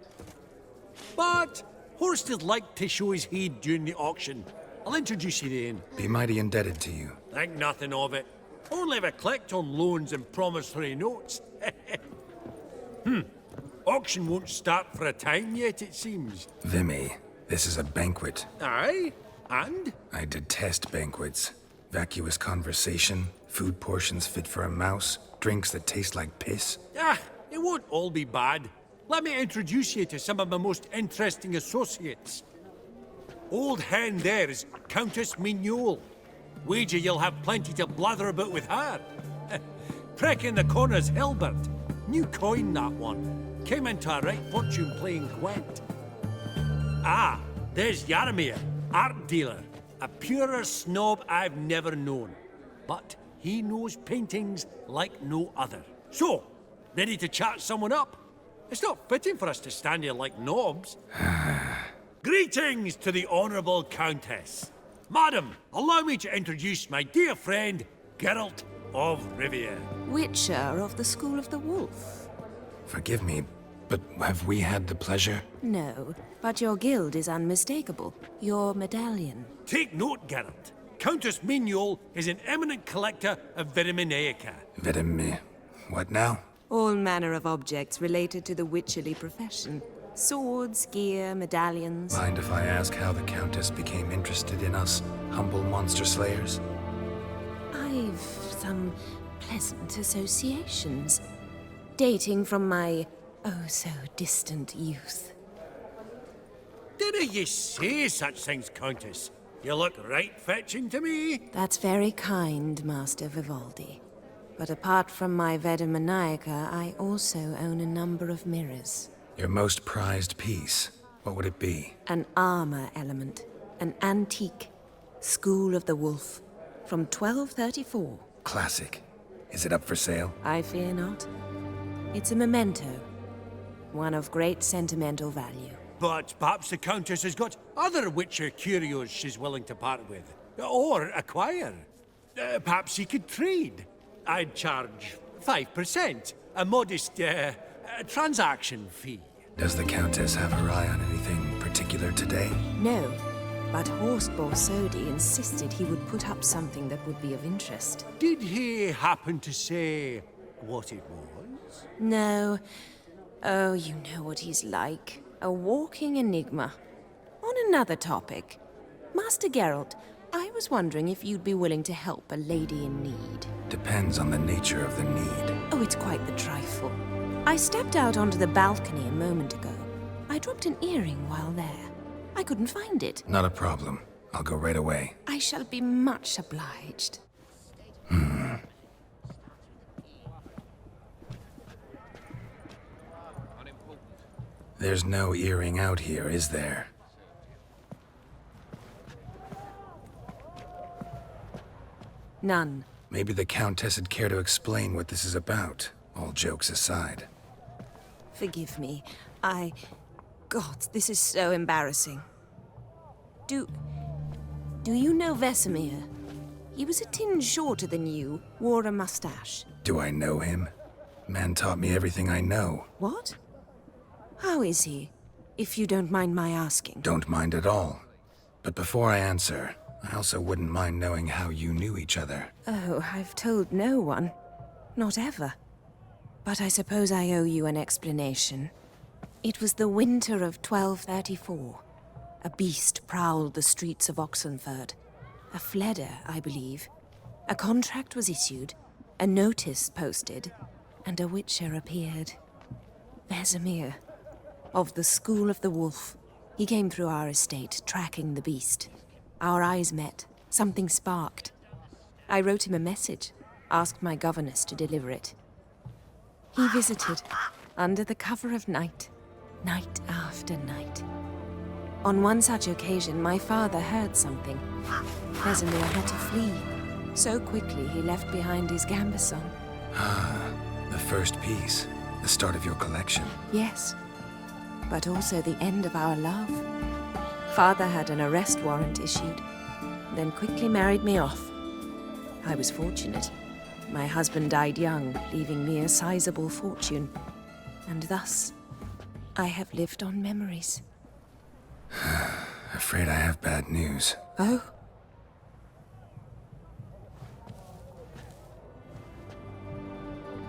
But Horst is like to show his head during the auction. I'll introduce you then. Be mighty indebted to you. Think nothing of it. Only ever collect on loans and promissory notes. Auction won't start for a time yet, it seems. Vimy, this is a banquet. Aye? And? I detest banquets. Vacuous conversation, food portions fit for a mouse, drinks that taste like piss. Ah, it won't all be bad. Let me introduce you to some of my most interesting associates. Old hen there is Countess Mignol. Wager you'll have plenty to blather about with her. Prick in the corner's Hilbert. New coin, that one. Came into a right fortune playing Gwent. Ah, there's Jaromir, art dealer. A purer snob I've never known. But he knows paintings like no other. So, ready to chat someone up? It's not fitting for us to stand here like knobs. Greetings to the Honourable Countess. Madam, allow me to introduce my dear friend, Geralt of Rivia. Witcher of the School of the Wolf. Forgive me, but have we had the pleasure? No, but your guild is unmistakable. Your medallion. Take note, Geralt. Countess Mignol is an eminent collector of Vitaminaica. What now? All manner of objects related to the witcherly profession. Swords, gear, medallions. Mind if I ask how the Countess became interested in us, humble monster slayers? I've some pleasant associations, dating from my oh-so-distant youth. Didn't you say such things, Countess? You look right fetching to me. That's very kind, Master Vivaldi. But apart from my Vitaminaica, I also own a number of mirrors. Your most prized piece, what would it be? An armor element. An antique. School of the Wolf. From 1234. Classic. Is it up for sale? I fear not. It's a memento. One of great sentimental value. But perhaps the Countess has got other Witcher curios she's willing to part with. Or acquire. Perhaps you could trade. I'd charge 5%. A modest, transaction fee. Does the Countess have her eye on anything particular today? No, but Horst Borsodi insisted he would put up something that would be of interest. Did he happen to say what it was? No. Oh, you know what he's like. A walking enigma. On another topic, Master Geralt, I was wondering if you'd be willing to help a lady in need. Depends on the nature of the need. Oh, it's quite the trifle. I stepped out onto the balcony a moment ago. I dropped an earring while there. I couldn't find it. Not a problem. I'll go right away. I shall be much obliged. There's no earring out here, is there? None. Maybe the Countess would care to explain what this is about, all jokes aside. Forgive me. God, this is so embarrassing. Do you know Vesemir? He was a tinge shorter than you, wore a mustache. Do I know him? Man taught me everything I know. What? How is he, if you don't mind my asking? Don't mind at all. But before I answer, I also wouldn't mind knowing how you knew each other. Oh, I've told no one. Not ever. But I suppose I owe you an explanation. It was the winter of 1234. A beast prowled the streets of Oxenford. A fledder, I believe. A contract was issued, a notice posted, and a witcher appeared. Vesemir, of the School of the Wolf. He came through our estate, tracking the beast. Our eyes met. Something sparked. I wrote him a message, asked my governess to deliver it. He visited, under the cover of night, night after night. On one such occasion, my father heard something. Vesemir had to flee. So quickly, he left behind his gambeson. Ah, the first piece. The start of your collection. Yes, but also the end of our love. Father had an arrest warrant issued, then quickly married me off. I was fortunate. My husband died young, leaving me a sizable fortune. And thus, I have lived on memories. Afraid I have bad news. Oh?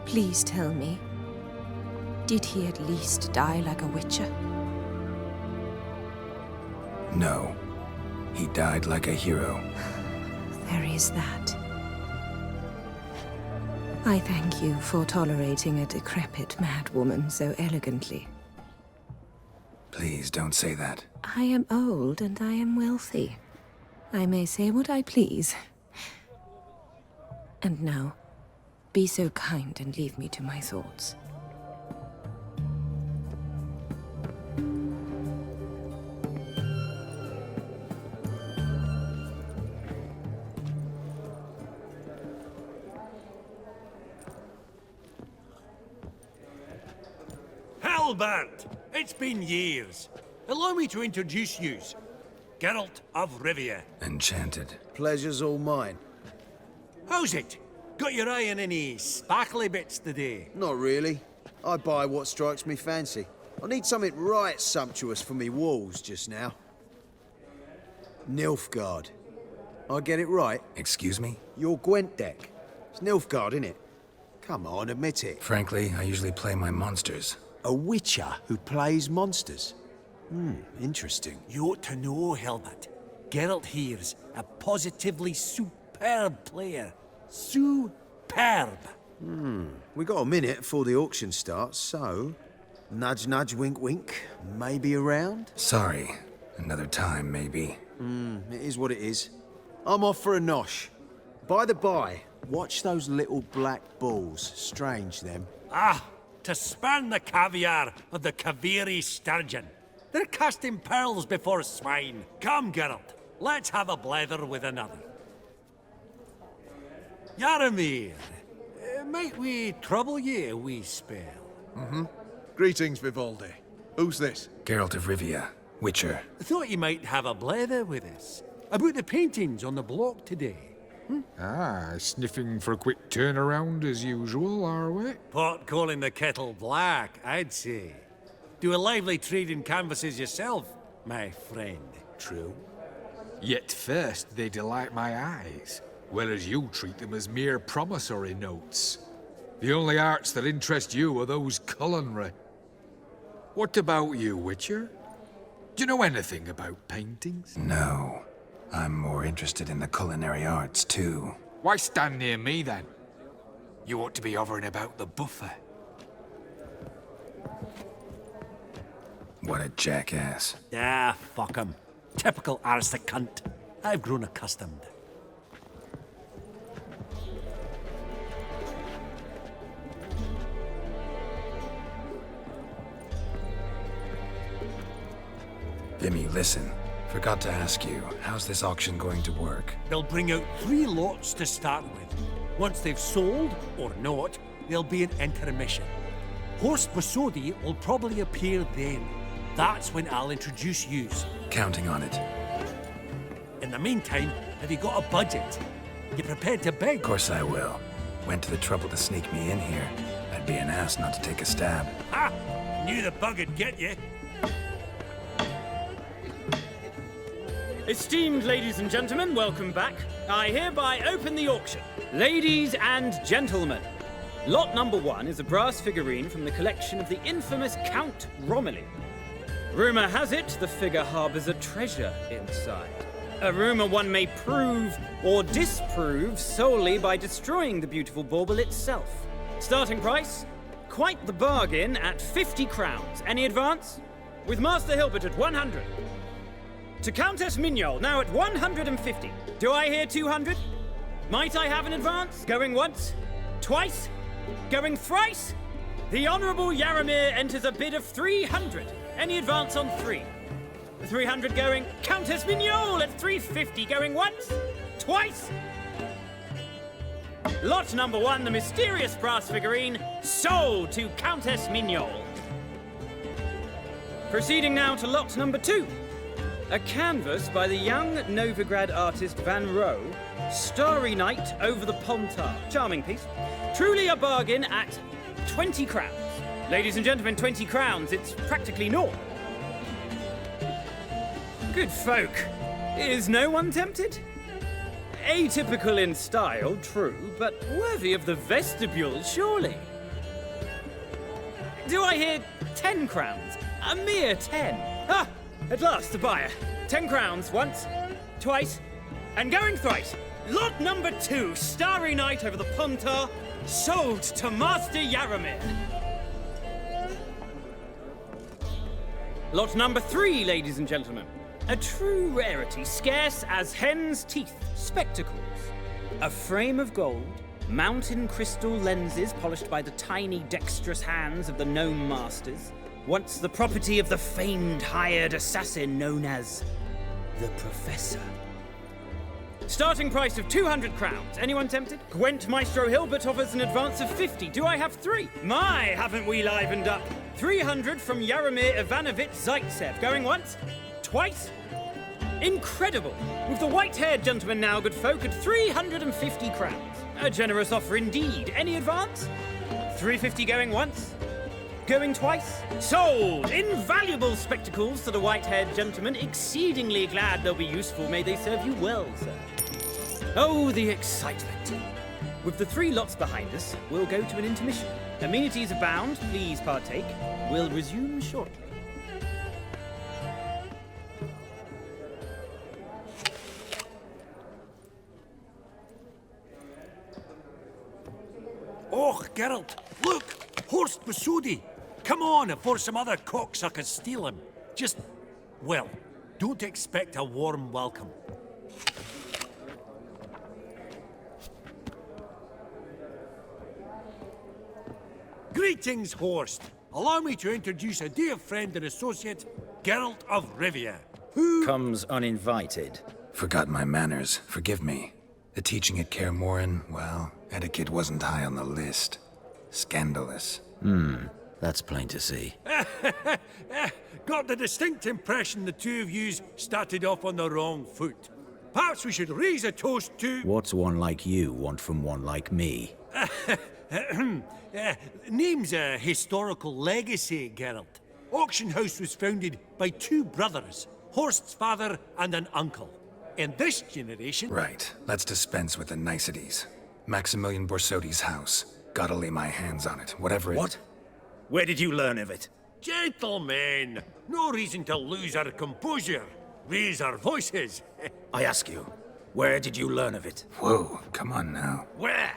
Please tell me, did he at least die like a witcher? No. He died like a hero. There is that. I thank you for tolerating a decrepit madwoman so elegantly. Please don't say that. I am old and I am wealthy. I may say what I please. And now, be so kind and leave me to my thoughts. Albert! It's been years. Allow me to introduce yous. Geralt of Rivia. Enchanted. Pleasure's all mine. How's it? Got your eye on any sparkly bits today? Not really. I buy what strikes me fancy. I need something right sumptuous for me walls just now. Nilfgaard. I get it right? Excuse me? Your Gwent deck. It's Nilfgaard, innit? Come on, admit it. Frankly, I usually play my monsters. A witcher who plays monsters? Interesting. You ought to know, Hilbert. Geralt here's a positively superb player. Superb. We got a minute before the auction starts, so... Nudge, nudge, wink, wink. Maybe around? Sorry. Another time, maybe. It is what it is. I'm off for a nosh. By the by, watch those little black balls. Strange, them. Ah, to spurn the caviar of the Kaviri sturgeon. They're casting pearls before swine. Come, Geralt, let's have a blether with another. Yaramir, might we trouble ye a wee spell? Greetings, Vivaldi. Who's this? Geralt of Rivia, Witcher. Thought you might have a blether with us. About the paintings on the block today. Ah, sniffing for a quick turnaround as usual, are we? Pot calling the kettle black, I'd say. Do a lively trade in canvases yourself, my friend. True. Yet first they delight my eyes, whereas you treat them as mere promissory notes. The only arts that interest you are those culinary. What about you, Witcher? Do you know anything about paintings? No. I'm more interested in the culinary arts, too. Why stand near me, then? You ought to be hovering about the buffet. What a jackass. Ah, fuck him. Typical aristocrat cunt. I've grown accustomed. Vimy, listen. Forgot to ask you, how's this auction going to work? They'll bring out 3 lots to start with. Once they've sold, or not, there'll be an intermission. Horst Bosodi will probably appear then. That's when I'll introduce yous. Counting on it. In the meantime, have you got a budget? You prepared to beg? Of course I will. Went to the trouble to sneak me in here. I'd be an ass not to take a stab. Ha! Knew the bug'd get you. Esteemed ladies and gentlemen, welcome back. I hereby open the auction. Ladies and gentlemen, lot number 1 is a brass figurine from the collection of the infamous Count Romilly. Rumour has it the figure harbours a treasure inside. A rumour one may prove or disprove solely by destroying the beautiful bauble itself. Starting price? Quite the bargain at 50 crowns. Any advance? With Master Hilbert at 100. To Countess Mignol, now at 150. Do I hear 200? Might I have an advance? Going once? Twice? Going thrice? The Honourable Yaramir enters a bid of 300. Any advance on 3? 300 going. Countess Mignol at 350. Going once? Twice? Lot number 1, the mysterious brass figurine, sold to Countess Mignol. Proceeding now to lot number 2. A canvas by the young Novigrad artist Van Rohe, Starry Night over the Pontar. Charming piece. Truly a bargain at 20 crowns. Ladies and gentlemen, 20 crowns, it's practically naught. Good folk. Is no one tempted? Atypical in style, true, but worthy of the vestibule, surely. Do I hear 10 crowns? A mere 10. Ah! At last, the buyer. 10 crowns, once, twice, and going thrice. Lot number 2, Starry Night over the Pontar, sold to Master Yaramir. Lot number 3, ladies and gentlemen. A true rarity, scarce as hen's teeth. Spectacles. A frame of gold, mountain crystal lenses polished by the tiny, dexterous hands of the gnome masters. Once the property of the famed hired assassin known as the Professor. Starting price of 200 crowns. Anyone tempted? Gwent Maestro Hilbert offers an advance of 50. Do I have 3? My, haven't we livened up? 300 from Yaramir Ivanovich Zaitsev. Going once? Twice? Incredible! With the white-haired gentleman now, good folk, at 350 crowns. A generous offer indeed. Any advance? 350 going once? Going twice? Sold! Invaluable spectacles to the white-haired gentleman. Exceedingly glad they'll be useful. May they serve you well, sir. Oh, the excitement. With the 3 lots behind us, we'll go to an intermission. Amenities abound. Please partake. We'll resume shortly. Oh, Geralt, look! Horst Bosodi! Come on before some other cocksuckers steal him. Just, well, don't expect a warm welcome. Greetings, Horst. Allow me to introduce a dear friend and associate, Geralt of Rivia, who... Comes uninvited. Forgot my manners. Forgive me. The teaching at Kaer Morhen, well, etiquette wasn't high on the list. Scandalous. That's plain to see. Got the distinct impression the two of yous started off on the wrong foot. Perhaps we should raise a toast to... What's one like you want from one like me? Name's a historical legacy, Geralt. Auction House was founded by 2 brothers, Horst's father and an uncle. In this generation... Right. Let's dispense with the niceties. Maximilian Borsodi's house. Gotta lay my hands on it, whatever it... What? Where did you learn of it? Gentlemen, no reason to lose our composure. Raise our voices. I ask you, where did you learn of it? Whoa, come on now. Where?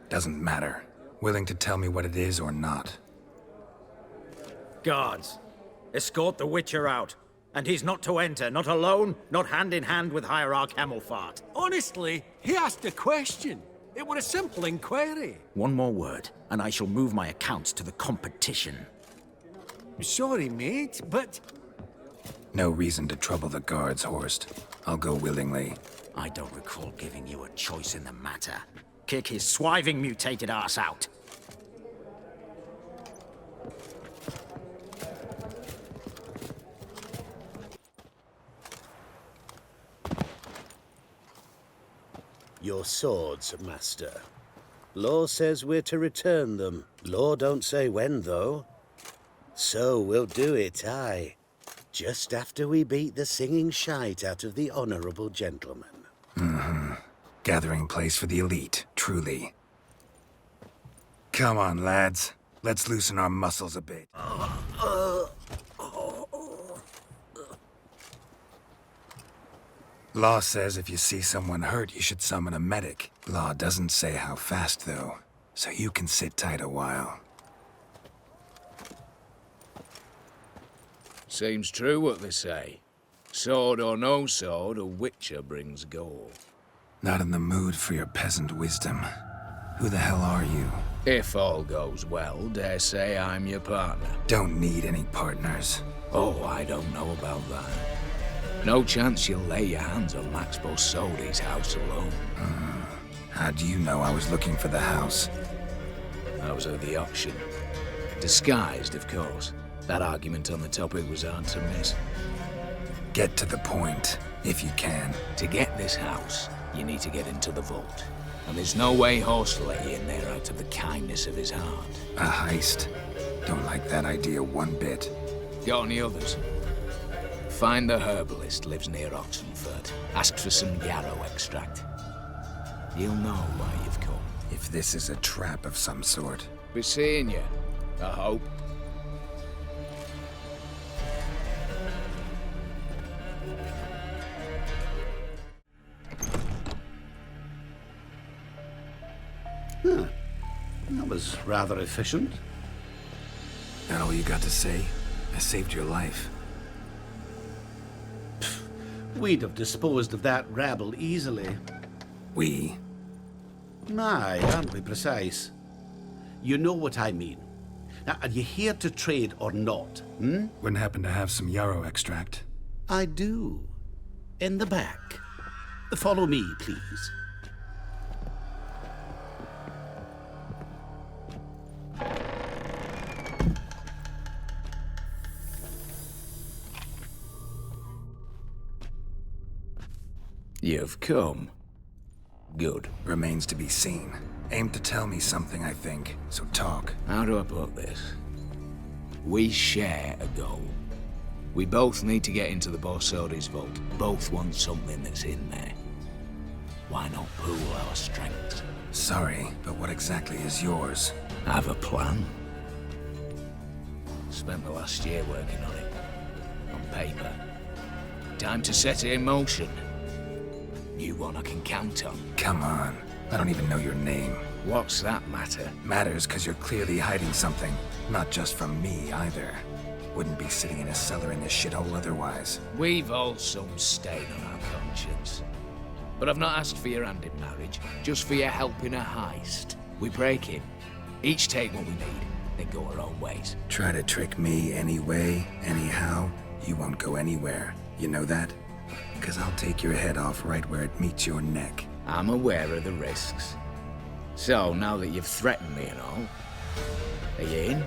Doesn't matter. Willing to tell me what it is or not? Guards, escort the Witcher out. And he's not to enter, not alone, not hand in hand with Hierarch Hamelfart. Honestly, he asked a question. It was a simple inquiry. One more word, and I shall move my accounts to the competition. Sorry, mate, but... No reason to trouble the guards, Horst. I'll go willingly. I don't recall giving you a choice in the matter. Kick his swiving mutated ass out. Your swords, Master. Law says we're to return them. Law don't say when, though. So we'll do it, aye. Just after we beat the singing shite out of the honorable gentleman. Mm-hmm. Gathering place for the elite, truly. Come on, lads. Let's loosen our muscles a bit. Law says if you see someone hurt, you should summon a medic. Law doesn't say how fast, though, so you can sit tight a while. Seems true what they say. Sword or no sword, a witcher brings gold. Not in the mood for your peasant wisdom. Who the hell are you? If all goes well, dare say I'm your partner. Don't need any partners. Oh, I don't know about that. No chance you'll lay your hands on Max Bossodi's house alone. How do you know I was looking for the house? I was at the auction. Disguised, of course. That argument on the topic was hard to miss. Get to the point, if you can. To get this house, you need to get into the vault. And there's no way Horst let you in there out of the kindness of his heart. A heist? Don't like that idea one bit. Got any others? Find the herbalist lives near Oxenford. Ask for some yarrow extract. You'll know why you've come. If this is a trap of some sort. Be seeing you, I hope. Huh. That was rather efficient. That all you got to say? I saved your life. We'd have disposed of that rabble easily. We? Aye, aren't we precise? You know what I mean. Now, are you here to trade or not, Wouldn't happen to have some yarrow extract. I do. In the back. Follow me, please. You've come. Good. Remains to be seen. Aim to tell me something, I think, so talk. How do I put this? We share a goal. We both need to get into the Bossodi's vault. Both want something that's in there. Why not pool our strengths? Sorry, but what exactly is yours? Have a plan. Spent the last year working on it. On paper. Time to set it in motion. You one I can count on. Come on. I don't even know your name. What's that matter? Matters because you're clearly hiding something. Not just from me, either. Wouldn't be sitting in a cellar in this shithole otherwise. We've all some stain on our conscience. But I've not asked for your hand in marriage, just for your help in a heist. We break in, each take what we need, then go our own ways. Try to trick me anyway, anyhow, you won't go anywhere. You know that? Because I'll take your head off right where it meets your neck. I'm aware of the risks. So, now that you've threatened me and all, are you in?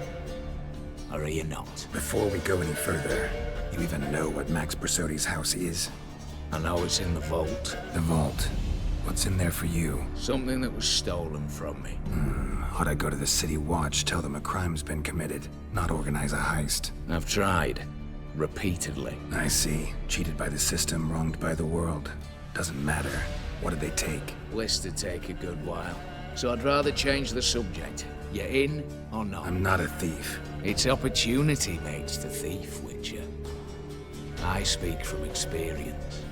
Or are you not? Before we go any further, you even know what Max Bossodi's house is? I know it's in the vault. The vault? What's in there for you? Something that was stolen from me. Ought I go to the City Watch, tell them a crime's been committed, not organize a heist? I've tried. Repeatedly. I see. Cheated by the system, wronged by the world. Doesn't matter. What did they take? List to take a good while. So I'd rather change the subject. You in or not? I'm not a thief. It's opportunity makes the thief, Witcher. I speak from experience.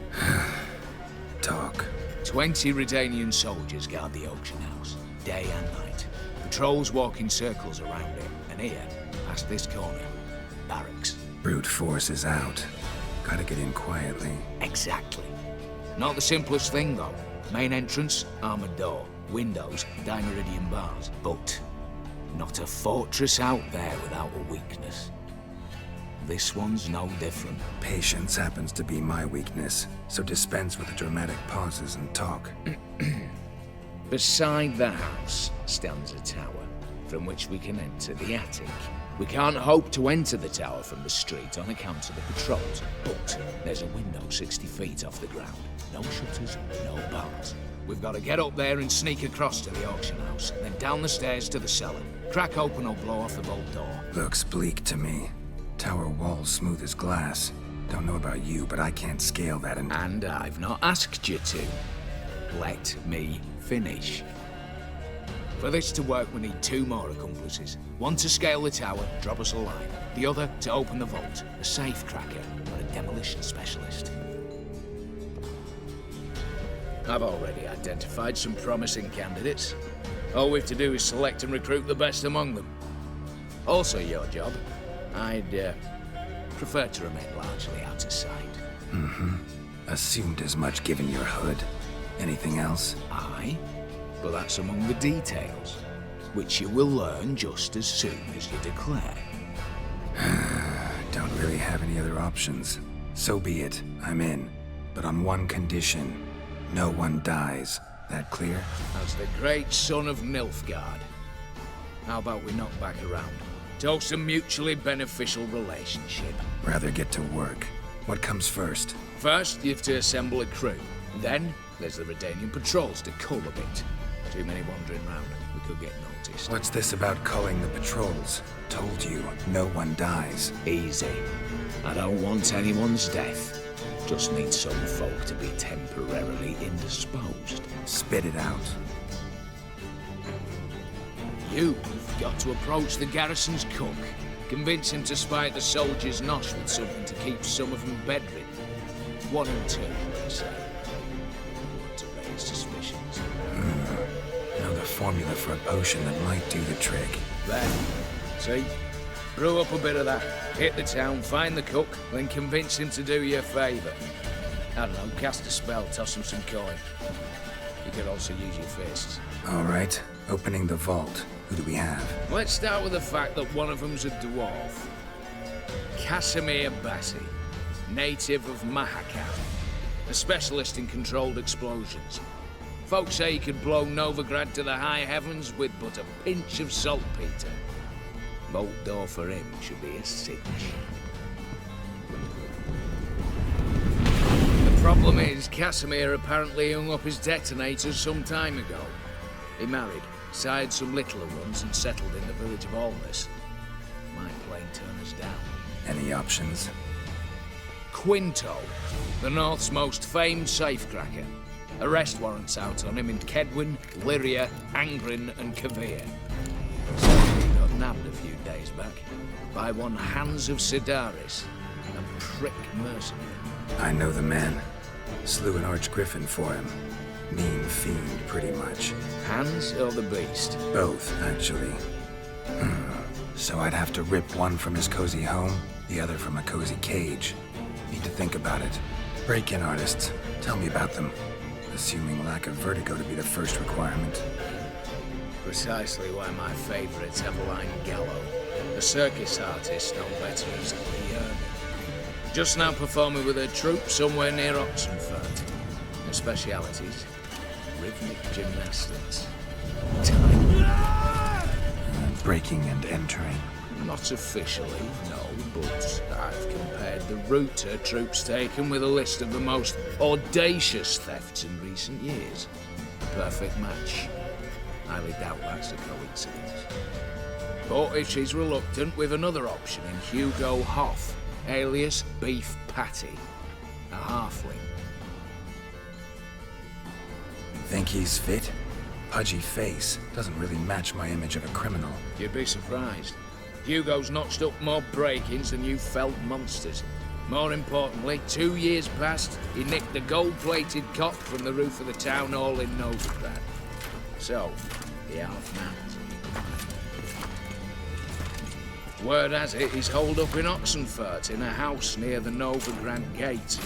Talk. 20 Redanian soldiers guard the auction house, day and night. Patrols walk in circles around it, and here, past this corner, barracks. Brute force is out. Gotta get in quietly. Exactly. Not the simplest thing, though. Main entrance, armored door. Windows, dineridian bars. But not a fortress out there without a weakness. This one's no different. Patience happens to be my weakness, so dispense with the dramatic pauses and talk. Beside the house stands a tower, from which we can enter the attic. We can't hope to enter the tower from the street on account of the patrols, but there's a window 60 feet off the ground. No shutters, no bars. We've got to get up there and sneak across to the auction house, then down the stairs to the cellar. Crack open or blow off the vault door. Looks bleak to me. Tower walls smooth as glass. Don't know about you, but I can't scale that and I've not asked you to. Let me finish. For this to work, we need 2 more accomplices. One to scale the tower, drop us a line. The other to open the vault, a safe cracker or a demolition specialist. I've already identified some promising candidates. All we have to do is select and recruit the best among them. Also your job. I'd prefer to remain largely out of sight. Assumed as much given your hood. Anything else? Aye, but that's among the details, which you will learn just as soon as you declare. Don't really have any other options. So be it, I'm in. But on one condition. No one dies. That clear? As the great son of Nilfgaard. How about we knock back around? Toast a mutually beneficial relationship. Rather get to work. What comes first? First, you have to assemble a crew. Then, there's the Redanian patrols to cull a bit. Too many wandering round. We could get noticed. What's this about culling the patrols? Told you, no one dies. Easy. I don't want anyone's death. Just need some folk to be temporarily indisposed. Spit it out. You've got to approach the garrison's cook. Convince him to spite the soldiers' nosh with something to keep some of them bedridden. 1 in 2, let's say. Want to raise suspicions. Know the formula for a potion that might do the trick. Then, see? Brew up a bit of that. Hit the town, find the cook, then convince him to do you a favour. I don't know, cast a spell, toss him some coin. You could also use your fists. All right, opening the vault. Who do we have? Let's start with the fact that one of them's a dwarf. Casimir Bassi, native of Mahakan, a specialist in controlled explosions. Folks say he could blow Novigrad to the high heavens with but a pinch of saltpeter. Vault door for him should be a cinch. The problem is, Casimir apparently hung up his detonators some time ago. He married, sired some littler ones, and settled in the village of Alness. Might plain turn us down. Any options? Quinto, the North's most famed safecracker. Arrest warrants out on him in Kedwin, Lyria, Angrin, and Kavir. He got nabbed a few days back by one Hans of Sidaris, a prick mercenary. I know the man. Slew an archgriffin for him. Mean fiend, pretty much. Hans or the beast? Both, actually. So I'd have to rip one from his cozy home, the other from a cozy cage. Need to think about it. Break-in artists. Tell me about them. Assuming lack of vertigo to be the first requirement. Precisely why my favourites have Line Gallo, a circus artist no better as Leon. Just now performing with her troupe somewhere near Oxenfurt. Her specialities, rhythmic gymnastics. Breaking and entering. Not officially, no, but I've compared the route her troop's taken with a list of the most audacious thefts in recent years. Perfect match. Highly doubt that's a coincidence. But if she's reluctant, we've another option in Hugo Hoff, alias Beef Patty, a halfling. Think he's fit? Pudgy face. Doesn't really match my image of a criminal. You'd be surprised. Hugo's notched up more break-ins than you felt monsters. More importantly, 2 years past, he nicked the gold-plated cop from the roof of the town hall in Novigrad. So, the half-mans. Word has it he's holed up in Oxenfurt in a house near the Novigrad gate.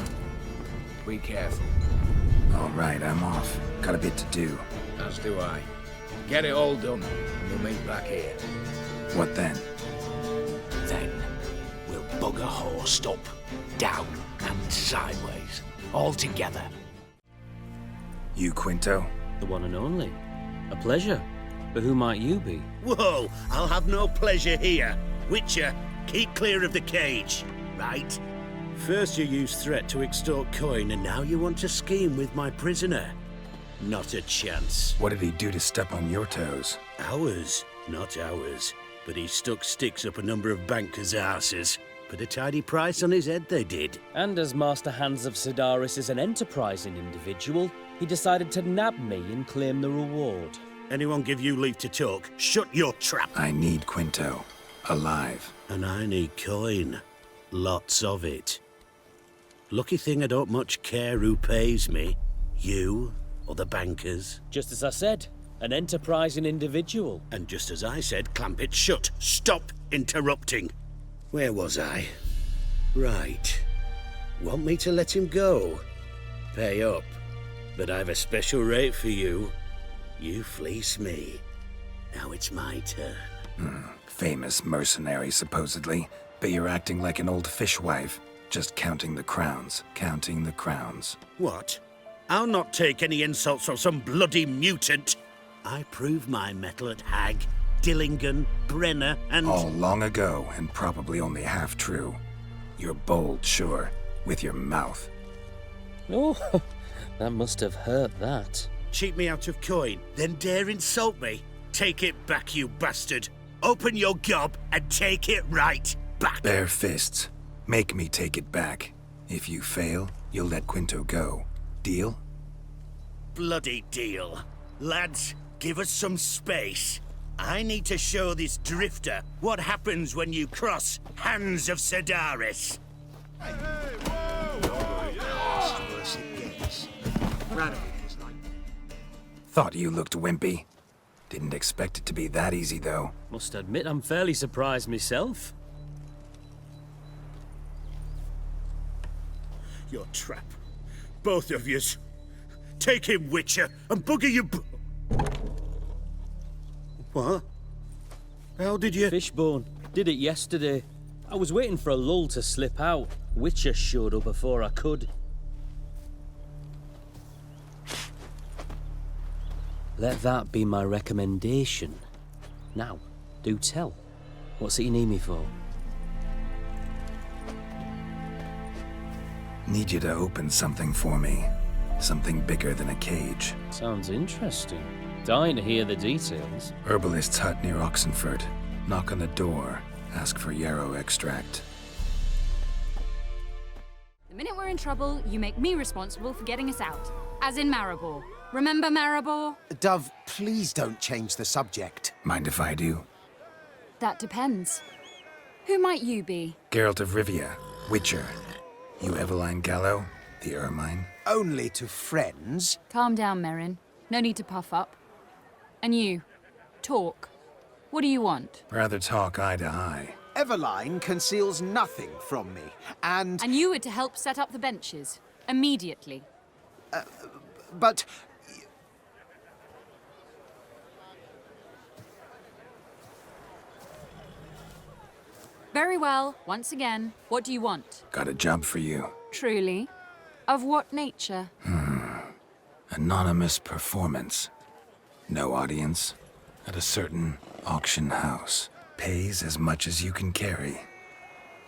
Be careful. All right, I'm off. Got a bit to do. As do I. Get it all done, and we'll meet back here. What then? Then we'll bugger horsed up, down and sideways, all together. You, Quinto? The one and only. A pleasure. But who might you be? Whoa, I'll have no pleasure here. Witcher, keep clear of the cage, right? First you used threat to extort coin, and now you want to scheme with my prisoner. Not a chance. What did he do to step on your toes? Ours, not ours. But he stuck sticks up a number of bankers' arses. Put a tidy price on his head, they did. And as Master Hans of Sedaris is an enterprising individual, he decided to nab me and claim the reward. Anyone give you leave to talk? Shut your trap. I need Quinto. Alive. And I need coin. Lots of it. Lucky thing I don't much care who pays me. You or the bankers. Just as I said, an enterprising individual. And just as I said, clamp it shut. Stop interrupting. Where was I? Right. Want me to let him go? Pay up. But I've a special rate for you. You fleece me. Now it's my turn. Famous mercenary, supposedly. But you're acting like an old fishwife. Just counting the crowns. Counting the crowns. What? I'll not take any insults from some bloody mutant. I prove my mettle at Hag, Dillingen, Brenner, and... All long ago, and probably only half true. You're bold, sure. With your mouth. Oh, that must have hurt that. Cheat me out of coin, then dare insult me? Take it back, you bastard. Open your gob and take it right back. Bare fists. Make me take it back. If you fail, you'll let Quinto go. Deal? Bloody deal. Lads, give us some space. I need to show this drifter what happens when you cross Hands of Sedaris. Thought you looked wimpy. Didn't expect it to be that easy, though. Must admit I'm fairly surprised myself. Your trap. Both of yous. Take him, Witcher, and bugger you... What? How did you... Fishbone. Did it yesterday. I was waiting for a lull to slip out. Witcher showed up before I could. Let that be my recommendation. Now, do tell. What's it you need me for? Need you to open something for me. Something bigger than a cage. Sounds interesting. Dying to hear the details. Herbalist's hut near Oxenfurt. Knock on the door. Ask for yarrow extract. The minute we're in trouble, you make me responsible for getting us out. As in Maribor. Remember Maribor? Dove, please don't change the subject. Mind if I do? That depends. Who might you be? Geralt de Rivia, Witcher. You Eveline Gallo, the Ermine? Only to friends. Calm down, Merrin. No need to puff up. And you, talk. What do you want? Rather talk eye to eye. Eveline conceals nothing from me, and... And you were to help set up the benches. Immediately. But... Very well. Once again, what do you want? Got a job for you. Truly? Of what nature? Anonymous performance. No audience. At a certain auction house. Pays as much as you can carry.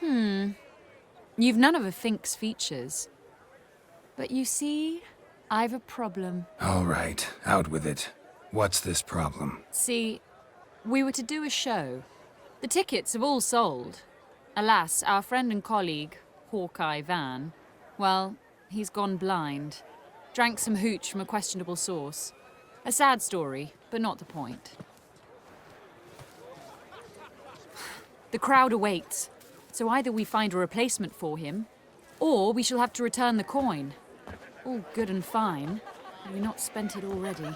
You've none of a Fink's features. But you see, I've a problem. All right, out with it. What's this problem? See, we were to do a show. The tickets have all sold. Alas, our friend and colleague, Hawkeye Van, well, he's gone blind. Drank some hooch from a questionable source. A sad story, but not the point. The crowd awaits. So either we find a replacement for him, or we shall have to return the coin. All good and fine. Have we not spent it already?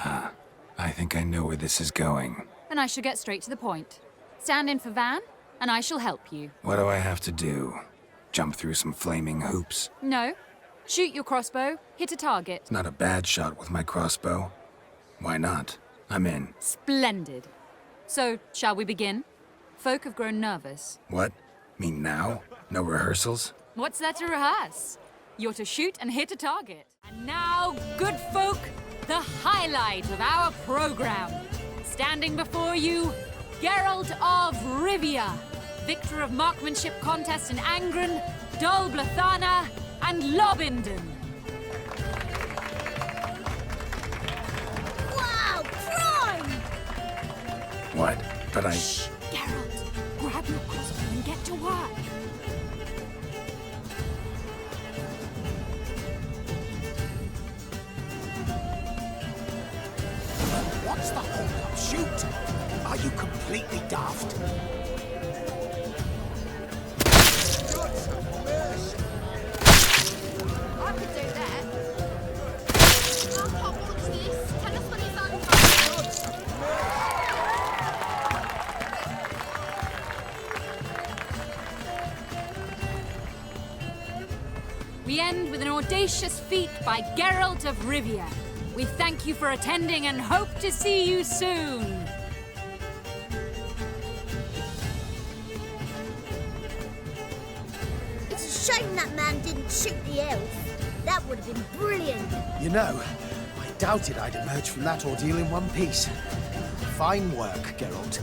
I think I know where this is going. Then I shall get straight to the point. Stand in for Van, and I shall help you. What do I have to do? Jump through some flaming hoops? No. Shoot your crossbow, hit a target. It's not a bad shot with my crossbow. Why not? I'm in. Splendid. So, shall we begin? Folk have grown nervous. What? Mean now? No rehearsals? What's there to rehearse? You're to shoot and hit a target. And now, good folk, the highlight of our program. Standing before you, Geralt of Rivia, victor of marksmanship contests in Angren, Dol Blathana, and Lobinden. Wow, prime! What? But I... Shh, Geralt, grab your crossbow and get to work. What's the hold-up? Shoot! Are you completely daft? I could do that. Oh, what's this? Tell us when it's on. We end with an audacious feat by Geralt of Rivia. We thank you for attending and hope to see you soon. It's a shame that man didn't shoot the elf. That would have been brilliant. You know, I doubted I'd emerge from that ordeal in one piece. Fine work, Geralt.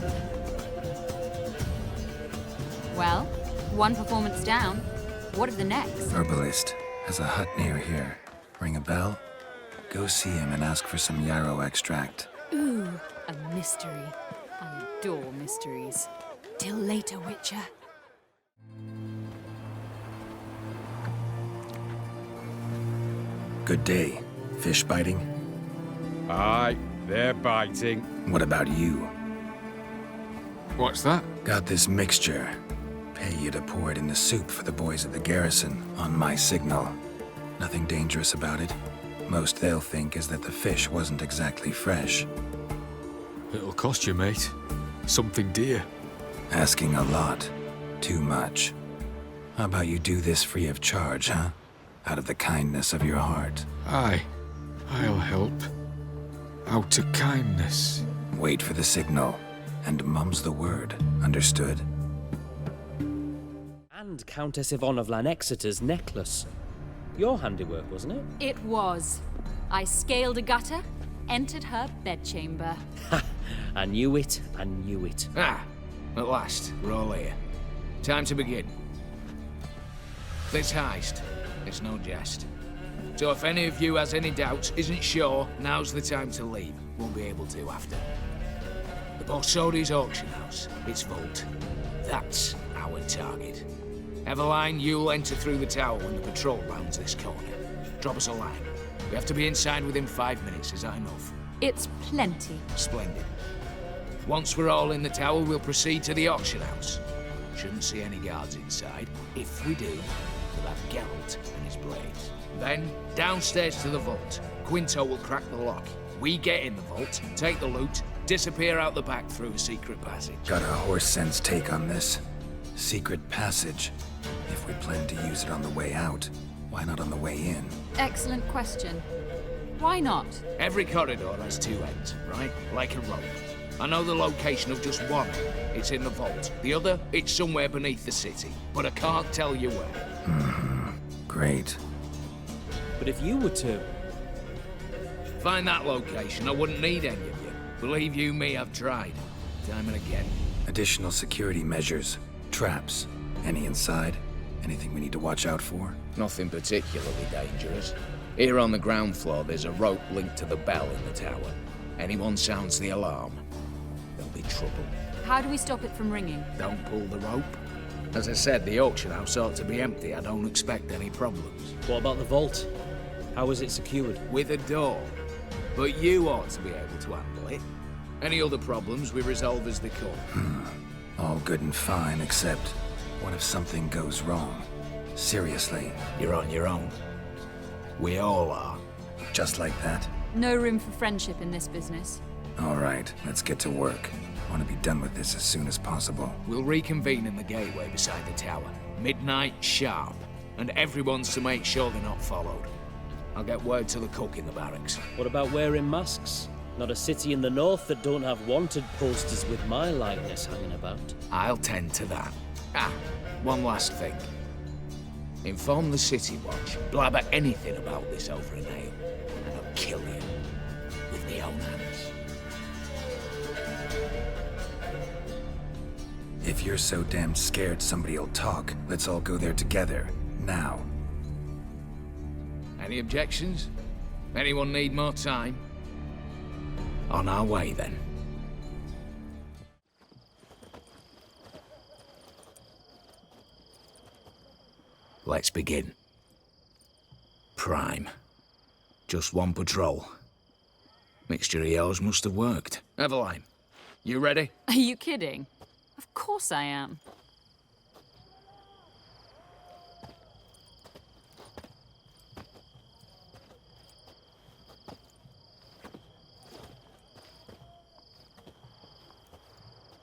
Well, one performance down. What of the next? Herbalist has a hut near here. Ring a bell? Go see him and ask for some yarrow extract. Ooh, a mystery. I adore mysteries. Till later, Witcher. Good day. Fish biting? Aye, they're biting. What about you? What's that? Got this mixture. Pay you to pour it in the soup for the boys at the garrison, on my signal. Nothing dangerous about it. Most they'll think is that the fish wasn't exactly fresh. It'll cost you, mate. Something dear. Asking a lot. Too much. How about you do this free of charge, huh? Out of the kindness of your heart. Aye, I'll help. Out of kindness. Wait for the signal, and mum's the word. Understood? And Countess Yvonne of Lanexeter's necklace. Your handiwork, wasn't it? It was. I scaled a gutter, entered her bedchamber. Ha! I knew it, I knew it. Ah, at last, we're all here. Time to begin. This heist, it's no jest. So if any of you has any doubts, isn't sure, now's the time to leave. Won't be able to after. The Borsodi's auction house, its vault. That's our target. Eveline, you'll enter through the tower when the patrol rounds this corner. Drop us a line. We have to be inside within 5 minutes, is that enough? It's plenty. Splendid. Once we're all in the tower, we'll proceed to the auction house. Shouldn't see any guards inside. If we do, we'll have Geralt and his blades. Then, downstairs to the vault. Quinto will crack the lock. We get in the vault, take the loot, disappear out the back through a secret passage. Got a horse sense take on this. Secret passage. If we plan to use it on the way out, why not on the way in? Excellent question. Why not? Every corridor has two ends, right? Like a rope. I know the location of just one. It's in the vault. The other, it's somewhere beneath the city. But I can't tell you where. Great. But if you were to... Find that location, I wouldn't need any of you. Believe you me, I've tried. Time and again. Additional security measures. Traps. Any inside? Anything we need to watch out for? Nothing particularly dangerous. Here on the ground floor, there's a rope linked to the bell in the tower. Anyone sounds the alarm, there'll be trouble. How do we stop it from ringing? Don't pull the rope. As I said, the auction house ought to be empty. I don't expect any problems. What about the vault? How is it secured? With a door. But you ought to be able to handle it. Any other problems we resolve as they come. All good and fine, except what if something goes wrong? Seriously. You're on your own. We all are. Just like that? No room for friendship in this business. All right, let's get to work. I want to be done with this as soon as possible. We'll reconvene in the gateway beside the tower. Midnight sharp. And everyone's to make sure they're not followed. I'll get word to the cook in the barracks. What about wearing masks? Not a city in the north that don't have wanted posters with my likeness hanging about. I'll tend to that. Ah, one last thing. Inform the City Watch. Blabber anything about this over an ale, and I'll kill you with my own hands. If you're so damn scared somebody'll talk, let's all go there together. Now. Any objections? Anyone need more time? On our way, then. Let's begin. Prime. Just one patrol. Mixture of yours must have worked. Eveline, you ready? Are you kidding? Of course I am.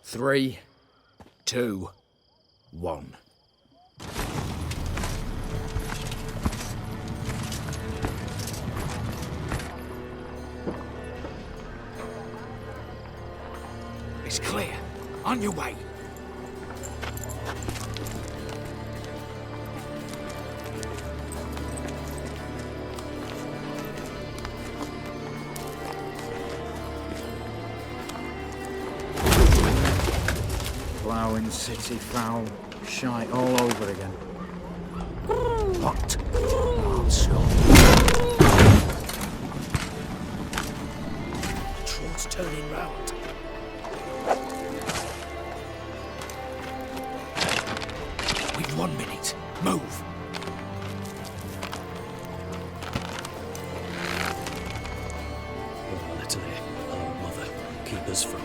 Three, 2, 1. It's clear. On your way. Ploughing city foul. Shite all over again. What? Monster. Troll's turning round. We've 1 minute. Move. Oh, Natalie, our mother, keep us from...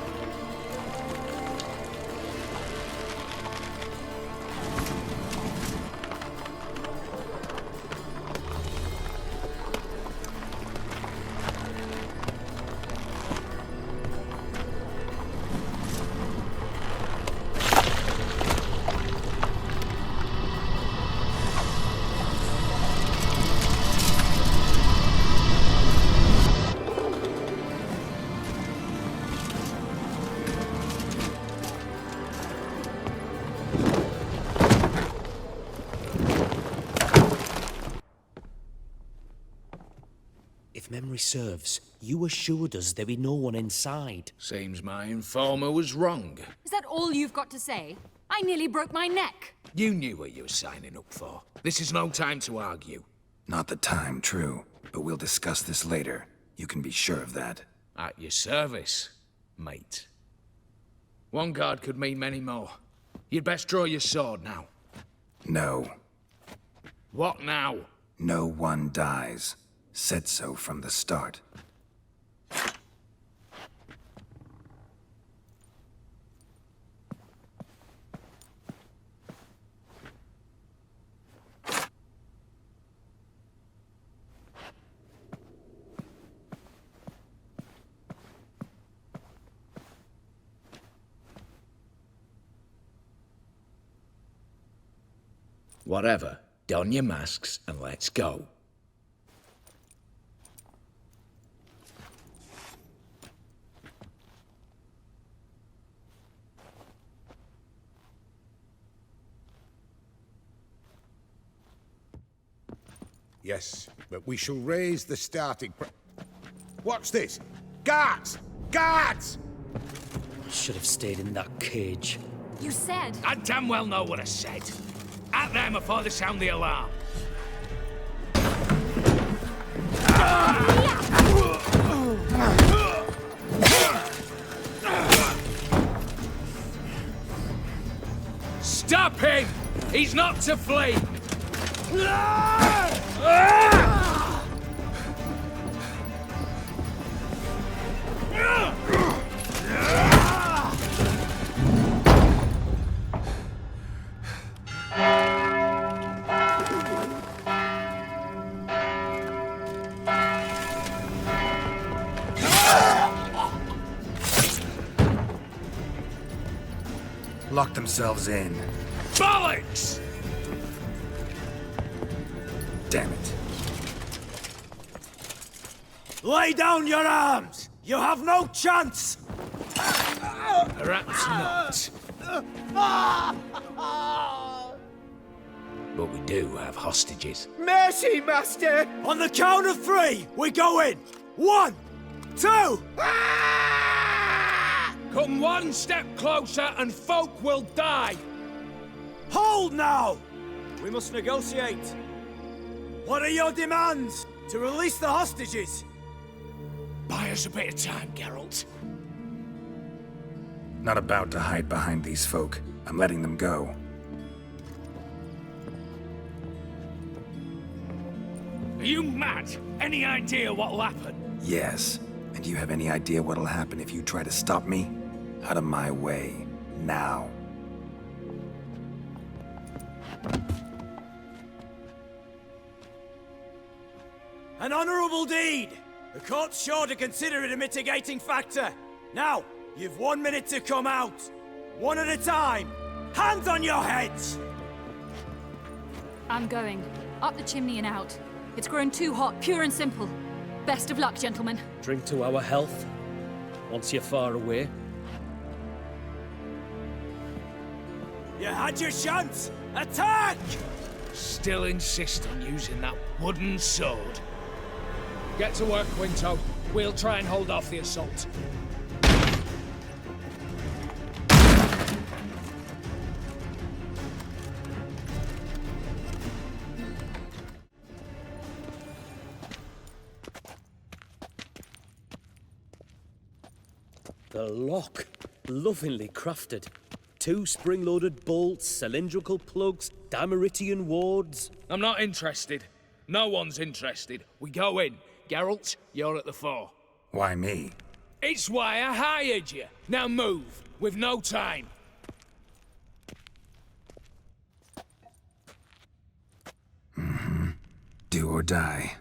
If memory serves, you assured us there be no one inside. Seems my informer was wrong. Is that all you've got to say? I nearly broke my neck. You knew what you were signing up for. This is no time to argue. Not the time, true. But we'll discuss this later. You can be sure of that. At your service, mate. One guard could mean many more. You'd best draw your sword now. No. What now? No one dies. Said so from the start. Whatever. Don your masks and let's go. Yes, but we shall raise the starting Watch this! Guards! Guards! Should have stayed in that cage. You said... I damn well know what I said. At them before they sound the alarm. Stop him! He's not to flee! locked themselves in. Bollocks! Damn it. Lay down your arms! You have no chance! Perhaps not. But we do have hostages. Mercy, Master! On the count of 3, we go in! 1, 2! Come one step closer and folk will die! Hold now! We must negotiate. What are your demands? To release the hostages? Buy us a bit of time, Geralt. Not about to hide behind these folk. I'm letting them go. Are you mad? Any idea what'll happen? Yes. And do you have any idea what'll happen if you try to stop me? Out of my way. Now. An honorable deed! The court's sure to consider it a mitigating factor. Now, you've 1 minute to come out. One at a time. Hands on your heads! I'm going. Up the chimney and out. It's grown too hot, pure and simple. Best of luck, gentlemen. Drink to our health. Once you're far away. You had your chance! Attack! Still insist on using that wooden sword. Get to work, Quinto. We'll try and hold off the assault. The lock. Lovingly crafted. 2 spring-loaded bolts, cylindrical plugs, Dameritian wards. I'm not interested. No one's interested. We go in. Geralt, you're at the fore. Why me? It's why I hired you. Now move. We've no time. Do or die.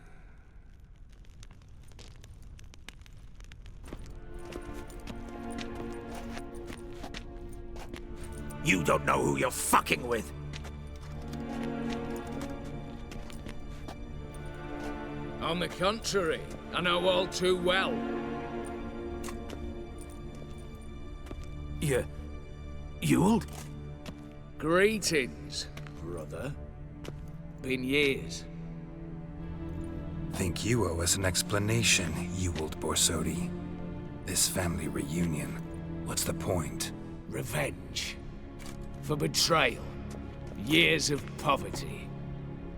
You don't know who you're fucking with. On the contrary, I know all too well. Ewald? Greetings, brother. Been years. Think you owe us an explanation, Ewald Borsodi. This family reunion. What's the point? Revenge. For betrayal. Years of poverty.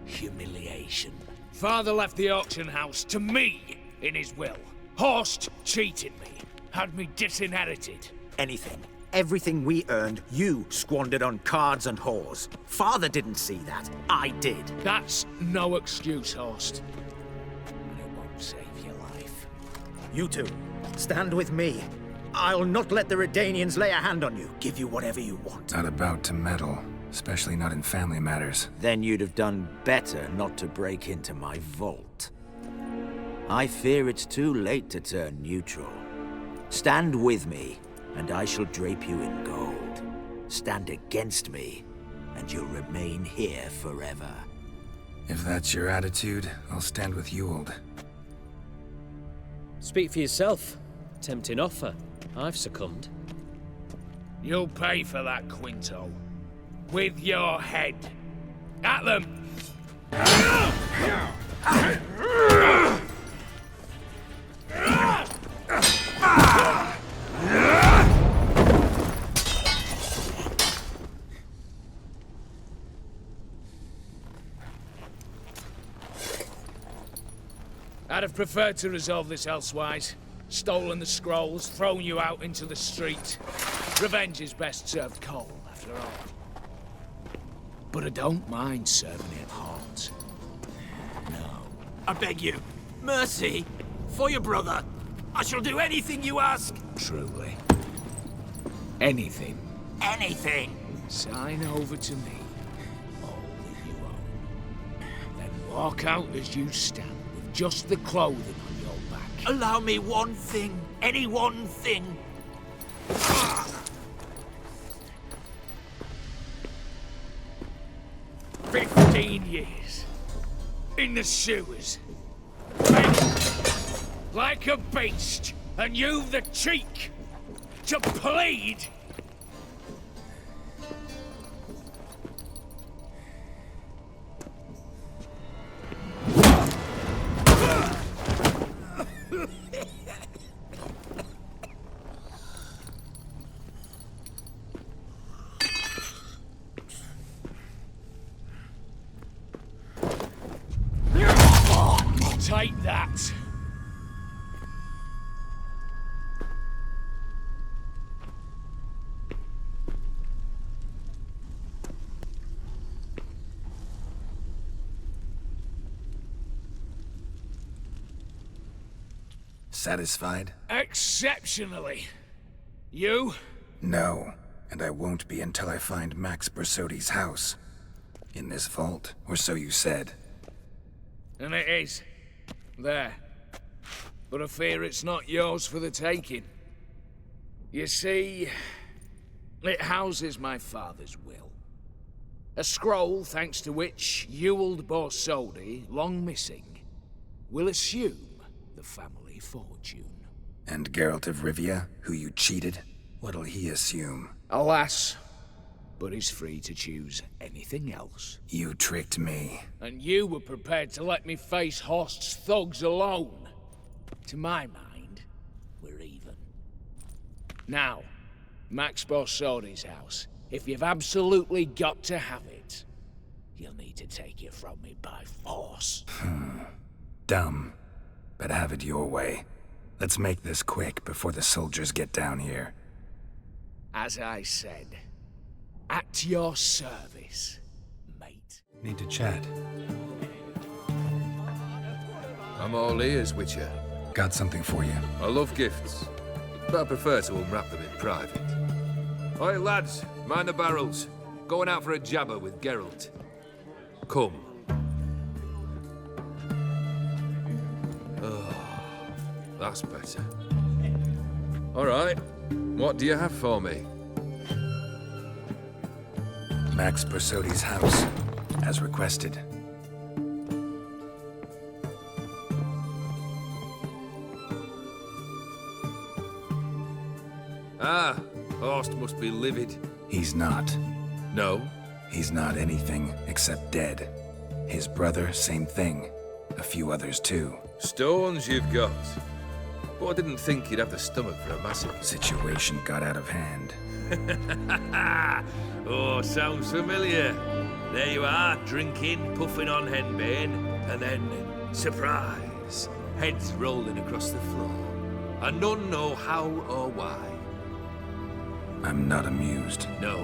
Humiliation. Father left the auction house to me in his will. Horst cheated me. Had me disinherited. Anything. Everything we earned, you squandered on cards and whores. Father didn't see that. I did. That's no excuse, Horst. And it won't save your life. You two, stand with me. I'll not let the Redanians lay a hand on you. Give you whatever you want. Not about to meddle, especially not in family matters. Then you'd have done better not to break into my vault. I fear it's too late to turn neutral. Stand with me, and I shall drape you in gold. Stand against me, and you'll remain here forever. If that's your attitude, I'll stand with Ewald. Speak for yourself. Tempting offer. I've succumbed. You'll pay for that, Quinto. With your head. At them! I'd have preferred to resolve this elsewise. Stolen the scrolls, thrown you out into the street. Revenge is best served cold, after all. But I don't mind serving it hot. No. I beg you, mercy, for your brother. I shall do anything you ask. Truly. Anything. Anything. Sign over to me. All that you own. Then walk out as you stand, with just the clothing on your back. Allow me one thing. Any one thing. in the sewers. Like a beast, and you've the cheek to plead. Take that. Satisfied? Exceptionally. You? No, and I won't be until I find Max Bersodi's house. In this vault, or so you said. And it is. There. But I fear it's not yours for the taking. You see, it houses my father's will. A scroll thanks to which Ewald Borsodi, long missing, will assume the family fortune. And Geralt of Rivia, who you cheated, what'll he assume? Alas, but he's free to choose anything else. You tricked me. And you were prepared to let me face Horst's thugs alone. To my mind, we're even. Now, Max Borsodi's house. If you've absolutely got to have it, you'll need to take it from me by force. Dumb. But have it your way. Let's make this quick before the soldiers get down here. As I said, at your service, mate. Need to chat. I'm all ears, Witcher. Got something for you. I love gifts, but I prefer to unwrap them in private. Oi, lads, mind the barrels. Going out for a jabber with Geralt. Come. Oh, that's better. All right, what do you have for me? Max Bersodi's house, as requested. Ah, Horst must be livid. He's not. No? He's not anything except dead. His brother, same thing. A few others too. Stones you've got. But I didn't think you'd have the stomach for a massacre. Situation got out of hand. Oh, sounds familiar. There you are, drinking, puffing on henbane, and then, surprise, heads rolling across the floor. And none know how or why. I'm not amused. No?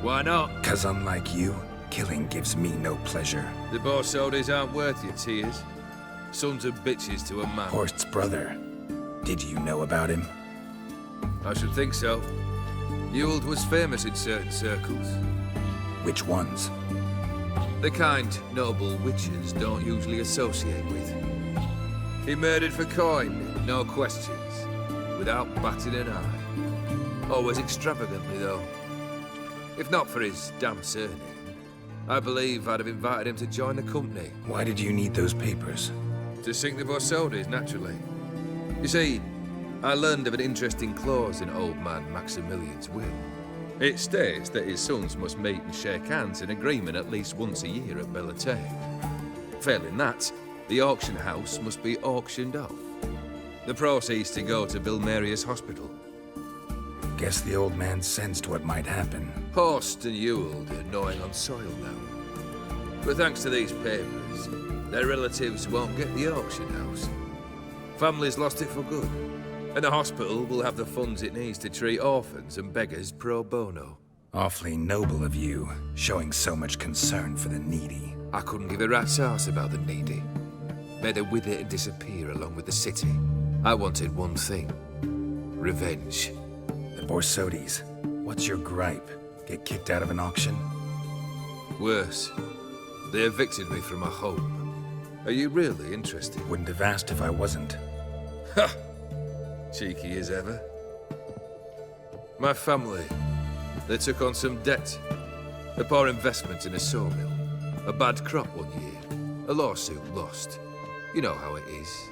Why not? 'Cause unlike you, killing gives me no pleasure. The Borsodis aren't worth your tears. Sons of bitches to a man. Horst's brother. Did you know about him? I should think so. Ewald was famous in certain circles. Which ones? The kind noble witches don't usually associate with. He murdered for coin, no questions, without batting an eye. Always extravagantly, though. If not for his damn surname, I believe I'd have invited him to join the company. Why did you need those papers? To sink the Borsodis, naturally. You see, I learned of an interesting clause in old man Maximilian's will. It states that his sons must meet and shake hands in agreement at least once a year at Bellatane. Failing that, the auction house must be auctioned off. The proceeds to go to Vilmeria's hospital. Guess the old man sensed what might happen. Horst and Ewald are gnawing on soil now. But thanks to these papers, their relatives won't get the auction house. Family's lost it for good. And the hospital will have the funds it needs to treat orphans and beggars pro bono. Awfully noble of you, showing so much concern for the needy. I couldn't give a rat's ass about the needy. May they wither and disappear along with the city. I wanted one thing. Revenge. The Borsodis. What's your gripe? Get kicked out of an auction? Worse. They evicted me from my home. Are you really interested? Wouldn't have asked if I wasn't. Ha! Cheeky as ever. My family, they took on some debt. A poor investment in a sawmill. A bad crop one year. A lawsuit lost. You know how it is.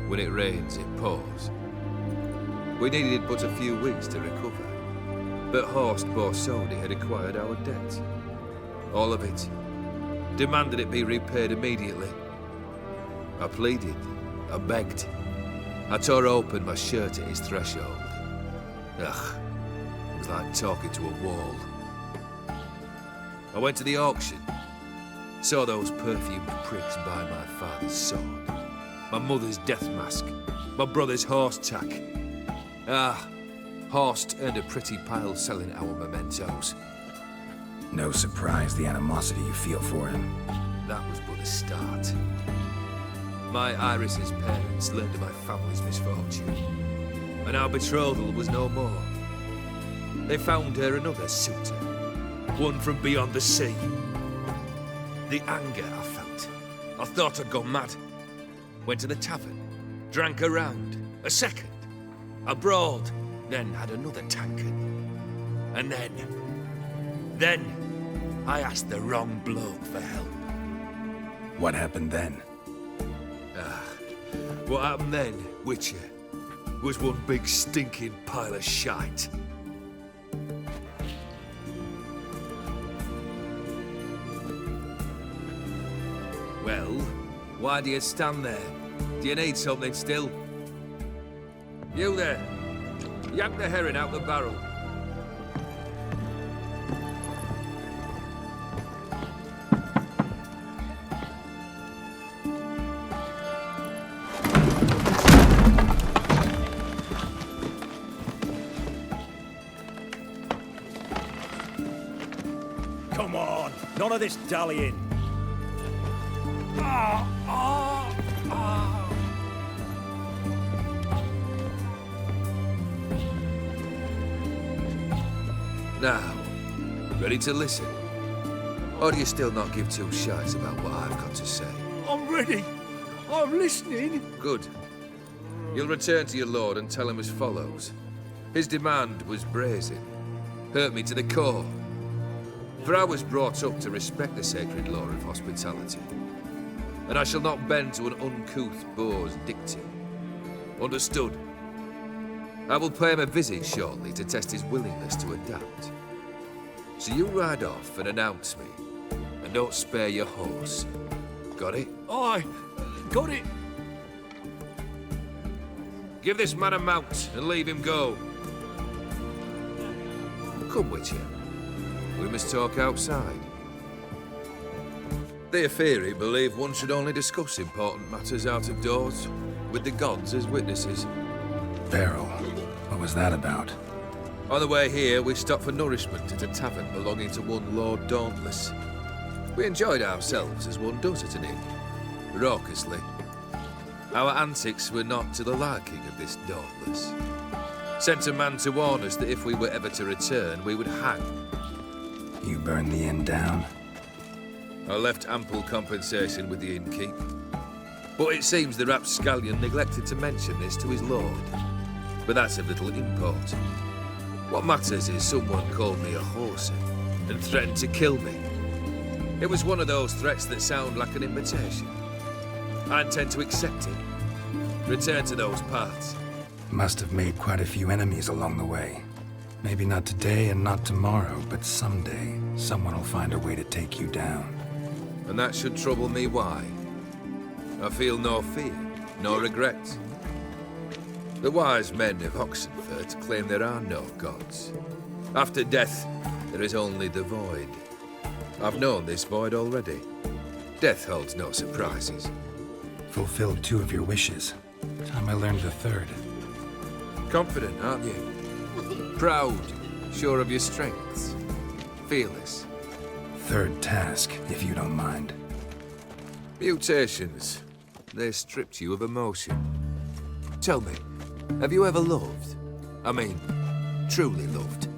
When it rains, it pours. We needed but a few weeks to recover. But Horst Borsodi had acquired our debt. All of it. Demanded it be repaid immediately. I pleaded. I begged. I tore open my shirt at his threshold. Ugh. It was like talking to a wall. I went to the auction. Saw those perfumed pricks buy my father's sword. My mother's death mask. My brother's horse tack. Ah, Horst earned a pretty pile selling our mementos. No surprise the animosity you feel for him. That was but a start. My Iris's parents learned of my family's misfortune, and our betrothal was no more. They found her another suitor, one from beyond the sea. The anger I felt, I thought I'd gone mad. Went to the tavern, drank a round, a second. I brawled, then had another tankard. And then, I asked the wrong bloke for help. What happened then? What happened then, Witcher, was one big stinking pile of shite. Well, why do you stand there? Do you need something still? You there, yank the herring out the barrel. Come on, none of this dallying. Now, ready to listen? Or do you still not give two shites about what I've got to say? I'm ready. I'm listening. Good. You'll return to your lord and tell him as follows. His demand was brazen. Hurt me to the core. For I was brought up to respect the sacred law of hospitality. And I shall not bend to an uncouth boor's dictum. Understood? I will pay him a visit shortly to test his willingness to adapt. So you ride off and announce me. And don't spare your horse. Got it? Aye, got it. Give this man a mount and leave him go. Come, Witcher. We must talk outside. The Aetheri believe one should only discuss important matters out of doors, with the gods as witnesses. Beryl, what was that about? On the way here, we stopped for nourishment at a tavern belonging to one Lord Dauntless. We enjoyed ourselves as one does at an inn, raucously. Our antics were not to the liking of this Dauntless. Sent a man to warn us that if we were ever to return, we would hang. You burned the inn down? I left ample compensation with the innkeep. But it seems the rapscallion neglected to mention this to his lord. But that's of little import. What matters is someone called me a horsey and threatened to kill me. It was one of those threats that sound like an invitation. I intend to accept it. Return to those parts. Must have made quite a few enemies along the way. Maybe not today and not tomorrow, but someday, someone will find a way to take you down. And that should trouble me why? I feel no fear, no regret. The wise men of Oxenfurt claim there are no gods. After death, there is only the void. I've known this void already. Death holds no surprises. Fulfilled 2 of your wishes. Time I learned the 3rd. Confident, aren't you? Proud, sure of your strengths. Fearless. 3rd task, if you don't mind. Mutations. They stripped you of emotion. Tell me, have you ever loved? I mean, truly loved?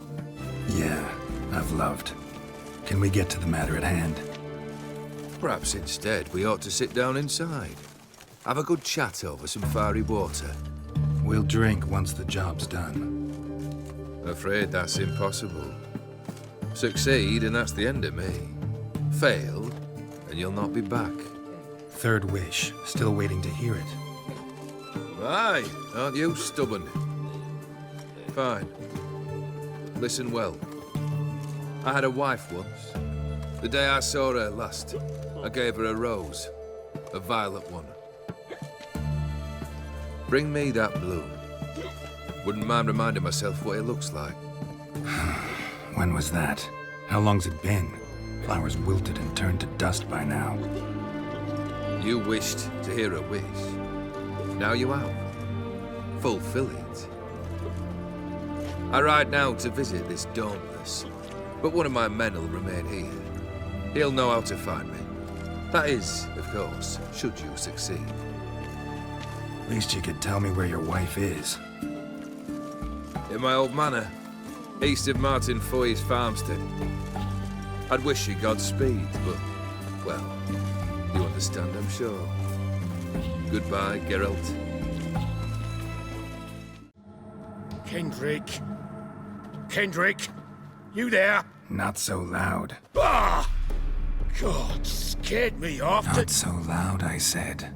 Yeah, I've loved. Can we get to the matter at hand? Perhaps instead we ought to sit down inside. Have a good chat over some fiery water. We'll drink once the job's done. Afraid that's impossible. Succeed and that's the end of me. Fail and you'll not be back. third wish, still waiting to hear it. Aye, aren't you stubborn? Fine. Listen well. I had a wife once. The day I saw her last, I gave her a rose. A violet one. Bring me that bloom. Wouldn't mind reminding myself what it looks like. When was that? How long's it been? Flowers wilted and turned to dust by now. You wished to hear a wish. Now you have. Fulfill it. I ride now to visit this Dauntless, but one of my men will remain here. He'll know how to find me. That is, of course, should you succeed. At least you could tell me where your wife is. In my old manor, east of Martin Foy's farmstead. I'd wish you Godspeed, but, well, you understand, I'm sure. Goodbye, Geralt. Kendrick? Kendrick? You there? Not so loud. Ah! God, scared me off. Not so loud, I said.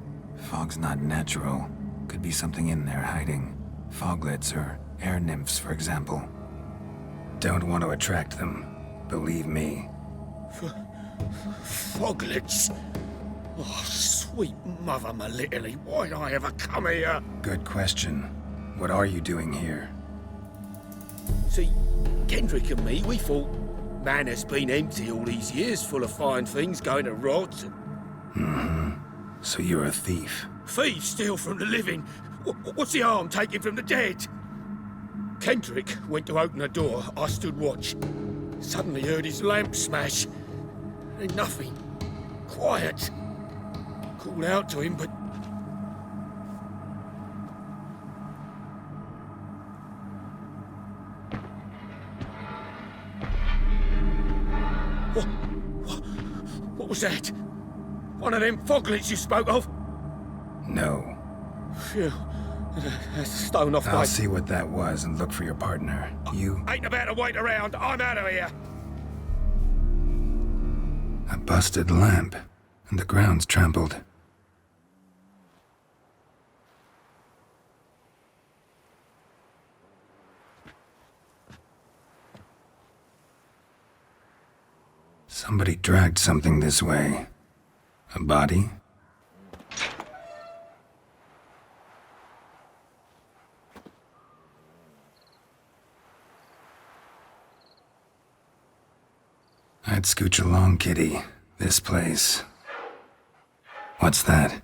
Fog's not natural. Could be something in there hiding. Foglets or air nymphs, for example. Don't want to attract them. Believe me. Foglets? Oh, sweet mother Melitterly, why'd I ever come here? Good question. What are you doing here? See, Kendrick and me, we thought Manor's been empty all these years, full of fine things going to rot. Mm-hmm. So you're a thief. Thieves steal from the living. What's the harm taking from the dead? Kendrick went to open the door. I stood watch. Suddenly heard his lamp smash. Then nothing. Quiet. Called out to him, but... What was that? One of them foglets you spoke of? No. Phew. That's a stone off my... I'll see what that was and look for your partner. You... Ain't about to wait around. I'm out of here. A busted lamp. And the ground's trampled. Somebody dragged something this way. A body? I'd scooch along, kitty. This place. What's that?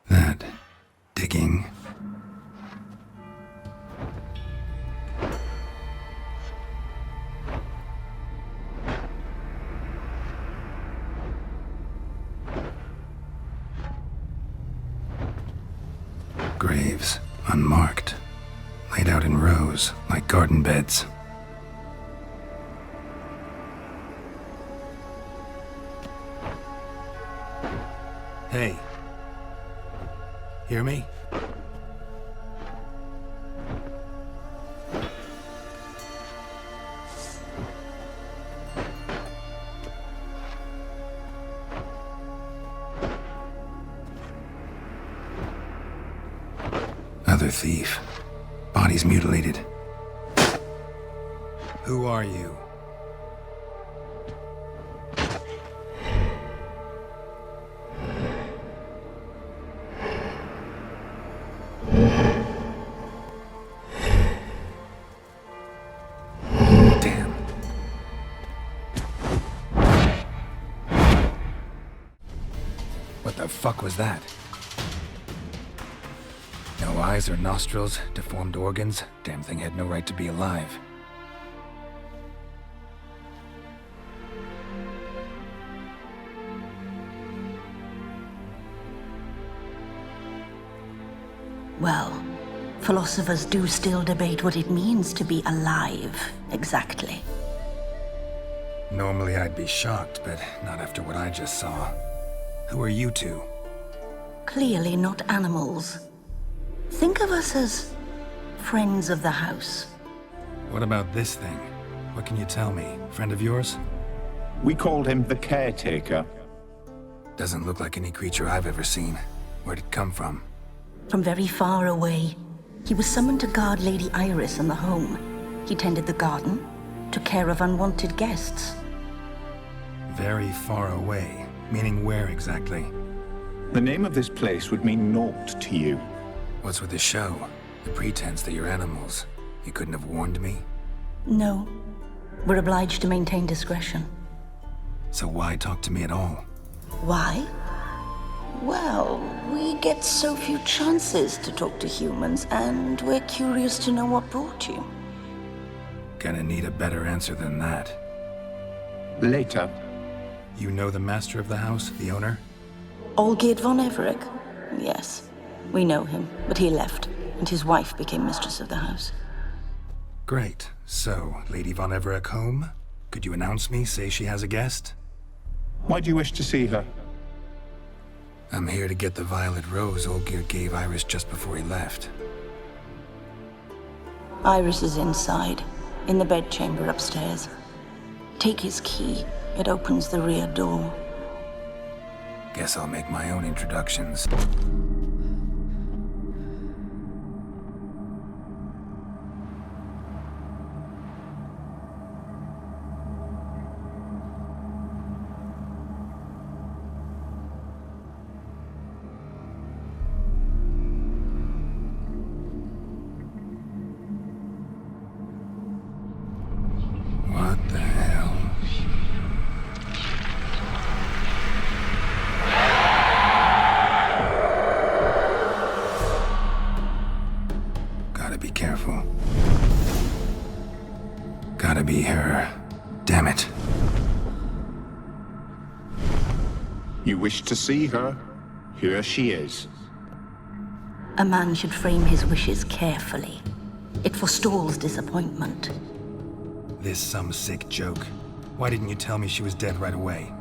That... digging? Graves, unmarked, laid out in rows, like garden beds. Hey. Hear me? Other thief. Body's mutilated. Who are you? Damn. What the fuck was that? No eyes or nostrils, deformed organs. Damn thing had no right to be alive. Well, philosophers do still debate what it means to be alive, exactly. Normally I'd be shocked, but not after what I just saw. Who are you two? Clearly not animals. Think of us as friends of the house. What about this thing? What can you tell me? Friend of yours? We called him the Caretaker. Doesn't look like any creature I've ever seen. Where'd it come from? From very far away. He was summoned to guard Lady Iris and the home. He tended the garden, took care of unwanted guests. Very far away. Meaning where exactly? The name of this place would mean naught to you. What's with the show? The pretense that you're animals. You couldn't have warned me? No. We're obliged to maintain discretion. So why talk to me at all? Why? Well, we get so few chances to talk to humans, and we're curious to know what brought you. Gonna need a better answer than that. Later. You know the master of the house, the owner? Olgierd von Everec? Yes. We know him, but he left, and his wife became mistress of the house. Great. So, Lady von Everec home? Could you announce me, say she has a guest? Why do you wish to see her? I'm here to get the violet rose Olgierd gave Iris just before he left. Iris is inside, in the bedchamber upstairs. Take his key. It opens the rear door. Guess I'll make my own introductions. What the hell? Gotta be careful. Gotta be her. Damn it. You wish to see her? Here she is. A man should frame his wishes carefully. It forestalls disappointment. This some sick joke. Why didn't you tell me she was dead right away?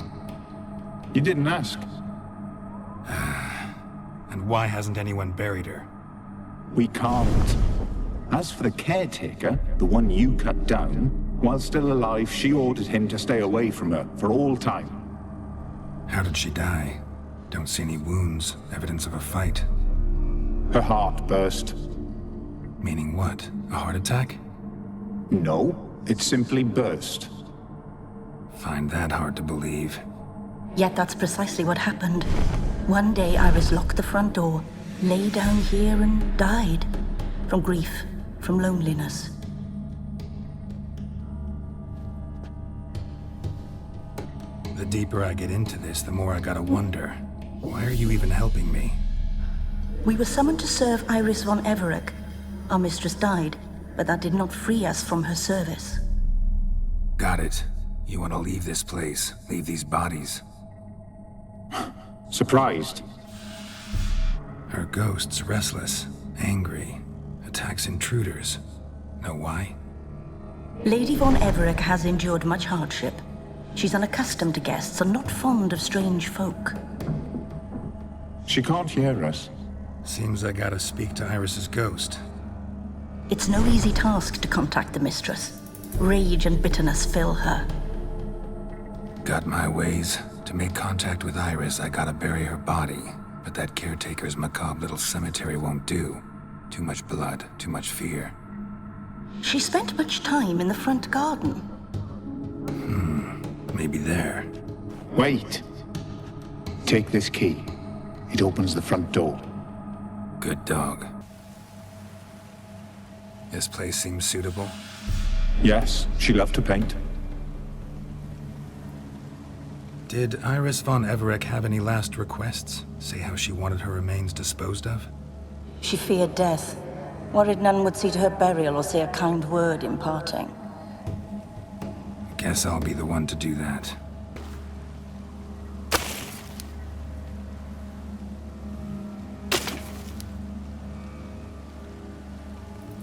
You didn't ask. And why hasn't anyone buried her? We can't. As for the caretaker, the one you cut down, while still alive, she ordered him to stay away from her for all time. How did she die? Don't see any wounds, evidence of a fight. Her heart burst. Meaning what? A heart attack? No, it simply burst. Find that hard to believe. Yet that's precisely what happened. One day Iris locked the front door, lay down here and died. From grief, from loneliness. The deeper I get into this, the more I gotta wonder. Why are you even helping me? We were summoned to serve Iris von Everec. Our mistress died, but that did not free us from her service. Got it. You want to leave this place, leave these bodies. Surprised. Her ghost's restless, angry, attacks intruders. Know why? Lady von Everec has endured much hardship. She's unaccustomed to guests and not fond of strange folk. She can't hear us. Seems I gotta speak to Iris's ghost. It's no easy task to contact the mistress. Rage and bitterness fill her. Got my ways. To make contact with Iris, I gotta bury her body. But that caretaker's macabre little cemetery won't do. Too much blood, too much fear. She spent much time in the front garden. Maybe there. Wait. Take this key. It opens the front door. Good dog. This place seems suitable. Yes, she loved to paint. Did Iris von Everec have any last requests? Say how she wanted her remains disposed of? She feared death. Worried none would see to her burial or say a kind word in parting. Guess I'll be the one to do that.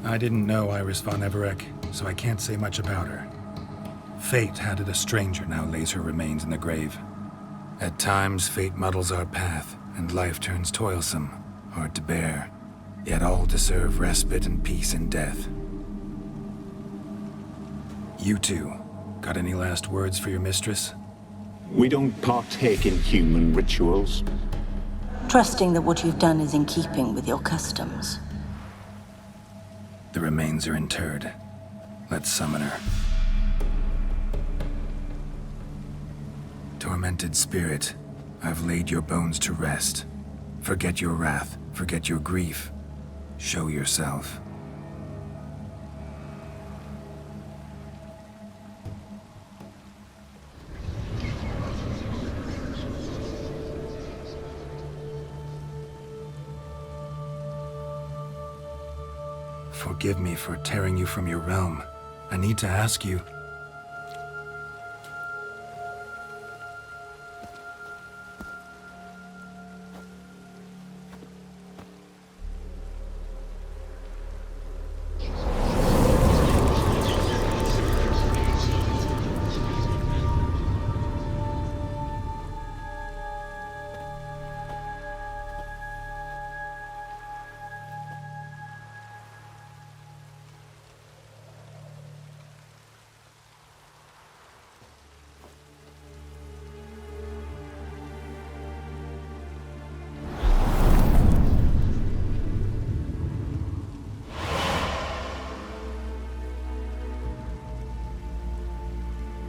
I didn't know Iris von Everec, so I can't say much about her. Fate had it a stranger now lays her remains in the grave. At times, fate muddles our path, and life turns toilsome, hard to bear. Yet all deserve respite and peace in death. You two, got any last words for your mistress? We don't partake in human rituals. Trusting that what you've done is in keeping with your customs. The remains are interred. Let's summon her. Tormented spirit, I've laid your bones to rest. Forget your wrath, forget your grief. Show yourself. Forgive me for tearing you from your realm. I need to ask you.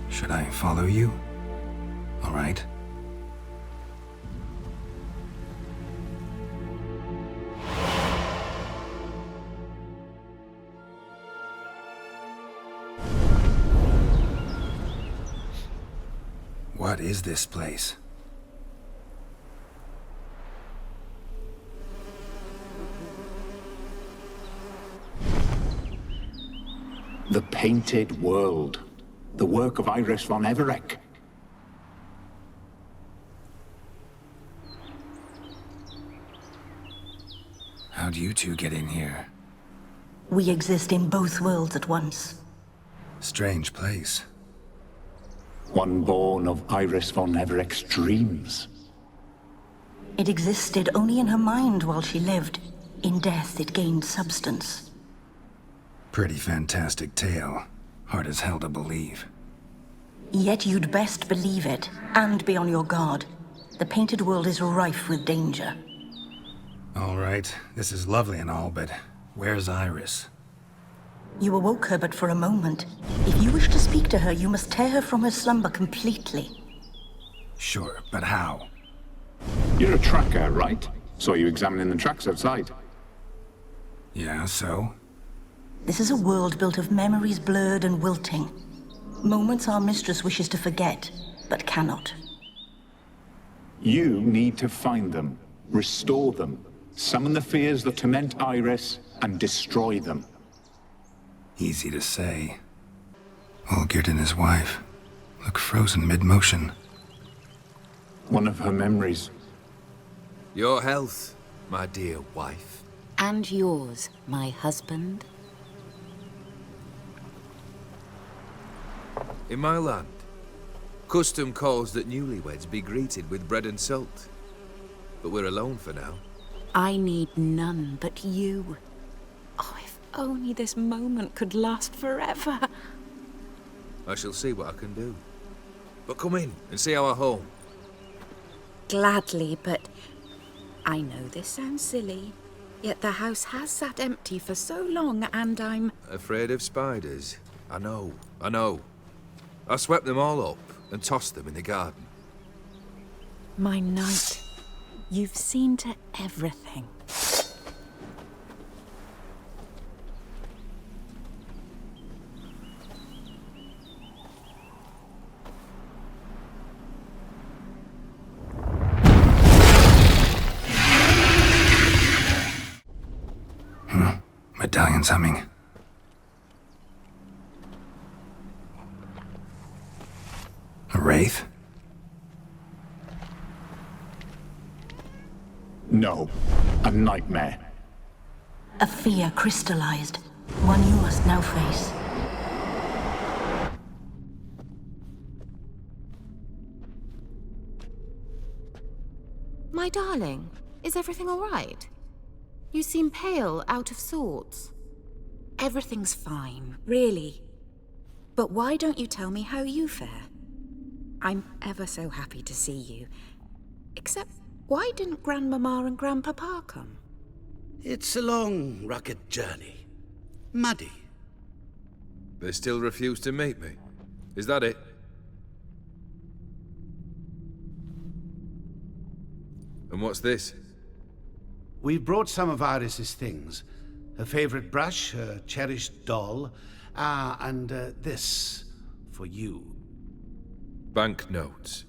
Should I follow you? All right. What is this place? The Painted World. The work of Olgierd von Everec. How'd you two get in here? We exist in both worlds at once. Strange place. One born of Olgierd von Everec's dreams. It existed only in her mind while she lived. In death, it gained substance. Pretty fantastic tale. Hard as hell to believe. Yet you'd best believe it, and be on your guard. The Painted World is rife with danger. All right, this is lovely and all, but where's Iris? You awoke her but for a moment. If you wish to speak to her, you must tear her from her slumber completely. Sure, but how? You're a tracker, right? Saw you examining the tracks outside. Yeah, so? This is a world built of memories blurred and wilting. Moments our mistress wishes to forget, but cannot. You need to find them, restore them, summon the fears that torment Iris, and destroy them. Easy to say. Olgierd and his wife look frozen mid-motion. One of her memories. Your health, my dear wife. And yours, my husband. In my land, custom calls that newlyweds be greeted with bread and salt. But we're alone for now. I need none but you. Oh, if only this moment could last forever. I shall see what I can do. But come in and see our home. Gladly, but I know this sounds silly, yet the house has sat empty for so long and I'm... Afraid of spiders? I know. I swept them all up and tossed them in the garden. My knight, you've seen to everything. Medallion's humming. A wraith? No, a nightmare. A fear crystallized, one you must now face. My darling, is everything all right? You seem pale, out of sorts. Everything's fine, really. But why don't you tell me how you fare? I'm ever so happy to see you. Except, why didn't Grandmama and Grandpapa come? It's a long, rugged journey. Muddy. They still refuse to meet me. Is that it? And what's this? We've brought some of Iris's things. Her favorite brush, her cherished doll, and this for you. Banknotes.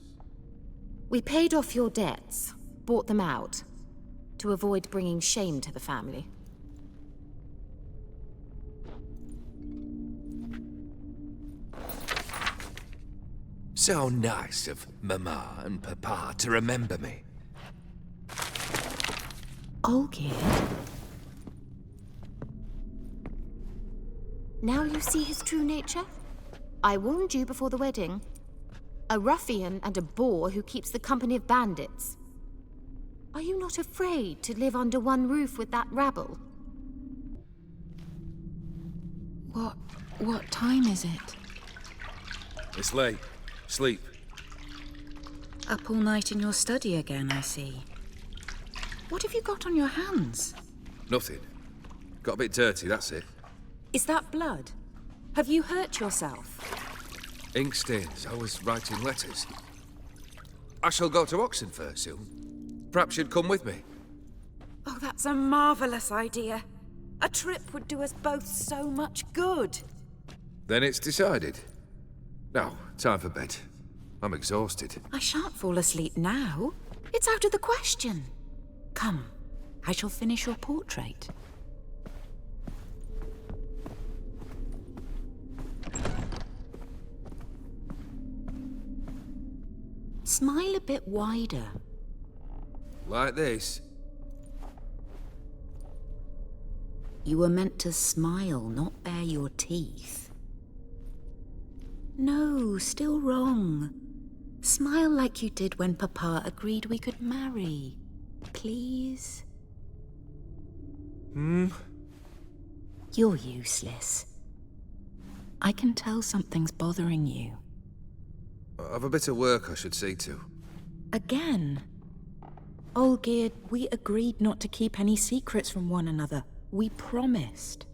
We paid off your debts, bought them out, to avoid bringing shame to the family. So nice of Mama and Papa to remember me. Olgierd? Now you see his true nature? I warned you before the wedding. A ruffian and a boor who keeps the company of bandits. Are you not afraid to live under one roof with that rabble? What time is it? It's late. Sleep. Up all night in your study again, I see. What have you got on your hands? Nothing. Got a bit dirty, that's it. Is that blood? Have you hurt yourself? Ink stains. I was writing letters. I shall go to Oxenfurt soon. Perhaps you'd come with me. Oh, that's a marvellous idea. A trip would do us both so much good. Then it's decided. Now, time for bed. I'm exhausted. I shan't fall asleep now. It's out of the question. Come, I shall finish your portrait. Smile a bit wider. Like this? You were meant to smile, not bare your teeth. No, still wrong. Smile like you did when Papa agreed we could marry. Please? You're useless. I can tell something's bothering you. I've a bit of work I should see to. Again? Olgierd, we agreed not to keep any secrets from one another. We promised.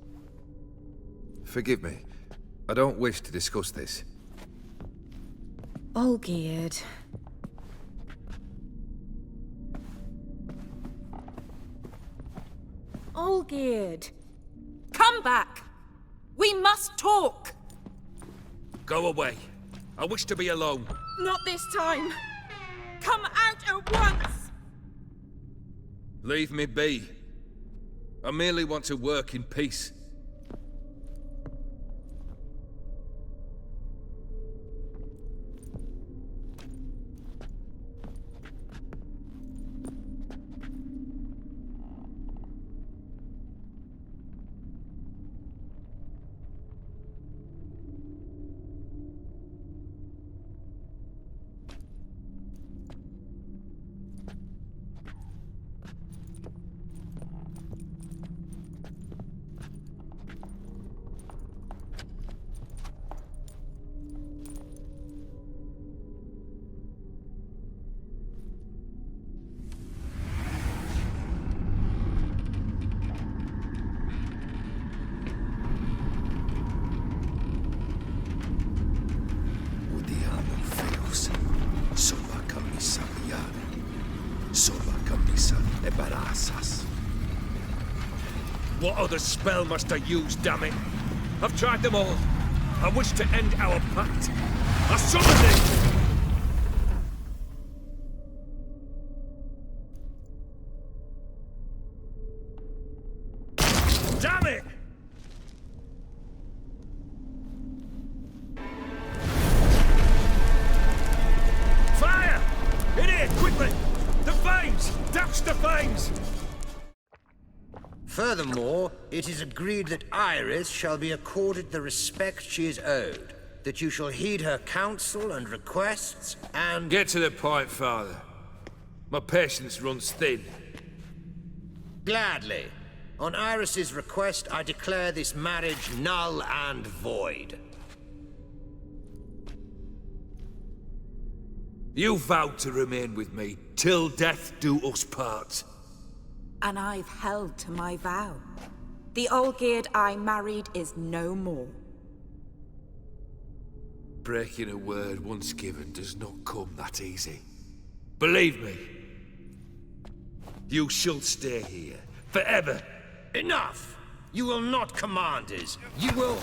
Forgive me. I don't wish to discuss this. Olgierd. Olgierd! Come back! We must talk! Go away. I wish to be alone. Not this time! Come out at once! Leave me be. I merely want to work in peace. What other spell must I use, damn it? I've tried them all. I wish to end our pact. I summon it! Damn it! Fire! In here, quickly! The flames! Douse the flames! Furthermore, it is agreed that Iris shall be accorded the respect she is owed, that you shall heed her counsel and requests, and— Get to the point, Father. My patience runs thin. Gladly. On Iris's request, I declare this marriage null and void. You vowed to remain with me till death do us part. And I've held to my vow. The Olgierd I married is no more. Breaking a word once given does not come that easy. Believe me. You shall stay here, forever. Enough! You will not command us. You will...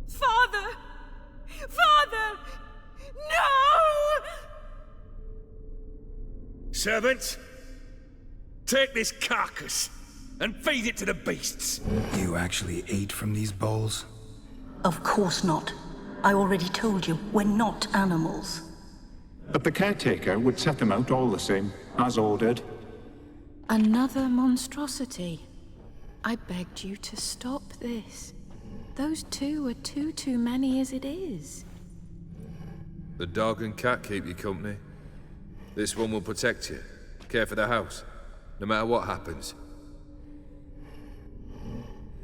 Father! Father! No! Servant, take this carcass and feed it to the beasts. You actually ate from these bowls? Of course not. I already told you, we're not animals. But the caretaker would set them out all the same, as ordered. Another monstrosity. I begged you to stop this. Those two are too many as it is. The dog and cat keep you company. This one will protect you, care for the house, no matter what happens.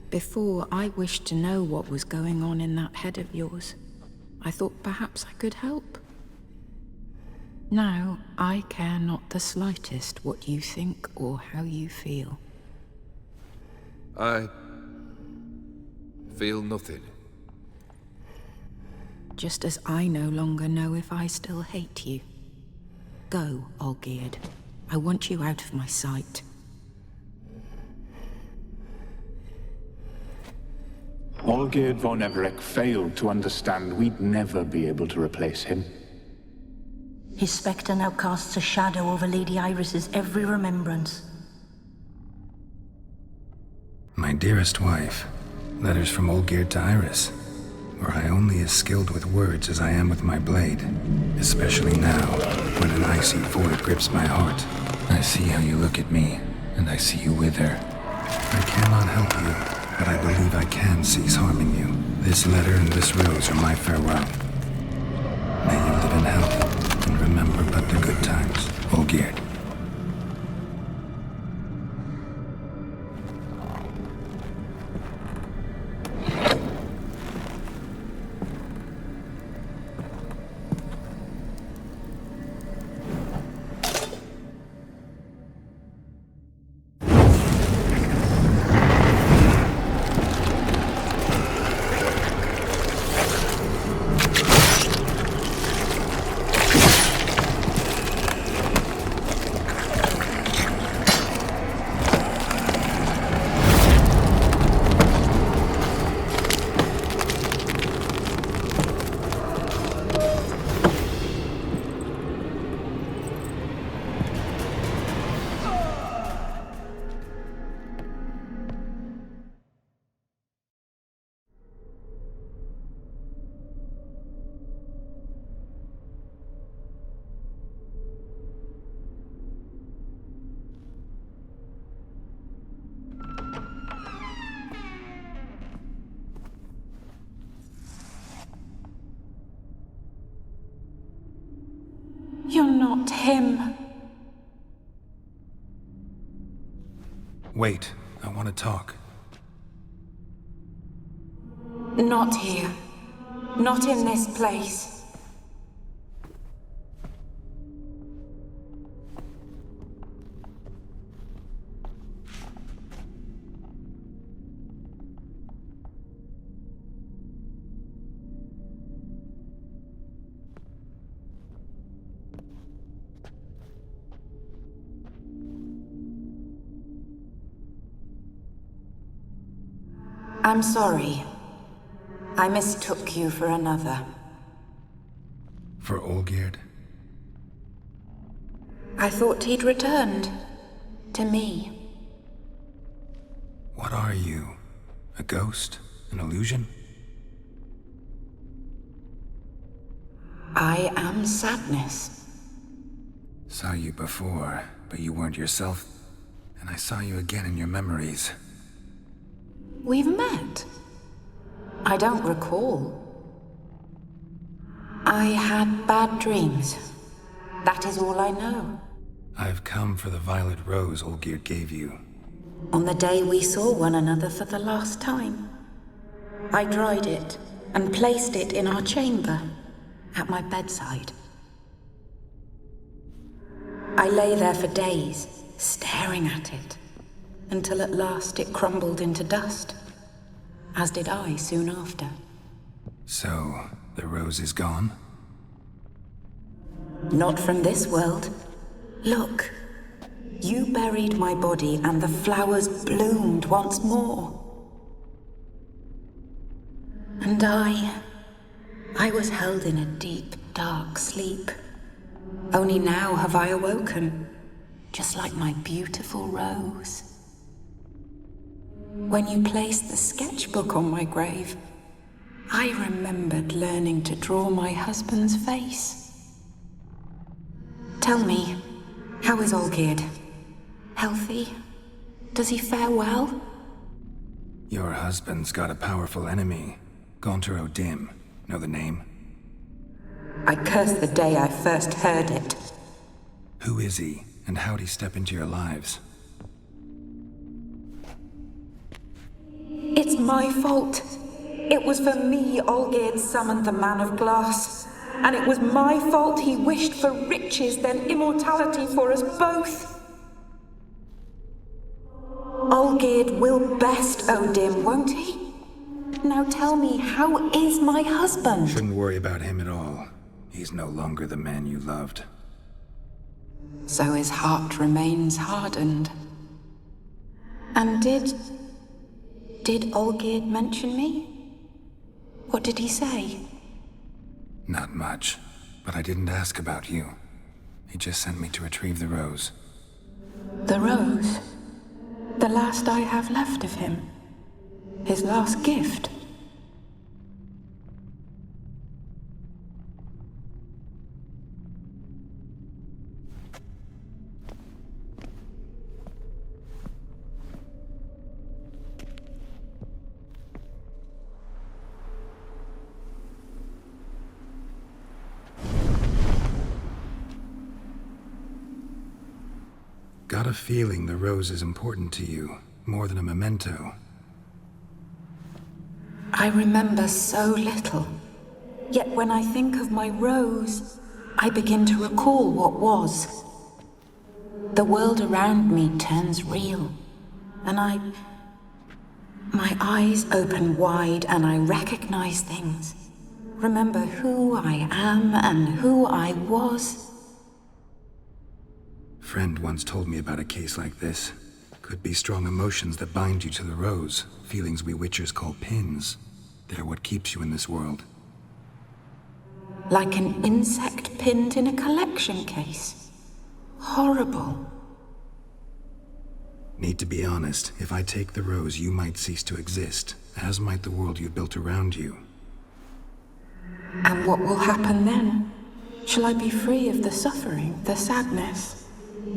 Before, I wished to know what was going on in that head of yours. I thought perhaps I could help. Now, I care not the slightest what you think or how you feel. I feel nothing. Just as I no longer know if I still hate you. Go, Olgierd. I want you out of my sight. Olgierd von Everec failed to understand we'd never be able to replace him. His spectre now casts a shadow over Lady Iris's every remembrance. My dearest wife, letters from Olgierd to Iris, were I only as skilled with words as I am with my blade, especially now, when an icy void grips my heart. I see how you look at me, and I see you wither. I cannot help you, but I believe I can cease harming you. This letter and this rose are my farewell. May you live in health, and remember but the good times, Olgierd. You're not him. Wait, I want to talk. Not here. Not in this place. I'm sorry. I mistook you for another. For Olgierd? I thought he'd returned. To me. What are you? A ghost? An illusion? I am sadness. Saw you before, but you weren't yourself. And I saw you again in your memories. We've met. I don't recall. I had bad dreams. That is all I know. I've come for the violet rose Olgierd gave you. On the day we saw one another for the last time, I dried it and placed it in our chamber at my bedside. I lay there for days, staring at it, until at last it crumbled into dust, as did I soon after. So, the rose is gone? Not from this world. Look, you buried my body and the flowers bloomed once more. And I was held in a deep, dark sleep. Only now have I awoken, just like my beautiful rose. When you placed the sketchbook on my grave, I remembered learning to draw my husband's face. Tell me, how is Olgierd? Healthy? Does he fare well? Your husband's got a powerful enemy. Gaunter O'Dim. Know the name? I curse the day I first heard it. Who is he, and how'd he step into your lives? It's my fault. It was for me Olgierd summoned the Man of Glass. And it was my fault he wished for riches, then immortality for us both. Olgierd will best O'Dim, won't he? Now tell me, how is my husband? Shouldn't worry about him at all. He's no longer the man you loved. So his heart remains hardened. And did Olgierd mention me? What did he say? Not much, but I didn't ask about you. He just sent me to retrieve the rose. The rose? The last I have left of him? His last gift? Got a feeling the rose is important to you, more than a memento. I remember so little. Yet when I think of my rose, I begin to recall what was. The world around me turns real, and my eyes open wide and I recognize things. Remember who I am and who I was. Friend once told me about a case like this. Could be strong emotions that bind you to the rose, feelings we witchers call pins. They're what keeps you in this world. Like an insect pinned in a collection case. Horrible. Need to be honest, if I take the rose, you might cease to exist, as might the world you built around you. And what will happen then? Shall I be free of the suffering, the sadness?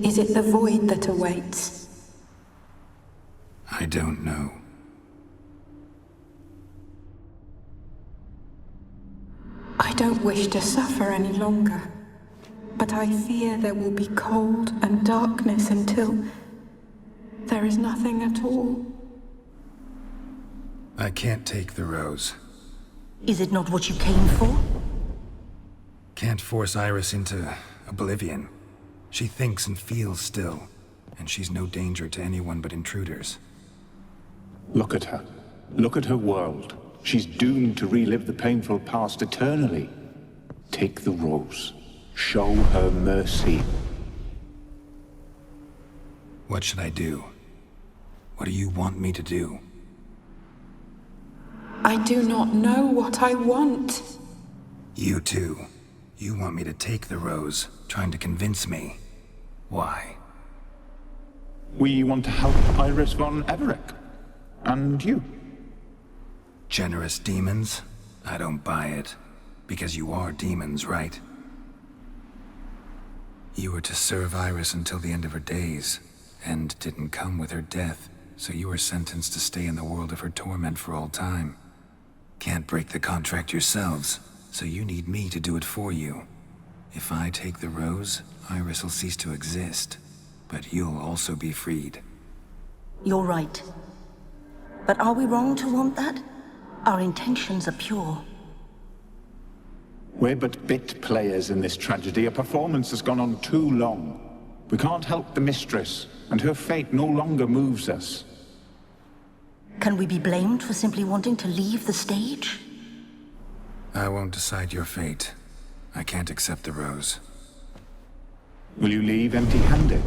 Is it the void that awaits? I don't know. I don't wish to suffer any longer, but I fear there will be cold and darkness until there is nothing at all. I can't take the rose. Is it not what you came for? Can't force Iris into oblivion. She thinks and feels still, and she's no danger to anyone but intruders. Look at her. Look at her world. She's doomed to relive the painful past eternally. Take the rose. Show her mercy. What should I do? What do you want me to do? I do not know what I want. You too. You want me to take the rose, trying to convince me. Why? We want to help Iris von Everec. And you. Generous demons? I don't buy it. Because you are demons, right? You were to serve Iris until the end of her days. End didn't come with her death, so you were sentenced to stay in the world of her torment for all time. Can't break the contract yourselves, so you need me to do it for you. If I take the rose, Iris will cease to exist, but you'll also be freed. You're right. But are we wrong to want that? Our intentions are pure. We're but bit players in this tragedy. A performance has gone on too long. We can't help the mistress, and her fate no longer moves us. Can we be blamed for simply wanting to leave the stage? I won't decide your fate. I can't accept the rose. Will you leave empty-handed?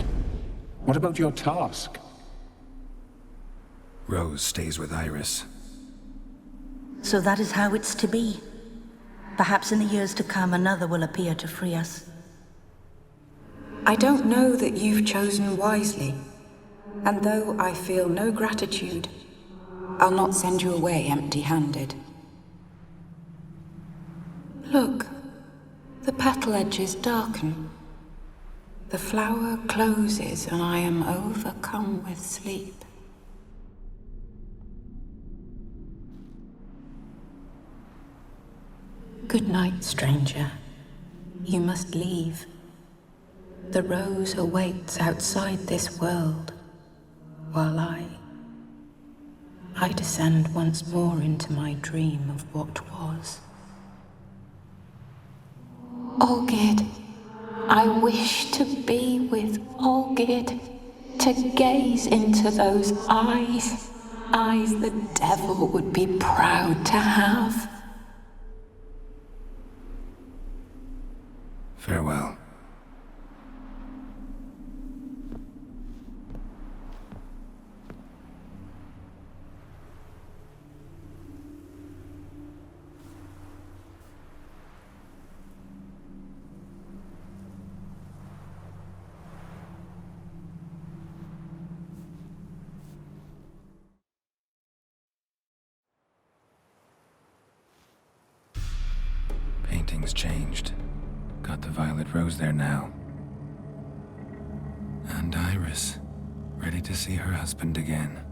What about your task? Rose stays with Iris. So that is how it's to be. Perhaps in the years to come, another will appear to free us. I don't know that you've chosen wisely. And though I feel no gratitude, I'll not send you away empty-handed. Look, the petal edges darken. The flower closes and I am overcome with sleep. Good night, stranger. You must leave. The rose awaits outside this world, while I descend once more into my dream of what was. Olgierd, I wish to be with Olgierd, to gaze into those eyes the devil would be proud to have. Farewell. Painting's changed. Got the violet rose there now. And Iris, ready to see her husband again.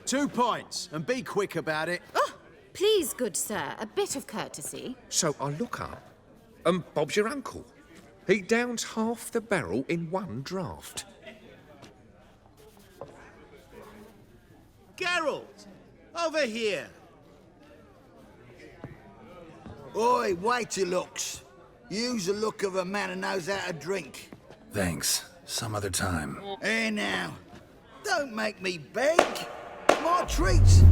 Two points, and be quick about it. Oh, please, good sir, a bit of courtesy. So I look up, and Bob's your uncle. He downs half the barrel in one draught. Geralt! Over here! Oi, wait your looks. Use the look of a man who knows how to drink. Thanks. Some other time. Here now. Don't make me beg. More treats.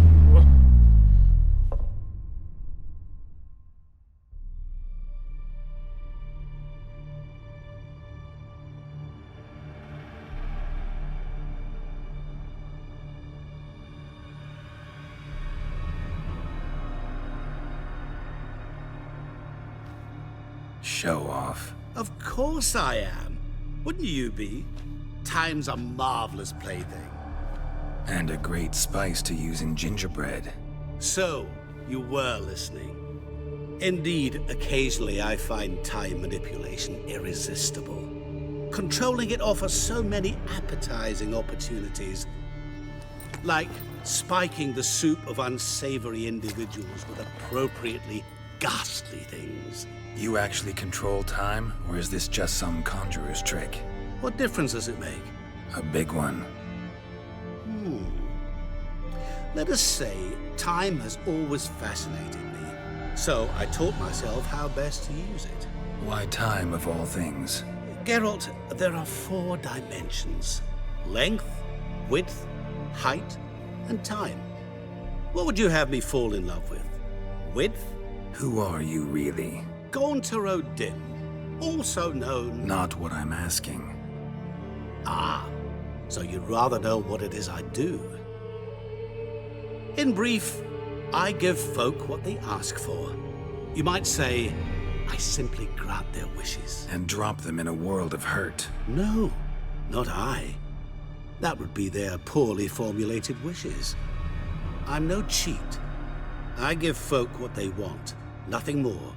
Show off. Of course I am. Wouldn't you be? Time's a marvelous plaything. And a great spice to use in gingerbread. So, you were listening. Indeed, occasionally I find time manipulation irresistible. Controlling it offers so many appetizing opportunities. Like spiking the soup of unsavory individuals with appropriately ghastly things. You actually control time, or is this just some conjurer's trick? What difference does it make? A big one. Let us say time has always fascinated me, so I taught myself how best to use it. Why time, of all things? Geralt, there are 4 dimensions. Length, width, height, and time. What would you have me fall in love with? Width? Who are you, really? Gaunter O'Dim, also known... Not what I'm asking. Ah, so you'd rather know what it is I do. In brief, I give folk what they ask for. You might say, I simply grant their wishes. And drop them in a world of hurt. No, not I. That would be their poorly formulated wishes. I'm no cheat. I give folk what they want, nothing more.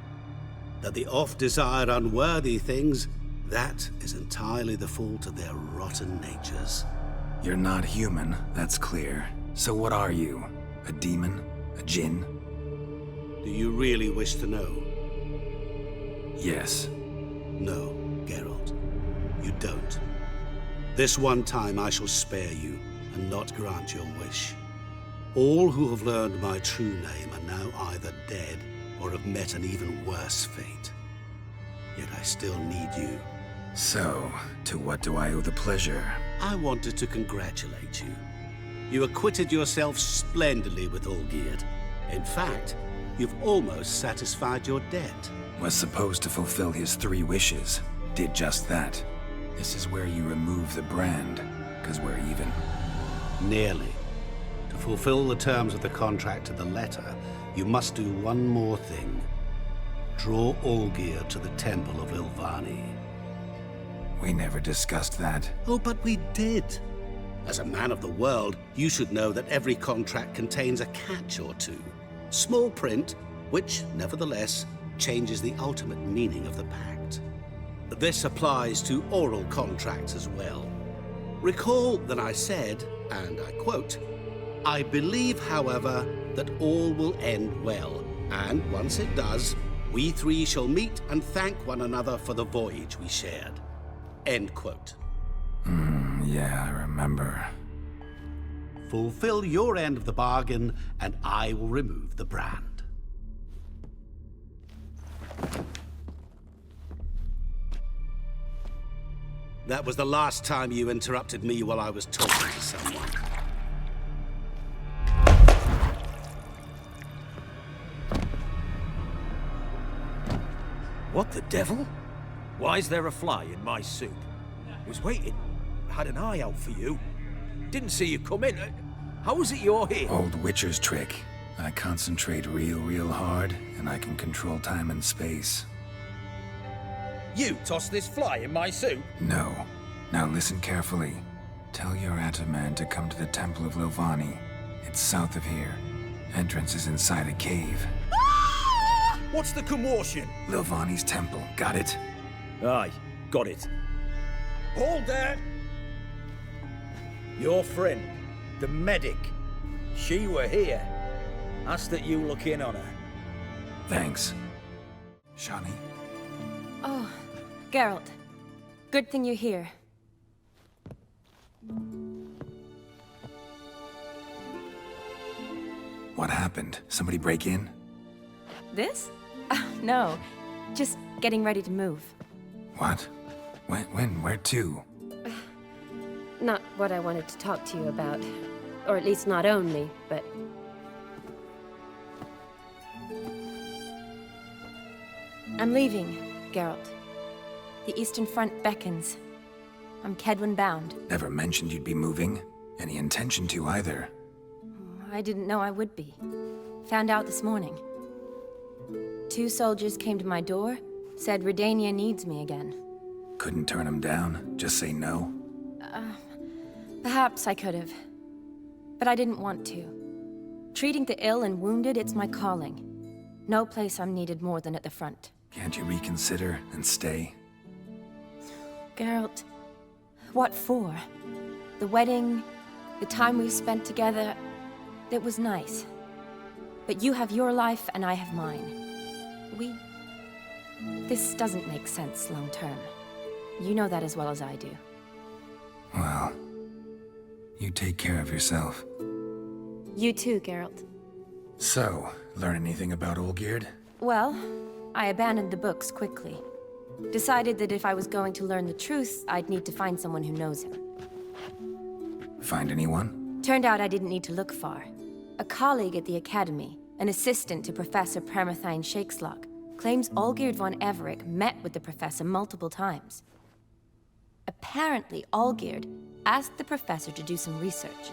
that the oft-desired unworthy things, that is entirely the fault of their rotten natures. You're not human, that's clear. So what are you? A demon? A djinn? Do you really wish to know? Yes. No, Geralt. You don't. This one time I shall spare you and not grant your wish. All who have learned my true name are now either dead or have met an even worse fate. Yet I still need you. So, to what do I owe the pleasure? I wanted to congratulate you. You acquitted yourself splendidly with Olgierd. In fact, you've almost satisfied your debt. Was supposed to fulfill his 3 wishes. Did just that. This is where you remove the brand, 'cause we're even. Nearly. To fulfill the terms of the contract to the letter, you must do one more thing. Draw Olgierd to the Temple of Lilvani. We never discussed that. Oh, but we did. As a man of the world, you should know that every contract contains a catch or two. Small print, which, nevertheless, changes the ultimate meaning of the pact. This applies to oral contracts as well. Recall that I said, and I quote, "I believe, however, that all will end well, and once it does, we 3 shall meet and thank one another for the voyage we shared." End quote. Yeah, I remember. Fulfill your end of the bargain, and I will remove the brand. That was the last time you interrupted me while I was talking to someone. What the devil? Why is there a fly in my soup? I was waiting. I had an eye out for you. Didn't see you come in. How is it you're here? Old Witcher's trick. I concentrate real hard, and I can control time and space. You tossed this fly in my soup? No. Now listen carefully. Tell your Ataman to come to the Temple of Lilvani. It's south of here. Entrance is inside a cave. What's the commotion? Lilvani's temple. Got it? Aye, got it. Hold there! Your friend, the medic, she were here. Ask that you look in on her. Thanks. Shani? Oh, Geralt. Good thing you're here. What happened? Somebody break in? This? No. Just getting ready to move. What? When? Where to? Not what I wanted to talk to you about. Or at least not only, but... I'm leaving, Geralt. The Eastern Front beckons. I'm Kedwin bound. Never mentioned you'd be moving. Any intention to either. I didn't know I would be. Found out this morning. 2 soldiers came to my door, said Redania needs me again. Couldn't turn him down? Just say no? Perhaps I could have. But I didn't want to. Treating the ill and wounded, it's my calling. No place I'm needed more than at the front. Can't you reconsider and stay? Geralt, what for? The wedding, the time we've spent together, it was nice. But you have your life and I have mine. This doesn't make sense long term. You know that as well as I do. Well, you take care of yourself. You too, Geralt. So, learn anything about Olgierd? Well, I abandoned the books quickly. Decided that if I was going to learn the truth, I'd need to find someone who knows him. Find anyone? Turned out I didn't need to look far. A colleague at the Academy, an assistant to Professor Permathine Shakeslock, claims Olgierd von Everec met with the professor multiple times. Apparently, Olgierd asked the professor to do some research.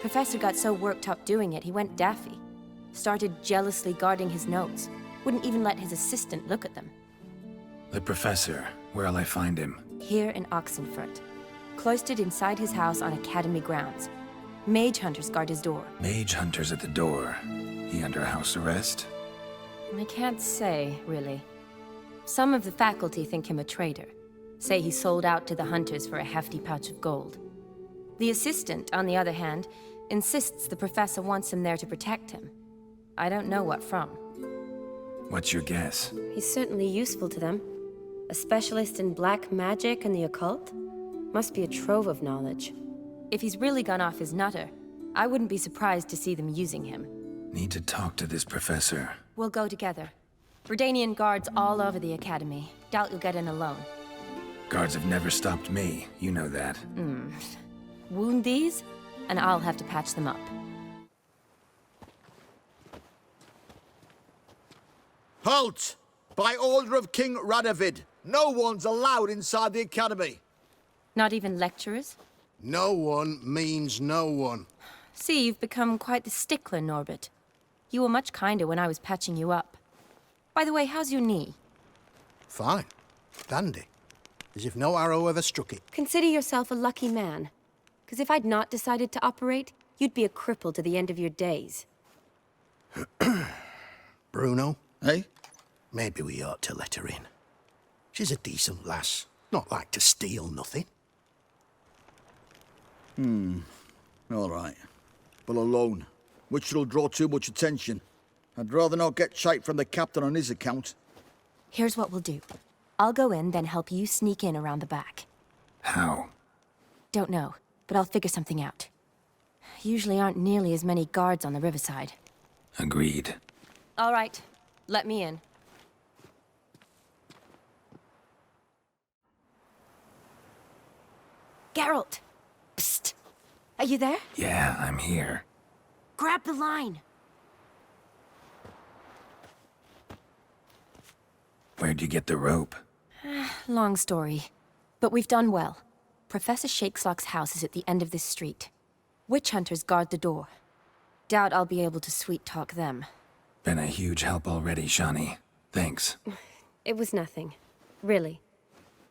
Professor got so worked up doing it, he went daffy. Started jealously guarding his notes. Wouldn't even let his assistant look at them. The professor. Where'll I find him? Here in Oxenfurt. Cloistered inside his house on Academy grounds. Mage hunters guard his door. Mage hunters at the door. He under house arrest? I can't say, really. Some of the faculty think him a traitor. Say he sold out to the hunters for a hefty pouch of gold. The assistant, on the other hand, insists the professor wants him there to protect him. I don't know what from. What's your guess? He's certainly useful to them. A specialist in black magic and the occult? Must be a trove of knowledge. If he's really gone off his nutter, I wouldn't be surprised to see them using him. Need to talk to this professor. We'll go together. Redanian guards all over the academy. Doubt you'll get in alone. Guards have never stopped me, you know that. Wound these, and I'll have to patch them up. Halt! By order of King Radovid, no one's allowed inside the academy. Not even lecturers? No one means no one. See, you've become quite the stickler, Norbert. You were much kinder when I was patching you up. By the way, how's your knee? Fine. Dandy. As if no arrow ever struck it. Consider yourself a lucky man. Because if I'd not decided to operate, you'd be a cripple to the end of your days. Bruno? Eh? Maybe we ought to let her in. She's a decent lass. Not like to steal nothing. All right. But alone, which will draw too much attention. I'd rather not get shite from the captain on his account. Here's what we'll do. I'll go in, then help you sneak in around the back. How? Don't know, but I'll figure something out. Usually aren't nearly as many guards on the riverside. Agreed. All right, let me in. Geralt! Psst! Are you there? Yeah, I'm here. Grab the line! Where'd you get the rope? Long story. But we've done well. Professor Shakeslock's house is at the end of this street. Witch hunters guard the door. Doubt I'll be able to sweet-talk them. Been a huge help already, Shani. Thanks. It was nothing. Really.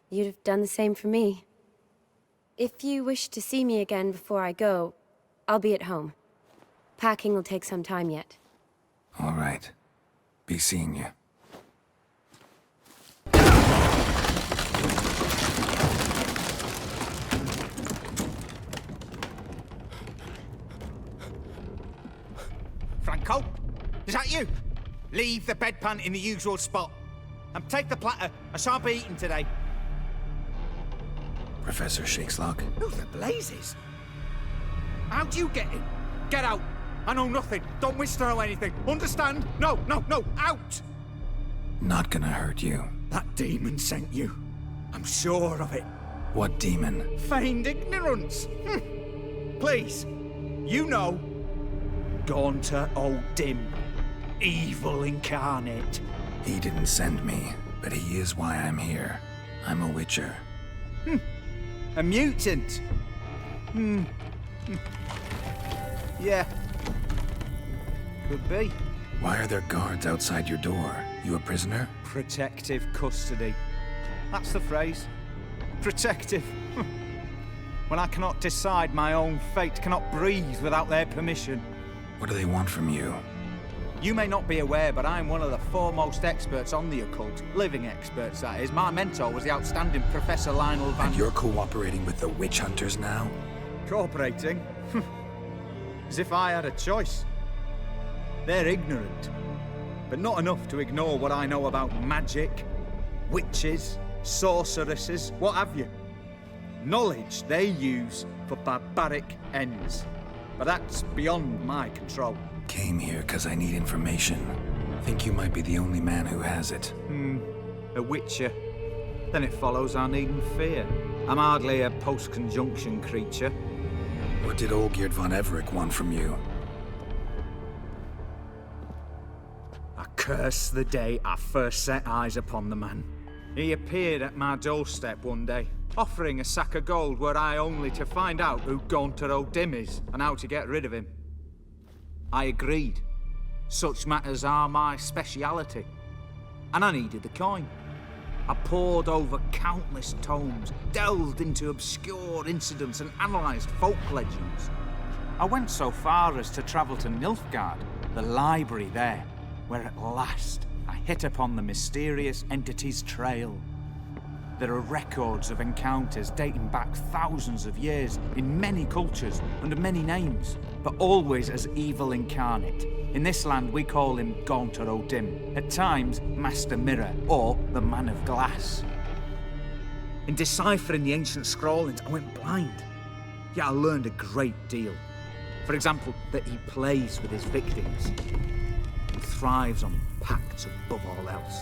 You'd have done the same for me. If you wish to see me again before I go, I'll be at home. Packing will take some time yet. All right. Be seeing you. Franco? Is that you? Leave the bedpan in the usual spot. And take the platter. I shan't be eating today. Professor Shakeslock? Who the blazes? How'd you get in? Get out. I know nothing. Don't wish to know anything. Understand? No, out! Not gonna hurt you. That demon sent you. I'm sure of it. What demon? Feigned ignorance. Please, you know. Gaunter O'Dim. Evil incarnate. He didn't send me, but he is why I'm here. I'm a witcher. A mutant. Yeah. Could be. Why are there guards outside your door? You a prisoner? Protective custody. That's the phrase. Protective. When I cannot decide my own fate, cannot breathe without their permission. What do they want from you? You may not be aware, but I'm one of the foremost experts on the occult. Living experts, that is. My mentor was the outstanding Professor Lionel Van... And you're cooperating with the witch hunters now? Cooperating? As if I had a choice. They're ignorant, but not enough to ignore what I know about magic, witches, sorceresses, what have you. Knowledge they use for barbaric ends. But that's beyond my control. Came here because I need information. Think you might be the only man who has it. A witcher. Then it follows I needn't fear. I'm hardly a post-conjunction creature. What did Olgierd von Everec want from you? I curse the day I first set eyes upon the man. He appeared at my doorstep one day, offering a sack of gold were I only to find out who Gaunter O'Dim is and how to get rid of him. I agreed. Such matters are my speciality. And I needed the coin. I pored over countless tomes, delved into obscure incidents and analysed folk legends. I went so far as to travel to Nilfgaard, the library there, where at last I hit upon the mysterious entity's trail. There are records of encounters dating back thousands of years in many cultures under many names, but always as evil incarnate. In this land, we call him Gaunter O'Dim, at times Master Mirror, or the Man of Glass. In deciphering the ancient scrawlings, I went blind. Yet I learned a great deal. For example, that he plays with his victims and thrives on pacts above all else.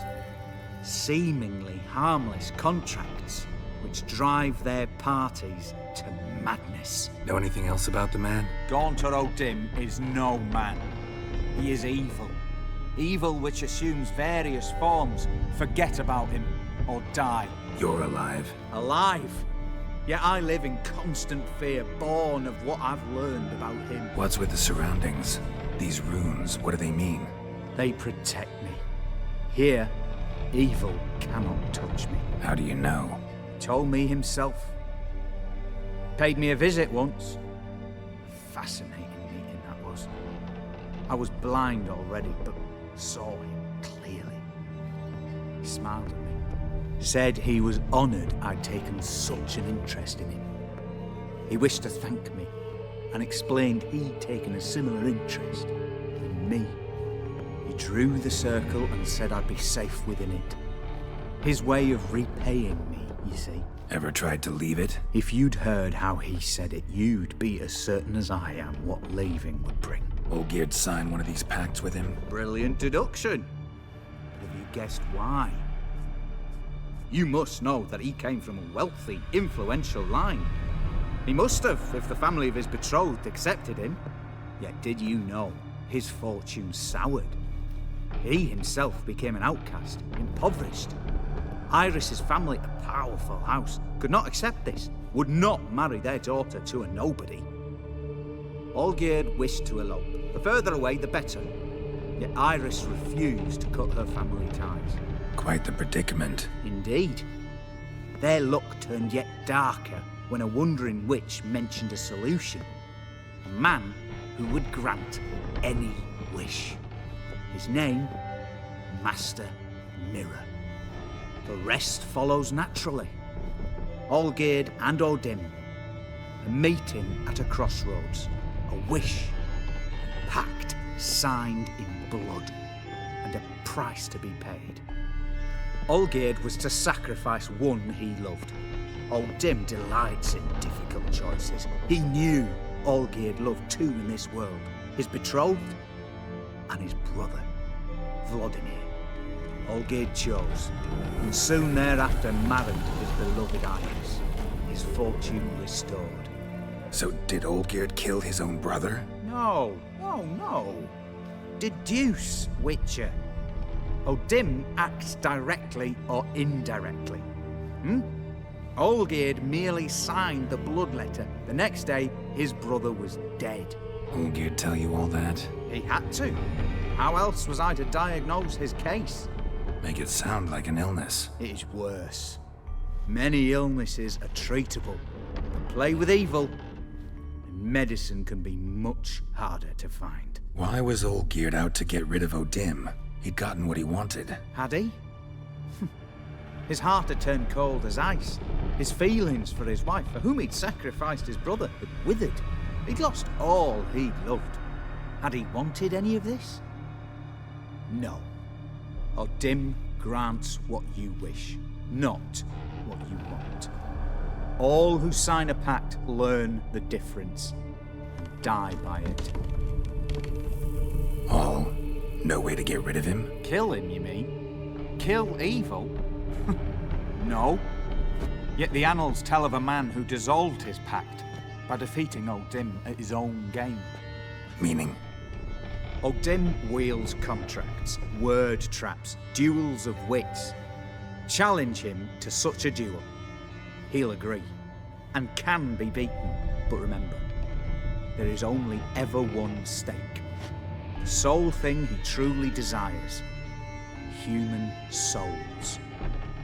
Seemingly harmless contracts which drive their parties to madness. Know anything else about the man? Gaunter O'Dim is no man. He is evil. Evil which assumes various forms. Forget about him or die. You're alive. Alive? Yet I live in constant fear, born of what I've learned about him. What's with the surroundings? These runes, what do they mean? They protect me. Here, evil cannot touch me. How do you know? He told me himself. Paid me a visit once. A fascinating meeting that was. I was blind already, but saw him clearly. He smiled at me. Said he was honoured I'd taken such an interest in him. He wished to thank me and explained he'd taken a similar interest in me. He drew the circle and said I'd be safe within it. His way of repaying me, you see. Ever tried to leave it? If you'd heard how he said it, you'd be as certain as I am what leaving would bring. Olgierd signed one of these pacts with him? Brilliant deduction. But have you guessed why? You must know that he came from a wealthy, influential line. He must have, if the family of his betrothed accepted him. Yet did you know his fortune soured? He himself became an outcast, impoverished. Iris's family, a powerful house, could not accept this, would not marry their daughter to a nobody. Olgierd wished to elope. The further away, the better. Yet Iris refused to cut her family ties. Quite the predicament. Indeed. Their luck turned yet darker when a wandering witch mentioned a solution. A man who would grant any wish. His name, Master Mirror. The rest follows naturally. Olgierd and O'Dim, a meeting at a crossroads, a wish, a pact signed in blood, and a price to be paid. Olgierd was to sacrifice one he loved. O'Dim delights in difficult choices. He knew Olgierd loved two in this world, his betrothed and his brother, Vladimir. Olgierd chose, and soon thereafter married his beloved Iris, his fortune restored. So did Olgierd kill his own brother? No. Deduce, Witcher. O'Dim acts directly or indirectly. Olgierd merely signed the blood letter. The next day, his brother was dead. Olgierd tell you all that? He had to. How else was I to diagnose his case? Make it sound like an illness. It is worse. Many illnesses are treatable. But play with evil, and medicine can be much harder to find. Why was Olgierd out to get rid of O'Dim? He'd gotten what he wanted. Had he? His heart had turned cold as ice. His feelings for his wife, for whom he'd sacrificed his brother, had withered. He'd lost all he'd loved. Had he wanted any of this? No. O'Dim grants what you wish, not what you want. All who sign a pact learn the difference and die by it. All? No way to get rid of him? Kill him, you mean? Kill evil? No. Yet the annals tell of a man who dissolved his pact by defeating O'Dim at his own game. Meaning? O'Dim wields contracts, word traps, duels of wits. Challenge him to such a duel. He'll agree, and can be beaten. But remember, there is only ever one stake. The sole thing he truly desires. Human souls.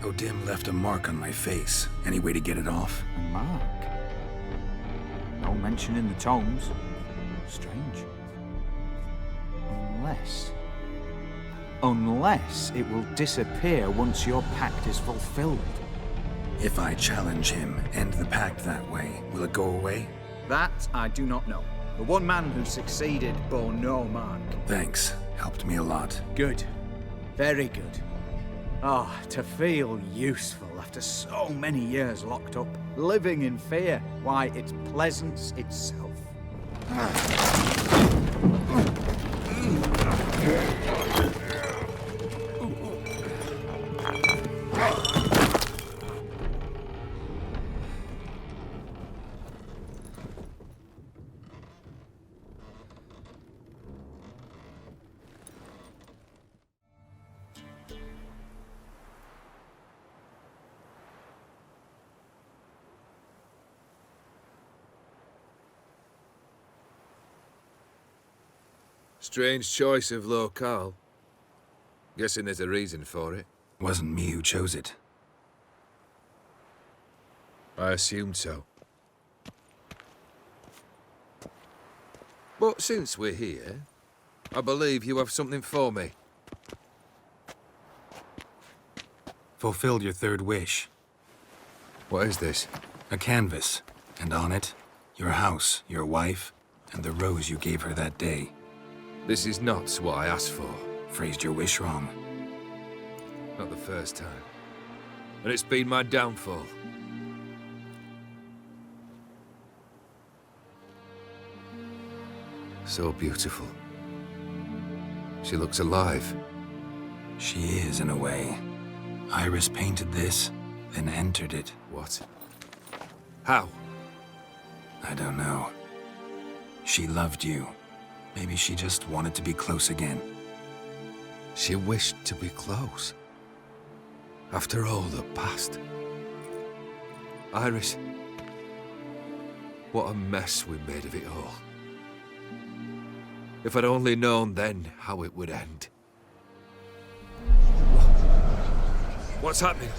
O'Dim left a mark on my face. Any way to get it off? A mark? No mention in the tomes. Strange. Unless... Unless it will disappear once your pact is fulfilled. If I challenge him, end the pact that way, will it go away? That I do not know. The one man who succeeded bore no mark. Thanks. Helped me a lot. Good. Very good. Oh, to feel useful after so many years locked up, living in fear. Why, it's pleasance itself. Strange choice of locale. Guessing there's a reason for it. Wasn't me who chose it. I assumed so. But since we're here, I believe you have something for me. Fulfilled your third wish. What is this? A canvas. And on it, your house, your wife, and the rose you gave her that day. This is not what I asked for. Phrased your wish wrong. Not the first time. And it's been my downfall. So beautiful. She looks alive. She is, in a way. Iris painted this, then entered it. What? How? I don't know. She loved you. Maybe she just wanted to be close again. She wished to be close. After all the past. Iris. What a mess we made of it all. If I'd only known then how it would end. What's happening?